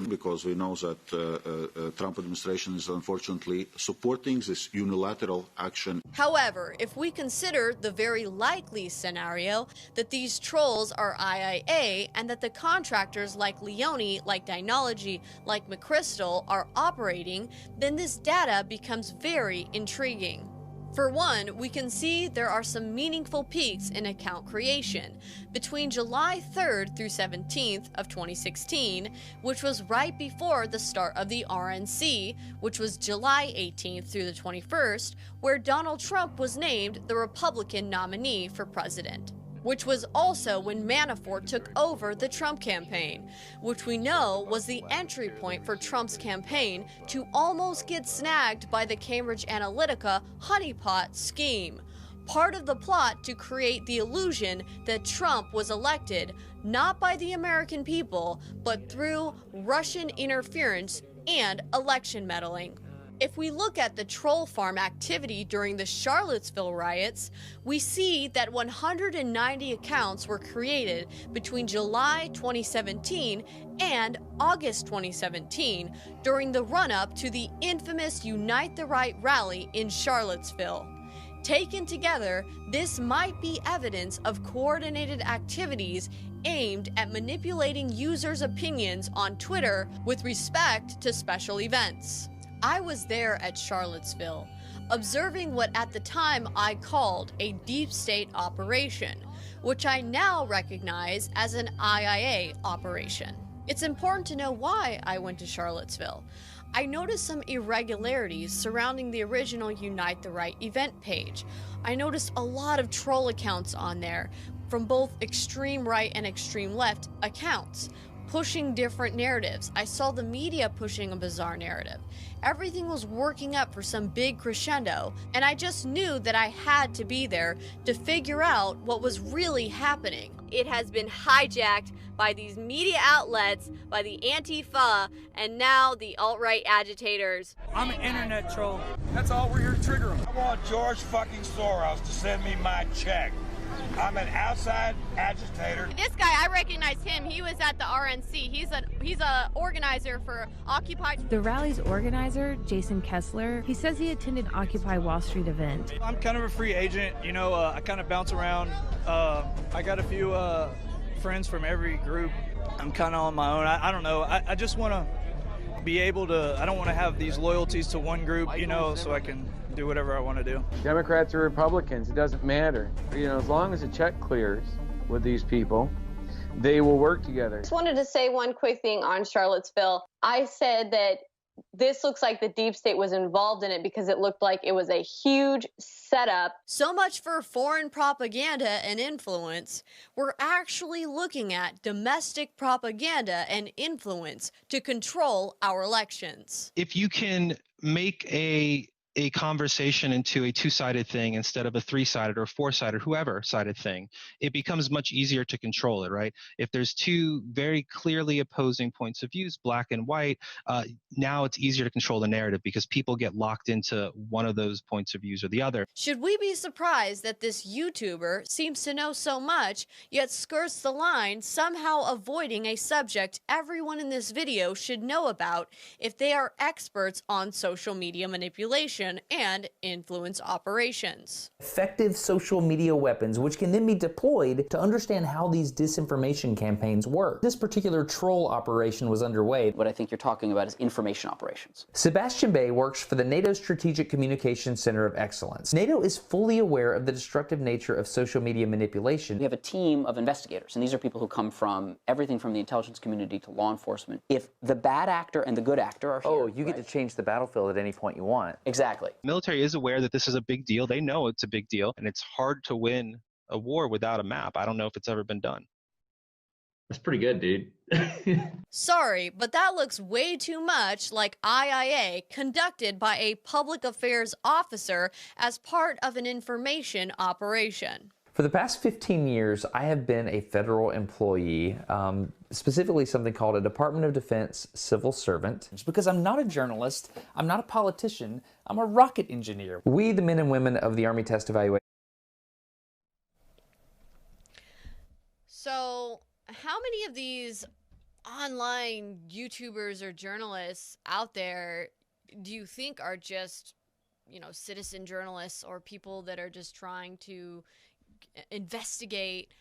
because we know that Trump administration is unfortunately supporting this unilateral action. However, if we consider the very likely scenario that these trolls are IIA and that the contractors like Leone, like Dynology, like McChrystal are operating, then this data becomes very intriguing. For one, we can see there are some meaningful peaks in account creation between July 3rd through 17th of 2016, which was right before the start of the RNC, which was July 18th through the 21st, where Donald Trump was named the Republican nominee for president, which was also when Manafort took over the Trump campaign, which we know was the entry point for Trump's campaign to almost get snagged by the Cambridge Analytica honeypot scheme. Part of the plot to create the illusion that Trump was elected not by the American people, but through Russian interference and election meddling. If we look at the troll farm activity during the Charlottesville riots, we see that 190 accounts were created between July 2017 and August 2017 during the run-up to the infamous Unite the Right rally in Charlottesville. Taken together, this might be evidence of coordinated activities aimed at manipulating users' opinions on Twitter with respect to special events. I was there at Charlottesville, observing what at the time I called a deep state operation, which I now recognize as an IIA operation. It's important to know why I went to Charlottesville. I noticed some irregularities surrounding the original Unite the Right event page. I noticed a lot of troll accounts on there, from both extreme right and extreme left accounts, pushing different narratives. I saw the media pushing a bizarre narrative. Everything was working up for some big crescendo, and I just knew that I had to be there to figure out what was really happening. It has been hijacked by these media outlets, by the Antifa, and now the alt-right agitators. I'm an internet troll. That's all we're here to trigger them. I want George fucking Soros to send me my check. I'm an outside agitator. This guy, I recognize him. He was at the RNC. He's a organizer for Occupy. The rally's organizer, Jason Kessler, he says he attended Occupy Wall Street event. I'm kind of a free agent. You know, I kind of bounce around. I got a few friends from every group. I'm kind of on my own. I don't know. I just want to be able to, I don't want to have these loyalties to one group, you know, so I can do whatever I want to do. Democrats or Republicans, it doesn't matter. You know, as long as the check clears with these people, they will work together. I just wanted to say one quick thing on Charlottesville. I said that this looks like the deep state was involved in it because it looked like it was a huge setup. So much for foreign propaganda and influence. We're actually looking at domestic propaganda and influence to control our elections. If you can make a conversation into a two-sided thing instead of a three-sided or four-sided, whoever-sided thing, it becomes much easier to control it, right? If there's two very clearly opposing points of views, black and white, now it's easier to control the narrative because people get locked into one of those points of views or the other. Should we be surprised that this YouTuber seems to know so much, yet skirts the line, somehow avoiding a subject everyone in this video should know about if they are experts on social media manipulation and influence operations? Effective social media weapons, which can then be deployed to understand how these disinformation campaigns work. This particular troll operation was underway. What I think you're talking about is information operations. Sebastian Bay works for the NATO Strategic Communications Center of Excellence. NATO is fully aware of the destructive nature of social media manipulation. We have a team of investigators, and these are people who come from everything from the intelligence community to law enforcement. If the bad actor and the good actor are here, oh, you get to change the battlefield at any point you want. Exactly. Military is aware that this is a big deal. They know it's a big deal, and it's hard to win a war without a map. I don't know if it's ever been done. That's pretty good, dude. Sorry, but that looks way too much like IIA conducted by a public affairs officer as part of an information operation. For the past 15 years, I have been a federal employee, specifically something called a Department of Defense civil servant. It's because I'm not a journalist, I'm not a politician, I'm a rocket engineer. We, the men and women of the Army Test Evaluation. So how many of these online YouTubers or journalists out there do you think are just, citizen journalists or people that are just trying to investigate,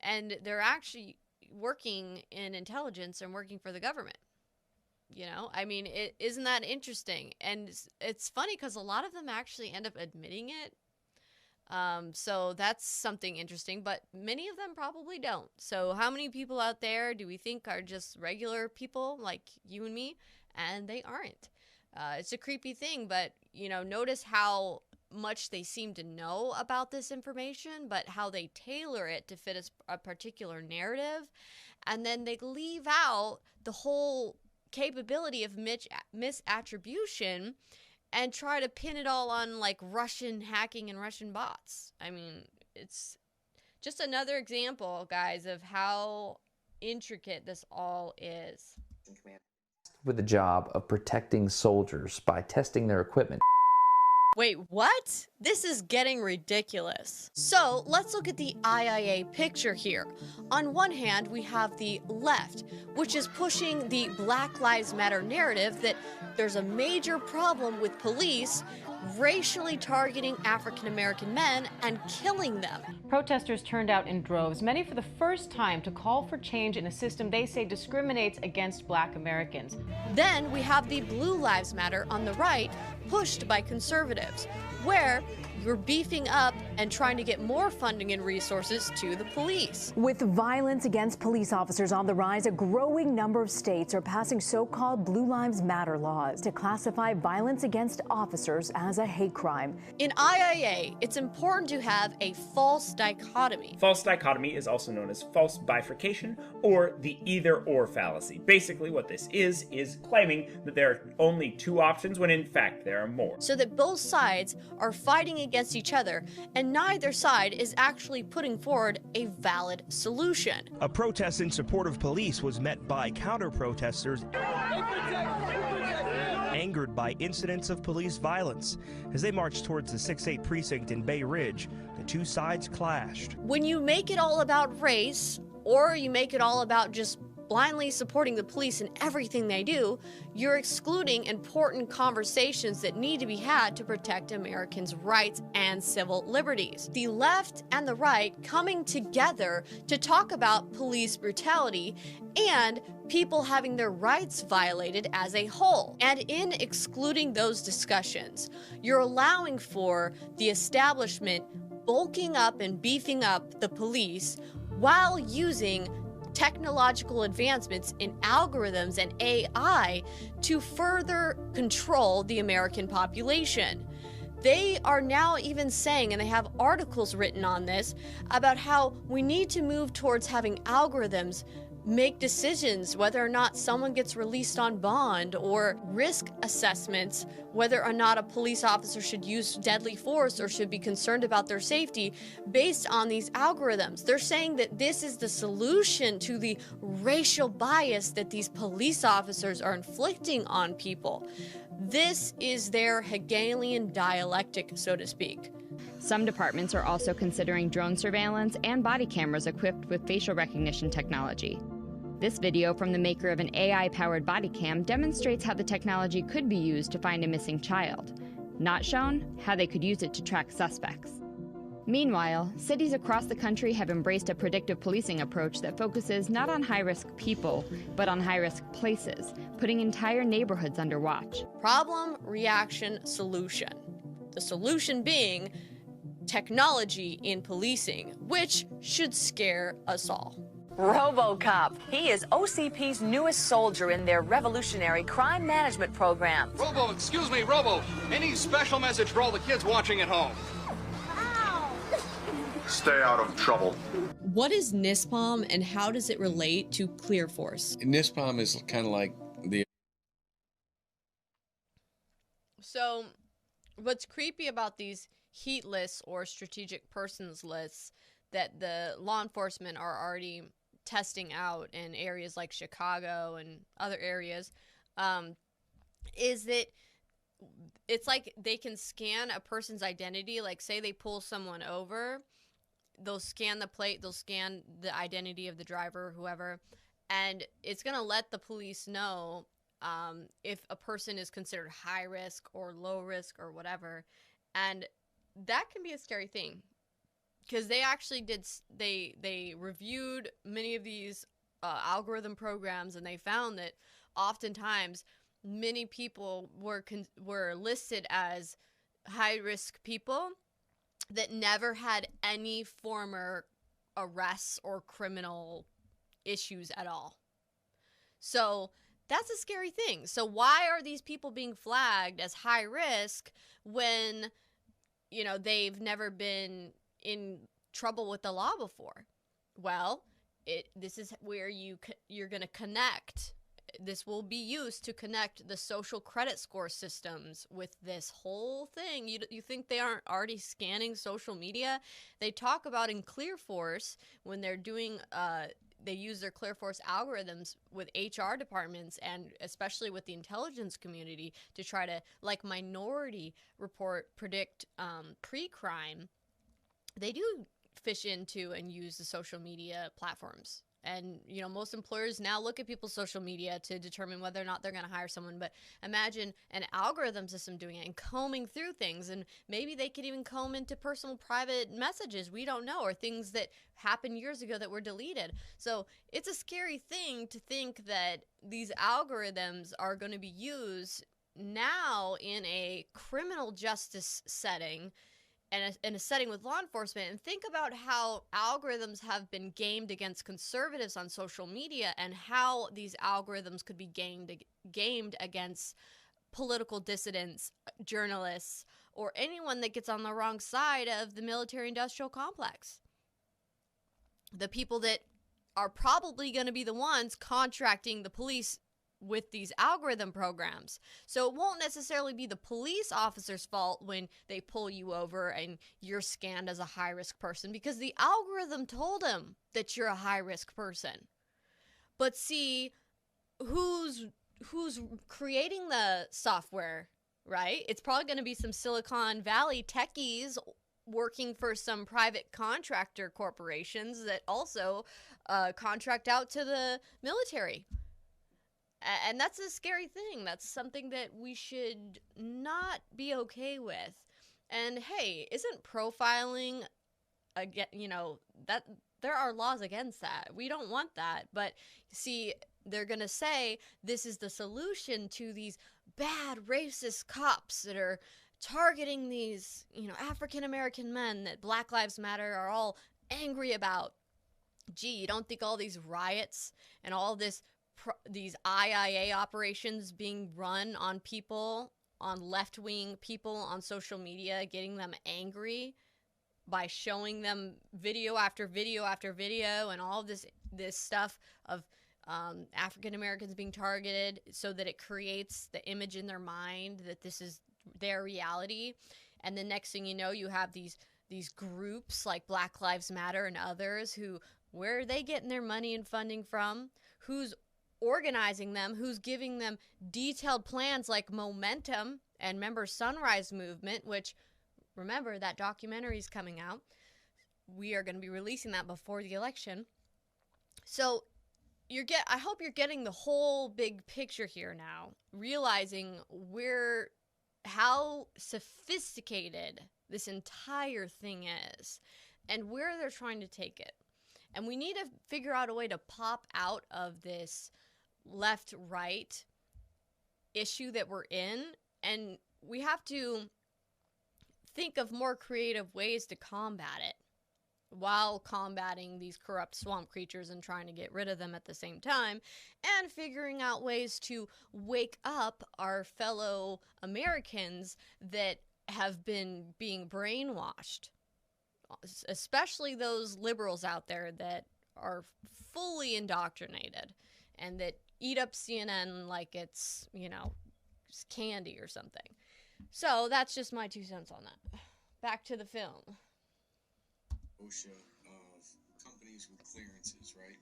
and they're actually working in intelligence and working for the government? Isn't that interesting? And it's funny because a lot of them actually end up admitting it. So that's something interesting, but many of them probably don't. So how many people out there do we think are just regular people like you and me? And they aren't. It's a creepy thing, but, notice how much they seem to know about this information, but how they tailor it to fit a particular narrative. And then they leave out the whole capability of misattribution and try to pin it all on like Russian hacking and Russian bots. It's just another example, guys, of how intricate this all is. With the job of protecting soldiers by testing their equipment. Wait, what? This is getting ridiculous. So let's look at the IIA picture here. On one hand, we have the left, which is pushing the Black Lives Matter narrative that there's a major problem with police racially targeting African American men and killing them. Protesters turned out in droves, many for the first time, to call for change in a system they say discriminates against Black Americans. Then we have the Blue Lives Matter on the right, pushed by conservatives, where you're beefing up and trying to get more funding and resources to the police. With violence against police officers on the rise, a growing number of states are passing so-called Blue Lives Matter laws to classify violence against officers as a hate crime. In IIA, it's important to have a false dichotomy. False dichotomy is also known as false bifurcation or the either-or fallacy. Basically, what this is claiming that there are only two options when in fact there are more. So that both sides are fighting against each other, and neither side is actually putting forward a valid solution. A protest in support of police was met by counter-protesters angered by incidents of police violence. As they marched towards the 6-8 precinct in Bay Ridge, the two sides clashed. When you make it all about race, or you make it all about just blindly supporting the police in everything they do, you're excluding important conversations that need to be had to protect Americans' rights and civil liberties. The left and the right coming together to talk about police brutality and people having their rights violated as a whole. And in excluding those discussions, you're allowing for the establishment bulking up and beefing up the police while using technological advancements in algorithms and AI to further control the American population. They are now even saying, and they have articles written on this, about how we need to move towards having algorithms make decisions whether or not someone gets released on bond, or risk assessments whether or not a police officer should use deadly force or should be concerned about their safety based on these algorithms. They're saying that this is the solution to the racial bias that these police officers are inflicting on people. This is their Hegelian dialectic, so to speak. Some departments are also considering drone surveillance and body cameras equipped with facial recognition technology. This video from the maker of an AI-powered body cam demonstrates how the technology could be used to find a missing child. Not shown, how they could use it to track suspects. Meanwhile, cities across the country have embraced a predictive policing approach that focuses not on high-risk people, but on high-risk places, putting entire neighborhoods under watch. Problem, reaction, solution. The solution being technology in policing, which should scare us all. RoboCop. He is OCP's newest soldier in their revolutionary crime management program. Robo, excuse me, Robo. Any special message for all the kids watching at home? Stay out of trouble. What is NISPOM and how does it relate to Clear Force? NISPOM is kind of like the... So what's creepy about these heat lists or strategic persons lists that the law enforcement are already testing out in areas like Chicago and other areas, is that it's like they can scan a person's identity. Like, say they pull someone over they'll scan the plate, they'll scan the identity of the driver, whoever, and it's going to let the police know if a person is considered high risk or low risk or whatever. And that can be a scary thing, because they actually they reviewed many of these algorithm programs, and they found that oftentimes many people were listed as high risk people that never had any former arrests or criminal issues at all. So that's a scary thing. So why are these people being flagged as high risk when, you know, they've never been in trouble with the law before? Well, this is where you're going to connect. This will be used to connect the social credit score systems with this whole thing. You think they aren't already scanning social media? They talk about in ClearForce when they're doing they use their ClearForce algorithms with HR departments and especially with the intelligence community to try to, like Minority Report, predict pre-crime. They do fish into and use the social media platforms. And, you know, most employers now look at people's social media to determine whether or not they're going to hire someone. But imagine an algorithm system doing it and combing through things. And maybe they could even comb into personal private messages. We don't know. Or things that happened years ago that were deleted. So it's a scary thing to think that these algorithms are going to be used now in a criminal justice setting, and in a setting with law enforcement. And think about how algorithms have been gamed against conservatives on social media, and how these algorithms could be gamed against political dissidents, journalists, or anyone that gets on the wrong side of the military-industrial complex. The people that are probably going to be the ones contracting the police with these algorithm programs. So it won't necessarily be the police officer's fault when they pull you over and you're scanned as a high-risk person, because the algorithm told them that you're a high-risk person. But see, who's creating the software, right? It's probably going to be some Silicon Valley techies working for some private contractor corporations that also contract out to the military. And that's a scary thing. That's something that we should not be okay with. And hey, isn't profiling, again, you know, that there are laws against that. We don't want that. But see, they're going to say this is the solution to these bad racist cops that are targeting these, you know, African American men that Black Lives Matter are all angry about. Gee, you don't think all these riots and all this these IIA operations being run on people, on left-wing people on social media, getting them angry by showing them video after video after video and all of this stuff of African Americans being targeted, so that it creates the image in their mind that this is their reality. And the next thing you know, you have these groups like Black Lives Matter and others who, where are they getting their money and funding from? Who's organizing them? Who's giving them detailed plans like Momentum and remember Sunrise Movement, which, remember, that documentary is coming out. We are going to be releasing that before the election. So I hope you're getting the whole big picture here now, realizing how sophisticated this entire thing is and where they're trying to take it. And we need to figure out a way to pop out of this left-right issue that we're in. And we have to think of more creative ways to combat it while combating these corrupt swamp creatures and trying to get rid of them at the same time, and figuring out ways to wake up our fellow Americans that have been being brainwashed, especially those liberals out there that are fully indoctrinated and that eat up CNN like it's, you know, just candy or something. So that's just my 2 cents on that. Back to the film. OSHA of companies with clearances, right?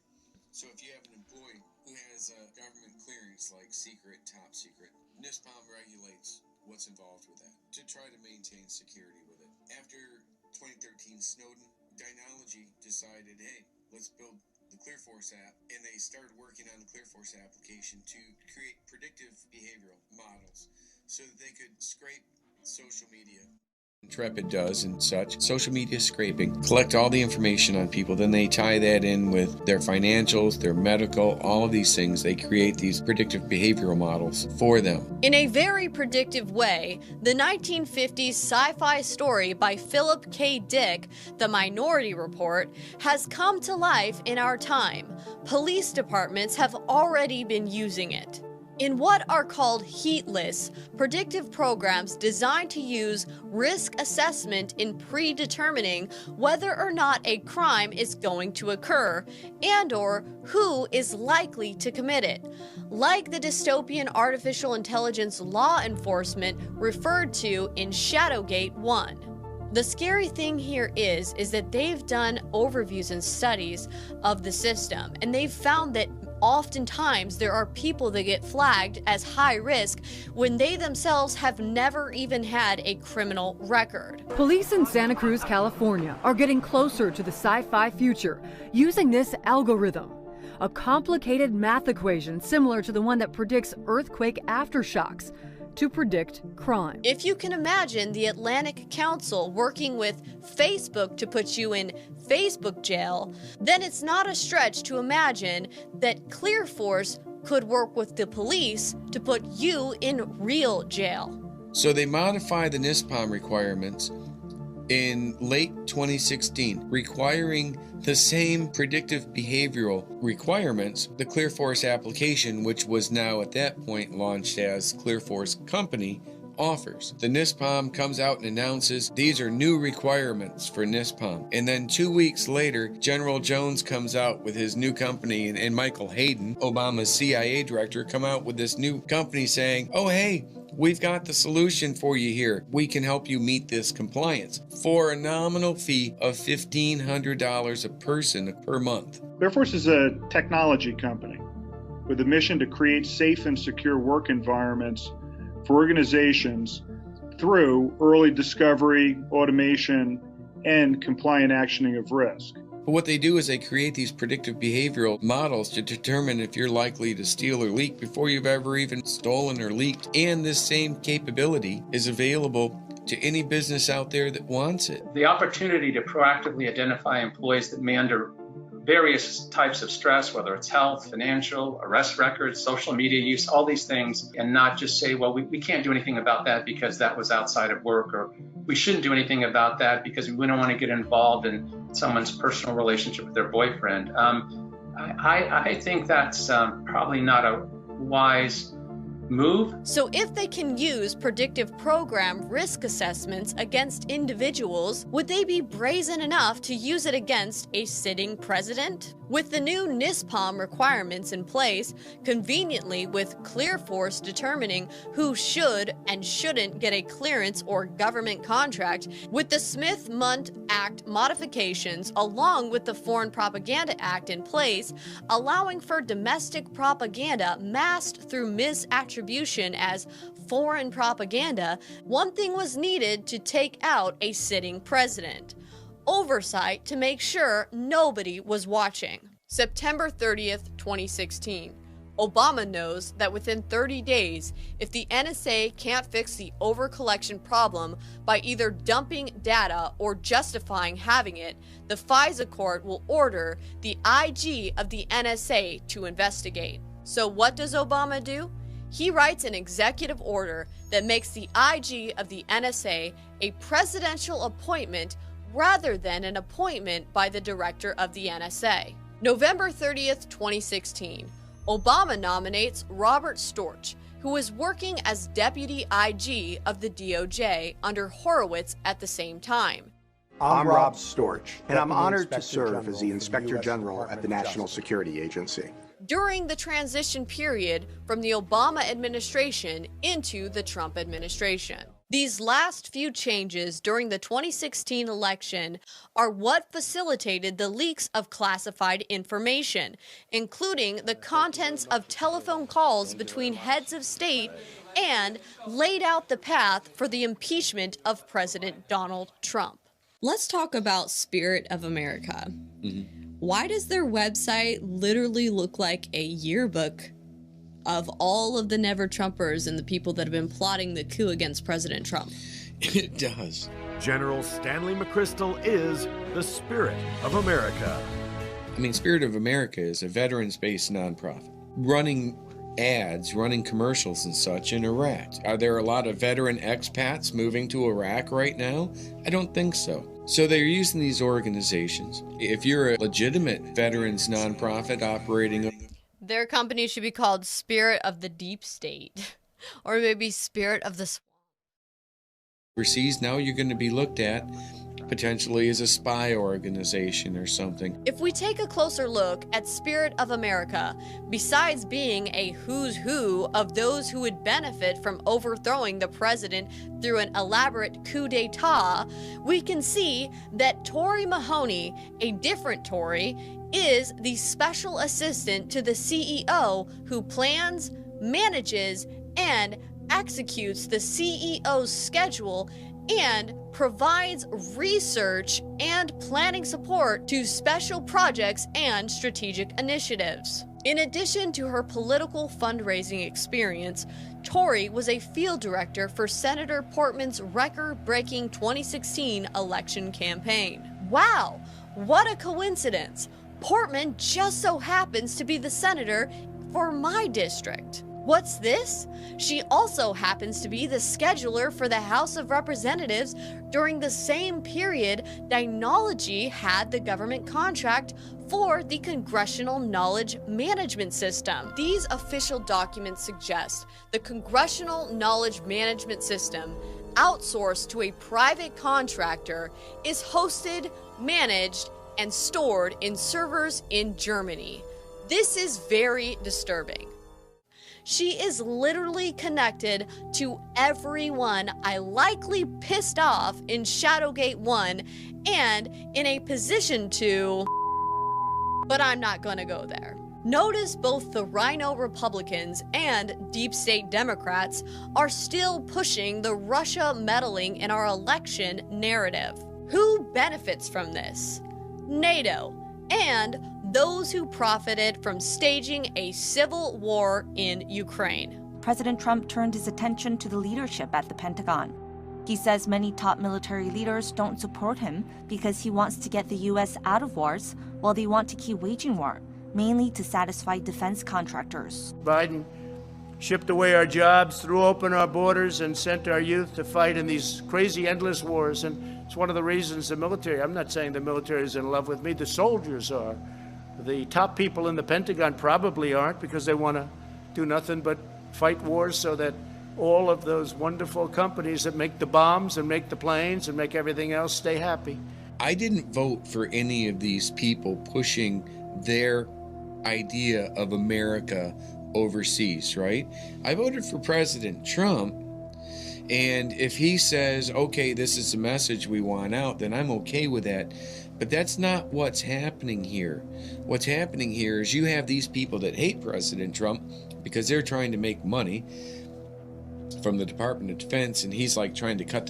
So if you have an employee who has a government clearance like secret, top secret, NISPOM regulates what's involved with that to try to maintain security with it. After 2013 Snowden, Dynology decided, hey, let's build the ClearForce app, and they started working on the ClearForce application to create predictive behavioral models so that they could scrape social media. Intrepid does and such, social media scraping, collect all the information on people, then they tie that in with their financials, their medical, all of these things. They create these predictive behavioral models for them. In a very predictive way, the 1950s sci-fi story by Philip K. Dick, The Minority Report, has come to life in our time. Police departments have already been using it. In what are called heat lists, predictive programs designed to use risk assessment in predetermining whether or not a crime is going to occur and/or who is likely to commit it, like the dystopian artificial intelligence law enforcement referred to in Shadowgate 1. The scary thing here is that they've done overviews and studies of the system, and they've found that oftentimes there are people that get flagged as high risk when they themselves have never even had a criminal record. Police in Santa Cruz, California are getting closer to the sci-fi future using this algorithm, a complicated math equation similar to the one that predicts earthquake aftershocks, to predict crime. If you can imagine the Atlantic Council working with Facebook to put you in Facebook jail, then it's not a stretch to imagine that ClearForce could work with the police to put you in real jail. So they modify the NISPOM requirements in late 2016, requiring the same predictive behavioral requirements the ClearForce application, which was now at that point launched as ClearForce Company, offers. The NISPOM comes out and announces these are new requirements for NISPOM. And then 2 weeks later, General Jones comes out with his new company, and Michael Hayden, Obama's CIA director, come out with this new company saying, oh, hey, we've got the solution for you here. We can help you meet this compliance for a nominal fee of $1,500 a person per month. ClearForce is a technology company with a mission to create safe and secure work environments for organizations through early discovery, automation, and compliant actioning of risk. But what they do is they create these predictive behavioral models to determine if you're likely to steal or leak before you've ever even stolen or leaked. And this same capability is available to any business out there that wants it. The opportunity to proactively identify employees that may under various types of stress, whether it's health, financial, arrest records, social media use, all these things, and not just say, well, we can't do anything about that because that was outside of work, or we shouldn't do anything about that because we don't want to get involved in someone's personal relationship with their boyfriend. I think that's probably not a wise move. So if they can use predictive program risk assessments against individuals, would they be brazen enough to use it against a sitting president? With the new NISPOM requirements in place, conveniently with ClearForce determining who should and shouldn't get a clearance or government contract, with the Smith-Mundt Act modifications along with the Foreign Propaganda Act in place, allowing for domestic propaganda masked through misattribution as foreign propaganda, one thing was needed to take out a sitting president: oversight to make sure nobody was watching. September 30th, 2016. Obama knows that within 30 days, if the NSA can't fix the overcollection problem by either dumping data or justifying having it, the FISA court will order the IG of the NSA to investigate. So what does Obama do? He writes an executive order that makes the IG of the NSA a presidential appointment rather than an appointment by the director of the NSA. November 30th, 2016. Obama nominates Robert Storch, who was working as deputy IG of the DOJ under Horowitz at the same time. I'm Rob Storch, and I'm honored to serve as the Inspector General at the National Security Agency. During the transition period from the Obama administration into the Trump administration. These last few changes during the 2016 election are what facilitated the leaks of classified information, including the contents of telephone calls between heads of state, and laid out the path for the impeachment of President Donald Trump. Let's talk about Spirit of America. Mm-hmm. Why does their website literally look like a yearbook of all of the Never-Trumpers and the people that have been plotting the coup against President Trump? It does. General Stanley McChrystal is the Spirit of America. I mean, Spirit of America is a veterans-based nonprofit running ads, running commercials and such in Iraq. Are there a lot of veteran expats moving to Iraq right now? I don't think so. So they're using these organizations. If you're a legitimate veterans nonprofit operating... Their company should be called Spirit of the Deep State. Or maybe Spirit of the Swamp. Overseas, now you're going to be looked at potentially as a spy organization or something. If we take a closer look at Spirit of America, besides being a who's who of those who would benefit from overthrowing the president through an elaborate coup d'etat, we can see that Tory Mahoney, a different Tory, is the special assistant to the CEO who plans, manages, and executes the CEO's schedule and provides research and planning support to special projects and strategic initiatives. In addition to her political fundraising experience, Tory was a field director for Senator Portman's record-breaking 2016 election campaign. Wow, what a coincidence! Portman just so happens to be the senator for my district. What's this? She also happens to be the scheduler for the House of Representatives during the same period Dynology had the government contract for the Congressional Knowledge Management System. These official documents suggest the Congressional Knowledge Management System, outsourced to a private contractor, is hosted, managed, and stored in servers in Germany. This is very disturbing. She is literally connected to everyone I likely pissed off in Shadowgate 1 and in a position to... But I'm not gonna go there. Notice both the Rhino Republicans and Deep State Democrats are still pushing the Russia meddling in our election narrative. Who benefits from this? NATO and those who profited from staging a civil war in Ukraine. President Trump turned his attention to the leadership at the Pentagon. He says many top military leaders don't support him because he wants to get the U.S. out of wars while they want to keep waging war, mainly to satisfy defense contractors. Biden shipped away our jobs, threw open our borders, and sent our youth to fight in these crazy, endless wars. And it's one of the reasons the military, I'm not saying the military is in love with me, the soldiers are. The top people in the Pentagon probably aren't, because they want to do nothing but fight wars so that all of those wonderful companies that make the bombs and make the planes and make everything else stay happy. I didn't vote for any of these people pushing their idea of America overseas, right? I voted for President Trump, and if he says, okay, this is the message we want out, then I'm okay with that. But that's not what's happening here. What's happening here is you have these people that hate President Trump because they're trying to make money from the Department of Defense, and he's like trying to cut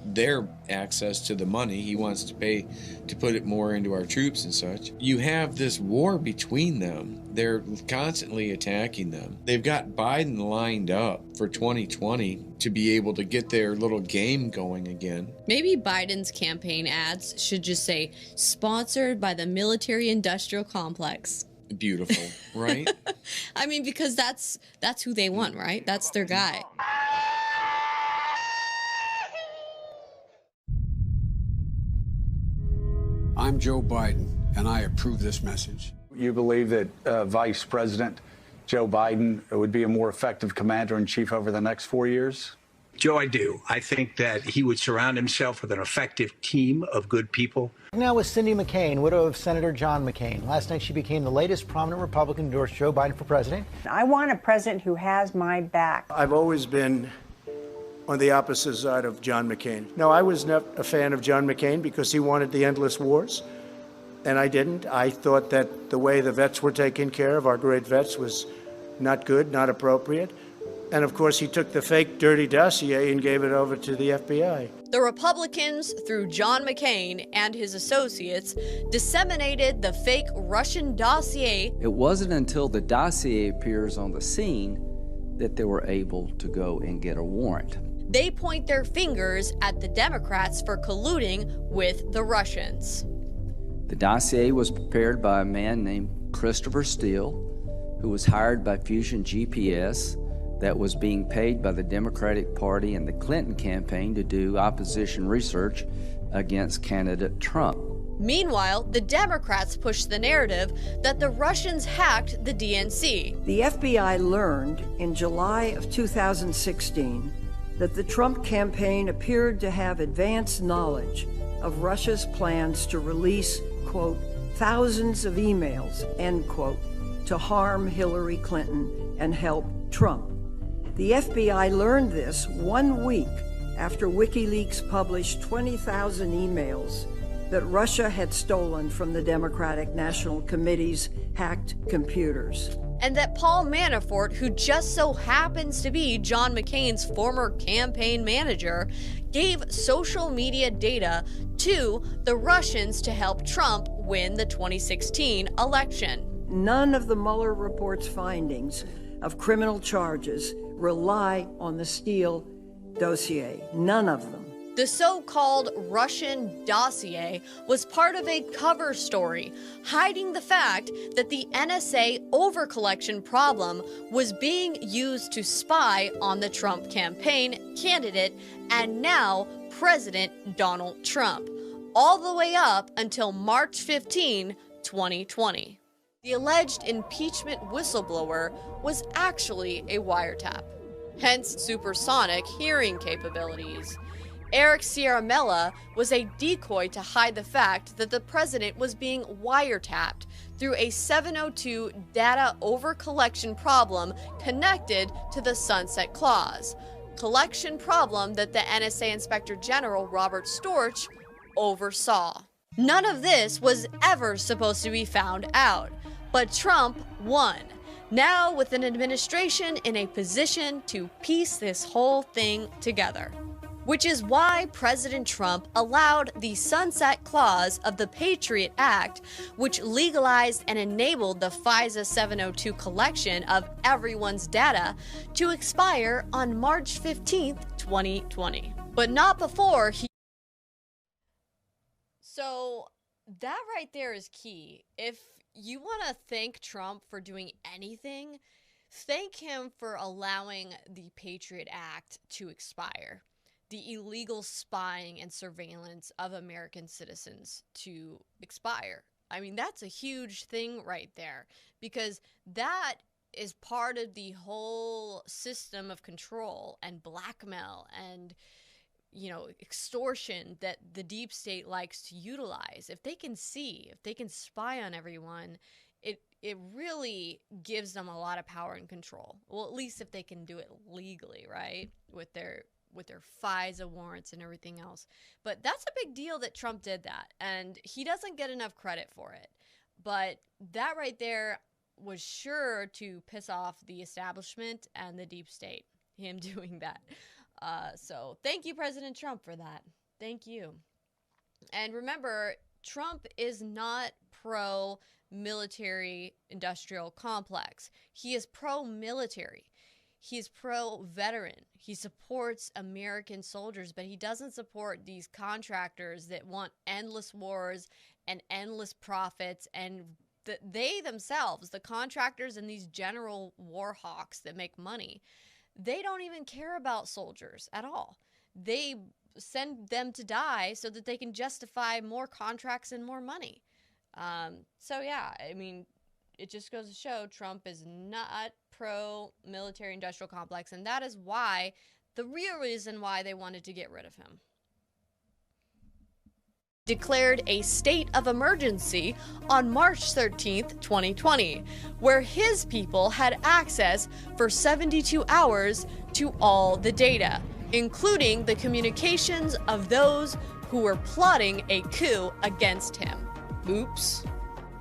their access to the money. He wants to pay to put it more into our troops and such. You have this war between them. They're constantly attacking them. They've got Biden lined up for 2020 to be able to get their little game going again. Maybe Biden's campaign ads should just say, sponsored by the military-industrial complex. Beautiful, right? I mean, because that's who they want, right? That's their guy. I'm Joe Biden, and I approve this message. You believe that Vice President Joe Biden would be a more effective commander-in-chief over the next 4 years? Joe, I do. I think that he would surround himself with an effective team of good people. Now with Cindy McCain, widow of Senator John McCain. Last night she became the latest prominent Republican to endorse Joe Biden for president. I want a president who has my back. I've always been on the opposite side of John McCain. No, I was not a fan of John McCain because he wanted the endless wars, and I didn't. I thought that the way the vets were taken care of, our great vets, was not good, not appropriate. And of course, he took the fake dirty dossier and gave it over to the FBI. The Republicans, through John McCain and his associates, disseminated the fake Russian dossier. It wasn't until the dossier appears on the scene that they were able to go and get a warrant. They point their fingers at the Democrats for colluding with the Russians. The dossier was prepared by a man named Christopher Steele, who was hired by Fusion GPS, that was being paid by the Democratic Party and the Clinton campaign to do opposition research against candidate Trump. Meanwhile, the Democrats pushed the narrative that the Russians hacked the DNC. The FBI learned in July of 2016 that the Trump campaign appeared to have advanced knowledge of Russia's plans to release, quote, thousands of emails, end quote, to harm Hillary Clinton and help Trump. The FBI learned this 1 week after WikiLeaks published 20,000 emails that Russia had stolen from the Democratic National Committee's hacked computers. And that Paul Manafort, who just so happens to be John McCain's former campaign manager, gave social media data to the Russians to help Trump win the 2016 election. None of the Mueller report's findings of criminal charges rely on the Steele dossier. None of them. The so-called Russian dossier was part of a cover story, hiding the fact that the NSA overcollection problem was being used to spy on the Trump campaign candidate and now President Donald Trump, all the way up until March 15, 2020. The alleged impeachment whistleblower was actually a wiretap, hence supersonic hearing capabilities. Eric Ciaramella was a decoy to hide the fact that the president was being wiretapped through a 702 data overcollection problem connected to the Sunset Clause, collection problem that the NSA Inspector General Robert Storch oversaw. None of this was ever supposed to be found out, but Trump won. Now with an administration in a position to piece this whole thing together. Which is why President Trump allowed the Sunset Clause of the Patriot Act, which legalized and enabled the FISA 702 collection of everyone's data, to expire on March 15th, 2020. But not before he... So that right there is key. If you want to thank Trump for doing anything, thank him for allowing the Patriot Act to expire. The illegal spying and surveillance of American citizens to expire. I mean, that's a huge thing right there, because that is part of the whole system of control and blackmail and, you know, extortion that the deep state likes to utilize. If they can see, if they can spy on everyone, it really gives them a lot of power and control. Well, at least if they can do it legally, right? With their FISA warrants and everything else. But that's a big deal that Trump did that, and he doesn't get enough credit for it. But that right there was sure to piss off the establishment and the deep state, him doing that. So thank you, President Trump, for that. Thank you. And remember, Trump is not pro-military industrial complex. He is pro-military. He's pro-veteran. He supports American soldiers, but he doesn't support these contractors that want endless wars and endless profits. And they themselves, the contractors and these general war hawks that make money, they don't even care about soldiers at all. They send them to die so that they can justify more contracts and more money. So yeah, I mean, it just goes to show Trump is not pro-military industrial complex, and that is why, the real reason why they wanted to get rid of him. Declared a state of emergency on March 13th, 2020, where his people had access for 72 hours to all the data, including the communications of those who were plotting a coup against him. Oops.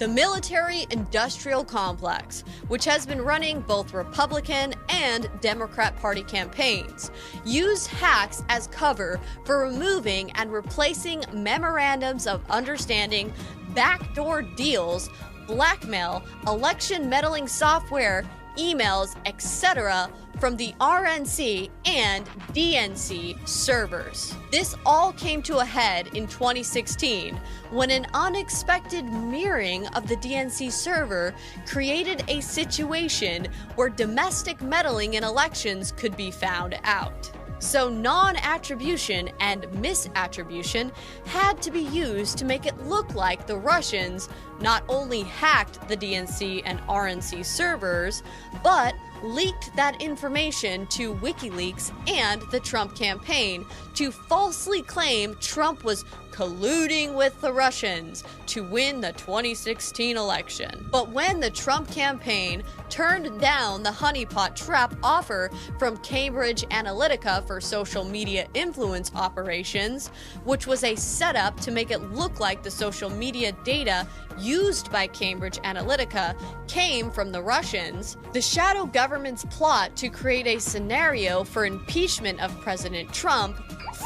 The military-industrial complex, which has been running both Republican and Democrat Party campaigns, used hacks as cover for removing and replacing memorandums of understanding, backdoor deals, blackmail, election meddling software, emails, etc. from the RNC and DNC servers. This all came to a head in 2016 when an unexpected mirroring of the DNC server created a situation where domestic meddling in elections could be found out. So non-attribution and misattribution had to be used to make it look like the Russians not only hacked the DNC and RNC servers, but leaked that information to WikiLeaks and the Trump campaign to falsely claim Trump was colluding with the Russians to win the 2016 election. But when the Trump campaign turned down the honeypot trap offer from Cambridge Analytica for social media influence operations, which was a setup to make it look like the social media data used by Cambridge Analytica came from the Russians, the shadow government's plot to create a scenario for impeachment of President Trump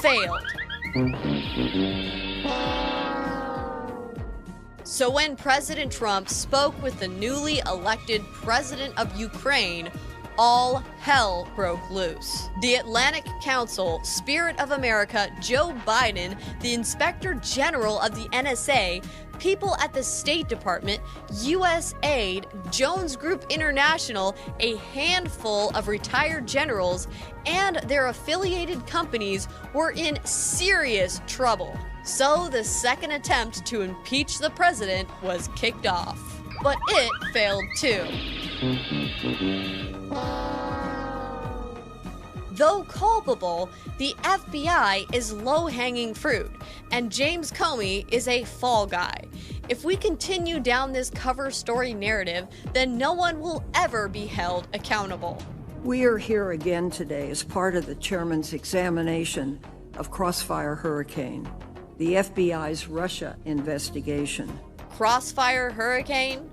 failed. So when President Trump spoke with the newly elected president of Ukraine, all hell broke loose. The Atlantic Council, Spirit of America, Joe Biden, the Inspector General of the NSA, people at the State Department, USAID, Jones Group International, a handful of retired generals, and their affiliated companies were in serious trouble. So the second attempt to impeach the president was kicked off. But it failed too. Though culpable, the FBI is low-hanging fruit, and James Comey is a fall guy. If we continue down this cover story narrative, then no one will ever be held accountable. We are here again today as part of the chairman's examination of Crossfire Hurricane, the FBI's Russia investigation. Crossfire Hurricane?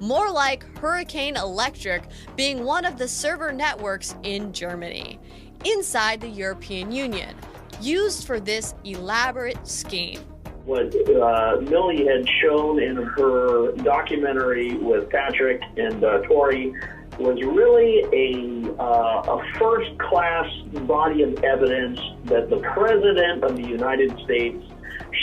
More like Hurricane Electric being one of the server networks in Germany, inside the European Union, used for this elaborate scheme. What Millie had shown in her documentary with Patrick and Tori was really a first-class body of evidence that the President of the United States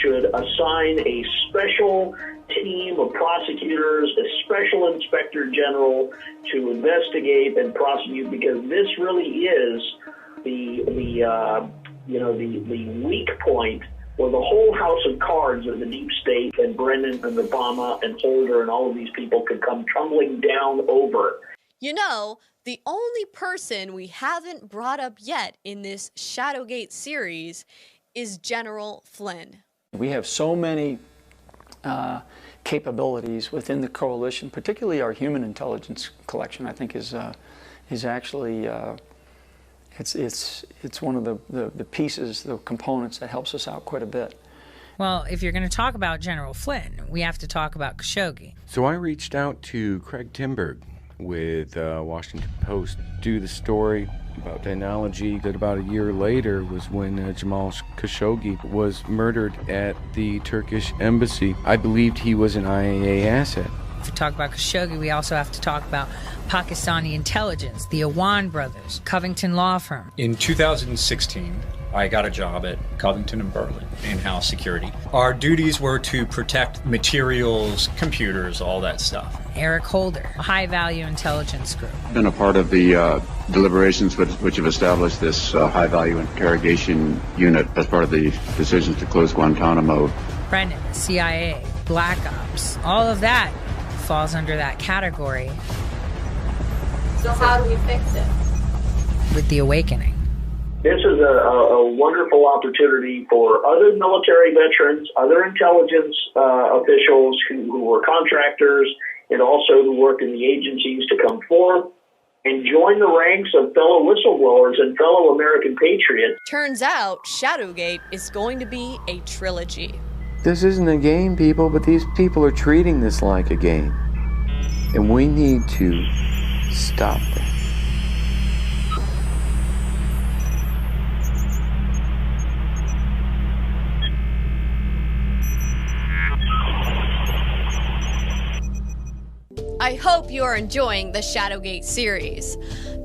should assign a special team of prosecutors, a special inspector general to investigate and prosecute, because this really is the weak point where the whole house of cards of the deep state and Brennan and Obama and Holder and all of these people could come tumbling down over. You know, the only person we haven't brought up yet in this Shadowgate series is General Flynn. We have so many capabilities within the coalition, particularly our human intelligence collection. I think is actually it's one of the pieces, the components that helps us out quite a bit. Well, if you're going to talk about General Flynn, we have to talk about Khashoggi. So I reached out to Craig Timberg with Washington Post, do the story about technology that about a year later was when Jamal Khashoggi was murdered at the Turkish embassy. I believed he was an IAA asset. If we talk about Khashoggi, we also have to talk about Pakistani intelligence, the Awan brothers, Covington Law Firm. In 2016, I got a job at Covington & Burling, in-house security. Our duties were to protect materials, computers, all that stuff. Eric Holder, a high-value intelligence group. Been a part of the deliberations which have established this high-value interrogation unit as part of the decisions to close Guantanamo. Brennan, the CIA, Black Ops, all of that falls under that category. So how do we fix it? With the awakening. This is a wonderful opportunity for other military veterans, other intelligence officials who were contractors, and also who work in the agencies to come forth and join the ranks of fellow whistleblowers and fellow American patriots. Turns out Shadowgate is going to be a trilogy. This isn't a game, people, but these people are treating this like a game. And we need to stop that. I hope you are enjoying the Shadowgate series.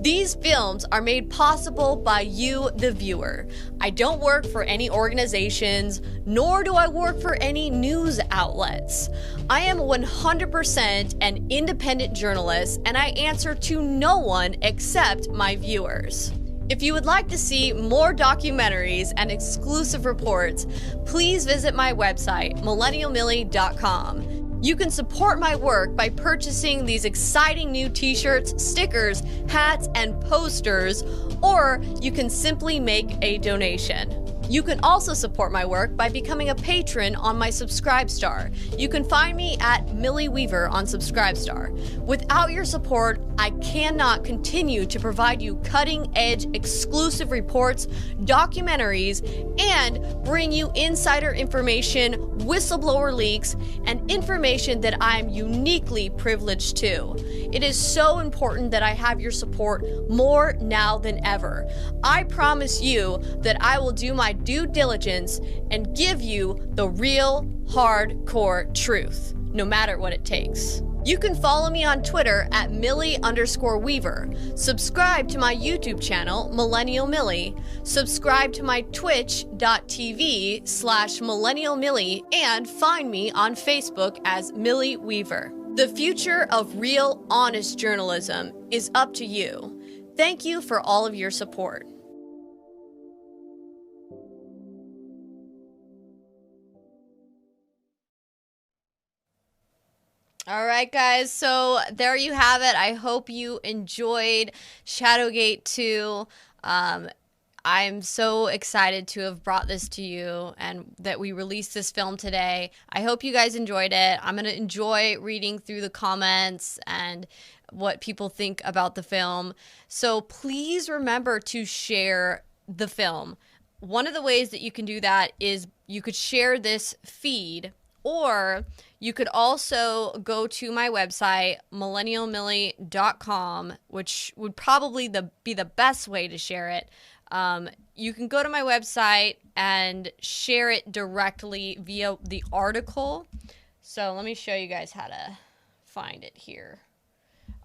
These films are made possible by you, the viewer. I don't work for any organizations, nor do I work for any news outlets. I am 100% an independent journalist, and I answer to no one except my viewers. If you would like to see more documentaries and exclusive reports, please visit my website, millennialmillie.com. You can support my work by purchasing these exciting new t-shirts, stickers, hats, and posters, or you can simply make a donation. You can also support my work by becoming a patron on my Subscribestar. You can find me at Millie Weaver on Subscribestar. Without your support, I cannot continue to provide you cutting-edge exclusive reports, documentaries, and bring you insider information, whistleblower leaks, and information that I am uniquely privileged to. It is so important that I have your support more now than ever. I promise you that I will do my due diligence and give you the real, hardcore truth, no matter what it takes. You can follow me on Twitter at Millie_Weaver. Subscribe to my YouTube channel, Millennial Millie. Subscribe to my twitch.tv/Millennial Millie and find me on Facebook as Millie Weaver. The future of real, honest journalism is up to you. Thank you for all of your support. All right, guys, so there you have it. I hope you enjoyed Shadowgate 2. I'm so excited to have brought this to you and that we released this film today. I hope you guys enjoyed it. I'm going to enjoy reading through the comments and what people think about the film. So please remember to share the film. One of the ways that you can do that is you could share this feed, or you could also go to my website, millennialmillie.com, which would probably be the best way to share it. You can go to my website and share it directly via the article. So let me show you guys how to find it here.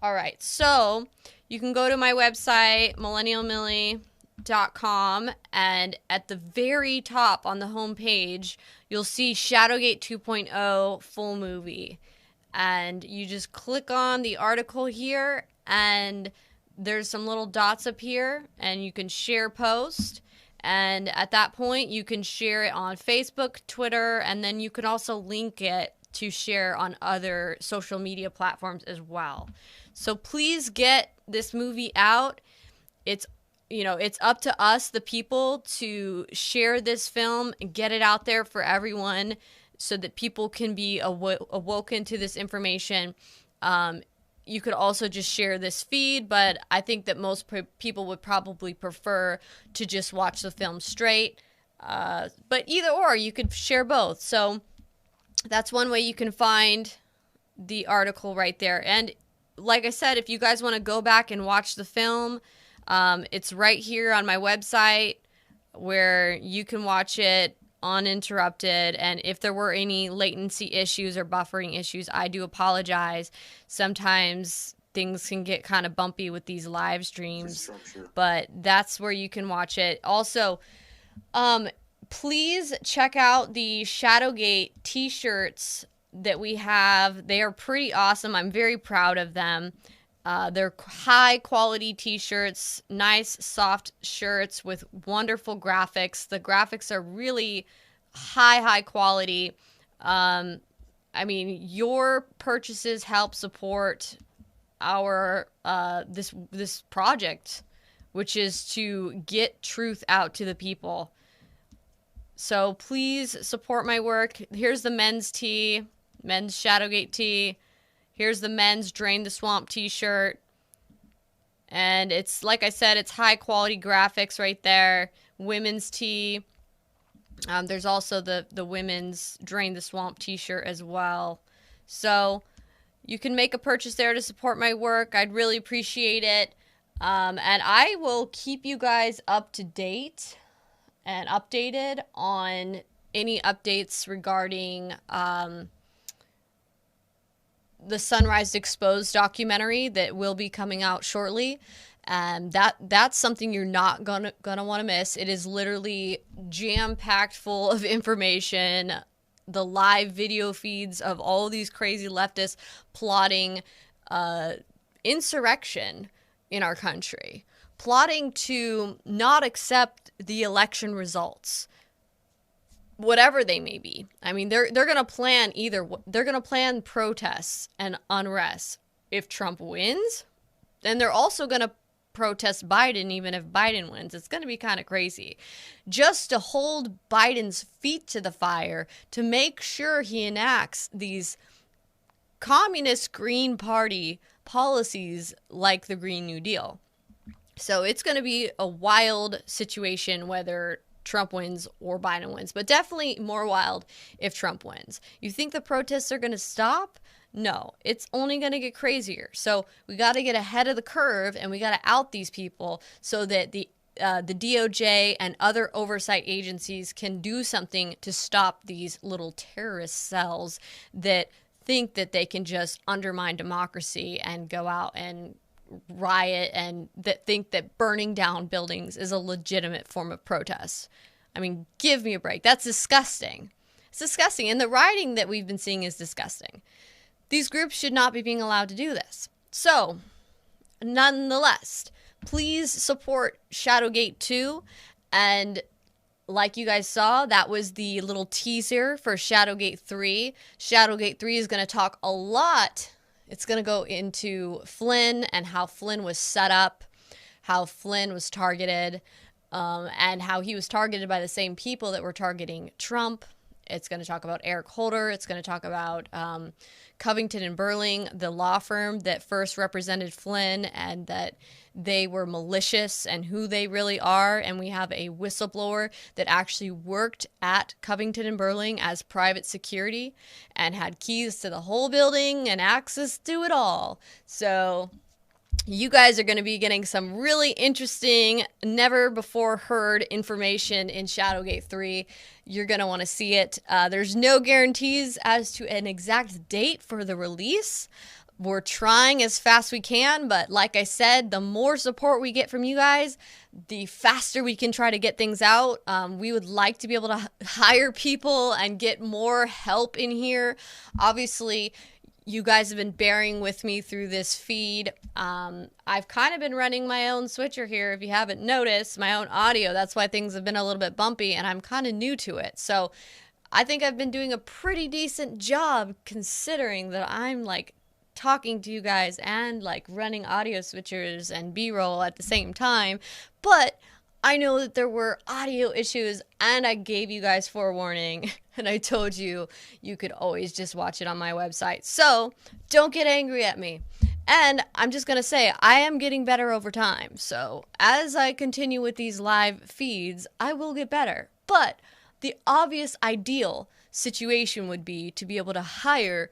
All right, so you can go to my website, millennialmillie.com, and at the very top on the home page, you'll see Shadowgate 2.0 full movie. And you just click on the article here, and there's some little dots up here, and you can share post. And at that point, you can share it on Facebook, Twitter, and then you can also link it to share on other social media platforms as well. So please get this movie out. It's up to us, the people, to share this film and get it out there for everyone so that people can be awoken to this information. You could also just share this feed, but I think that most people would probably prefer to just watch the film straight. But either or, you could share both. So that's one way you can find the article right there. And like I said, if you guys want to go back and watch the film, it's right here on my website where you can watch it uninterrupted. And if there were any latency issues or buffering issues, I do apologize. Sometimes things can get kind of bumpy with these live streams, but that's where you can watch it. Also, please check out the Shadowgate T-Shirts that we have. They are pretty awesome. I'm very proud of them. They're high quality T-shirts, nice soft shirts with wonderful graphics. The graphics are really high quality. I mean, your purchases help support our this project, which is to get truth out to the people. So please support my work. Here's the men's tee, men's Shadowgate tee. Here's the men's Drain the Swamp t-shirt. And it's, like I said, it's high quality graphics right there. Women's tee. There's also the women's Drain the Swamp t-shirt as well. So you can make a purchase there to support my work. I'd really appreciate it. And I will keep you guys up to date and updated on any updates regarding the Sunrise Exposed documentary that will be coming out shortly. And that's something you're not gonna want to miss. It is literally jam-packed full of information. The live video feeds of all these crazy leftists plotting insurrection in our country, plotting to not accept the election results, whatever they may be. I mean, they're going to plan they're going to plan protests and unrest. If Trump wins, then they're also going to protest Biden even if Biden wins. It's going to be kind of crazy. Just to hold Biden's feet to the fire to make sure he enacts these communist Green Party policies like the Green New Deal. So it's going to be a wild situation whether Trump wins or Biden wins, but definitely more wild if Trump wins. You think the protests are going to stop? No, it's only going to get crazier. So we got to get ahead of the curve, and we got to out these people so that the DOJ and other oversight agencies can do something to stop these little terrorist cells that think that they can just undermine democracy and go out and riot, and that think that burning down buildings is a legitimate form of protest. I mean, give me a break. That's disgusting. It's disgusting. And the rioting that we've been seeing is disgusting. These groups should not be being allowed to do this. So, nonetheless, please support Shadowgate 2. And like you guys saw, that was the little teaser for Shadowgate 3. Shadowgate 3 is going to talk a lot. It's going to go into Flynn and how Flynn was set up, how Flynn was targeted, and how he was targeted by the same people that were targeting Trump. It's going to talk about Eric Holder. It's going to talk about Covington and Burling, the law firm that first represented Flynn, and that they were malicious and who they really are. And we have a whistleblower that actually worked at Covington and Burling as private security and had keys to the whole building and access to it all. So you guys are going to be getting some really interesting, never before heard information in Shadowgate 3. You're going to want to see it. There's no guarantees as to an exact date for the release. We're trying as fast as we can, but like I said, the more support we get from you guys, the faster we can try to get things out. We would like to be able to hire people and get more help in here. Obviously, you guys have been bearing with me through this feed. I've kind of been running my own switcher here, if you haven't noticed, my own audio. That's why things have been a little bit bumpy, and I'm kind of new to it. So I think I've been doing a pretty decent job considering that I'm like talking to you guys and like running audio switchers and B-roll at the same time. But I know that there were audio issues, and I gave you guys forewarning, and I told you you could always just watch it on my website. So don't get angry at me. And I'm just going to say, I am getting better over time. So as I continue with these live feeds, I will get better. But the obvious ideal situation would be to be able to hire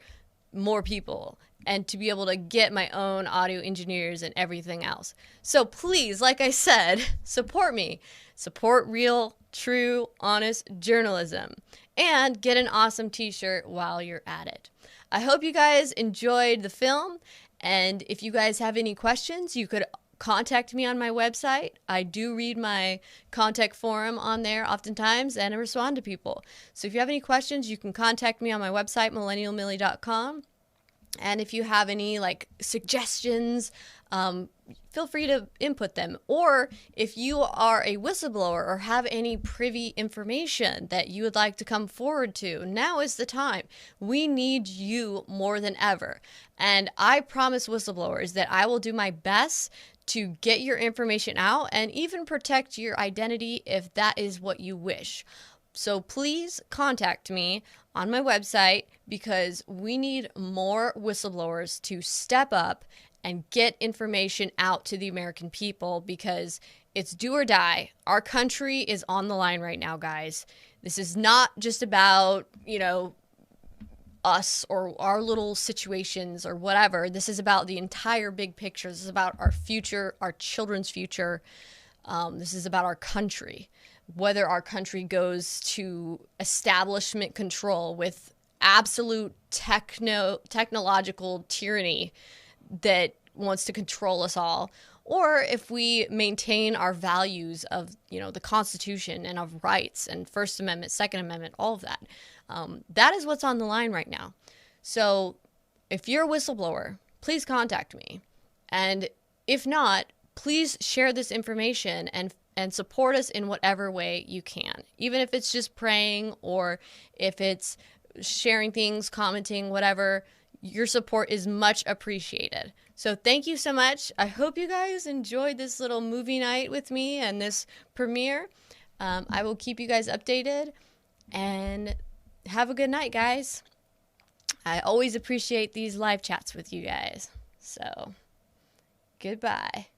more people and to be able to get my own audio engineers and everything else. So please, like I said, support me. Support real, true, honest journalism. And get an awesome t-shirt while you're at it. I hope you guys enjoyed the film. And if you guys have any questions, you could contact me on my website. I do read my contact forum on there oftentimes, and I respond to people. So if you have any questions, you can contact me on my website, millennialmillie.com. And if you have any like suggestions, feel free to input them. Or if you are a whistleblower or have any privy information that you would like to come forward to, now is the time. We need you more than ever. And I promise whistleblowers that I will do my best to get your information out and even protect your identity if that is what you wish. So please contact me on my website, because we need more whistleblowers to step up and get information out to the American people, because it's do or die. Our country is on the line right now, guys. This is not just about, us or our little situations or whatever. This is about the entire big picture. This is about our future, our children's future. This is about our country. Whether our country goes to establishment control with absolute technological tyranny that wants to control us all, or if we maintain our values of, the Constitution and of rights and First Amendment, Second Amendment, all of that. That is what's on the line right now. So if you're a whistleblower, please contact me. And if not, please share this information and support us in whatever way you can. Even if it's just praying or if it's sharing things, commenting, whatever, your support is much appreciated. So thank you so much. I hope you guys enjoyed this little movie night with me and this premiere. I will keep you guys updated, and have a good night, guys. I always appreciate these live chats with you guys. So, goodbye.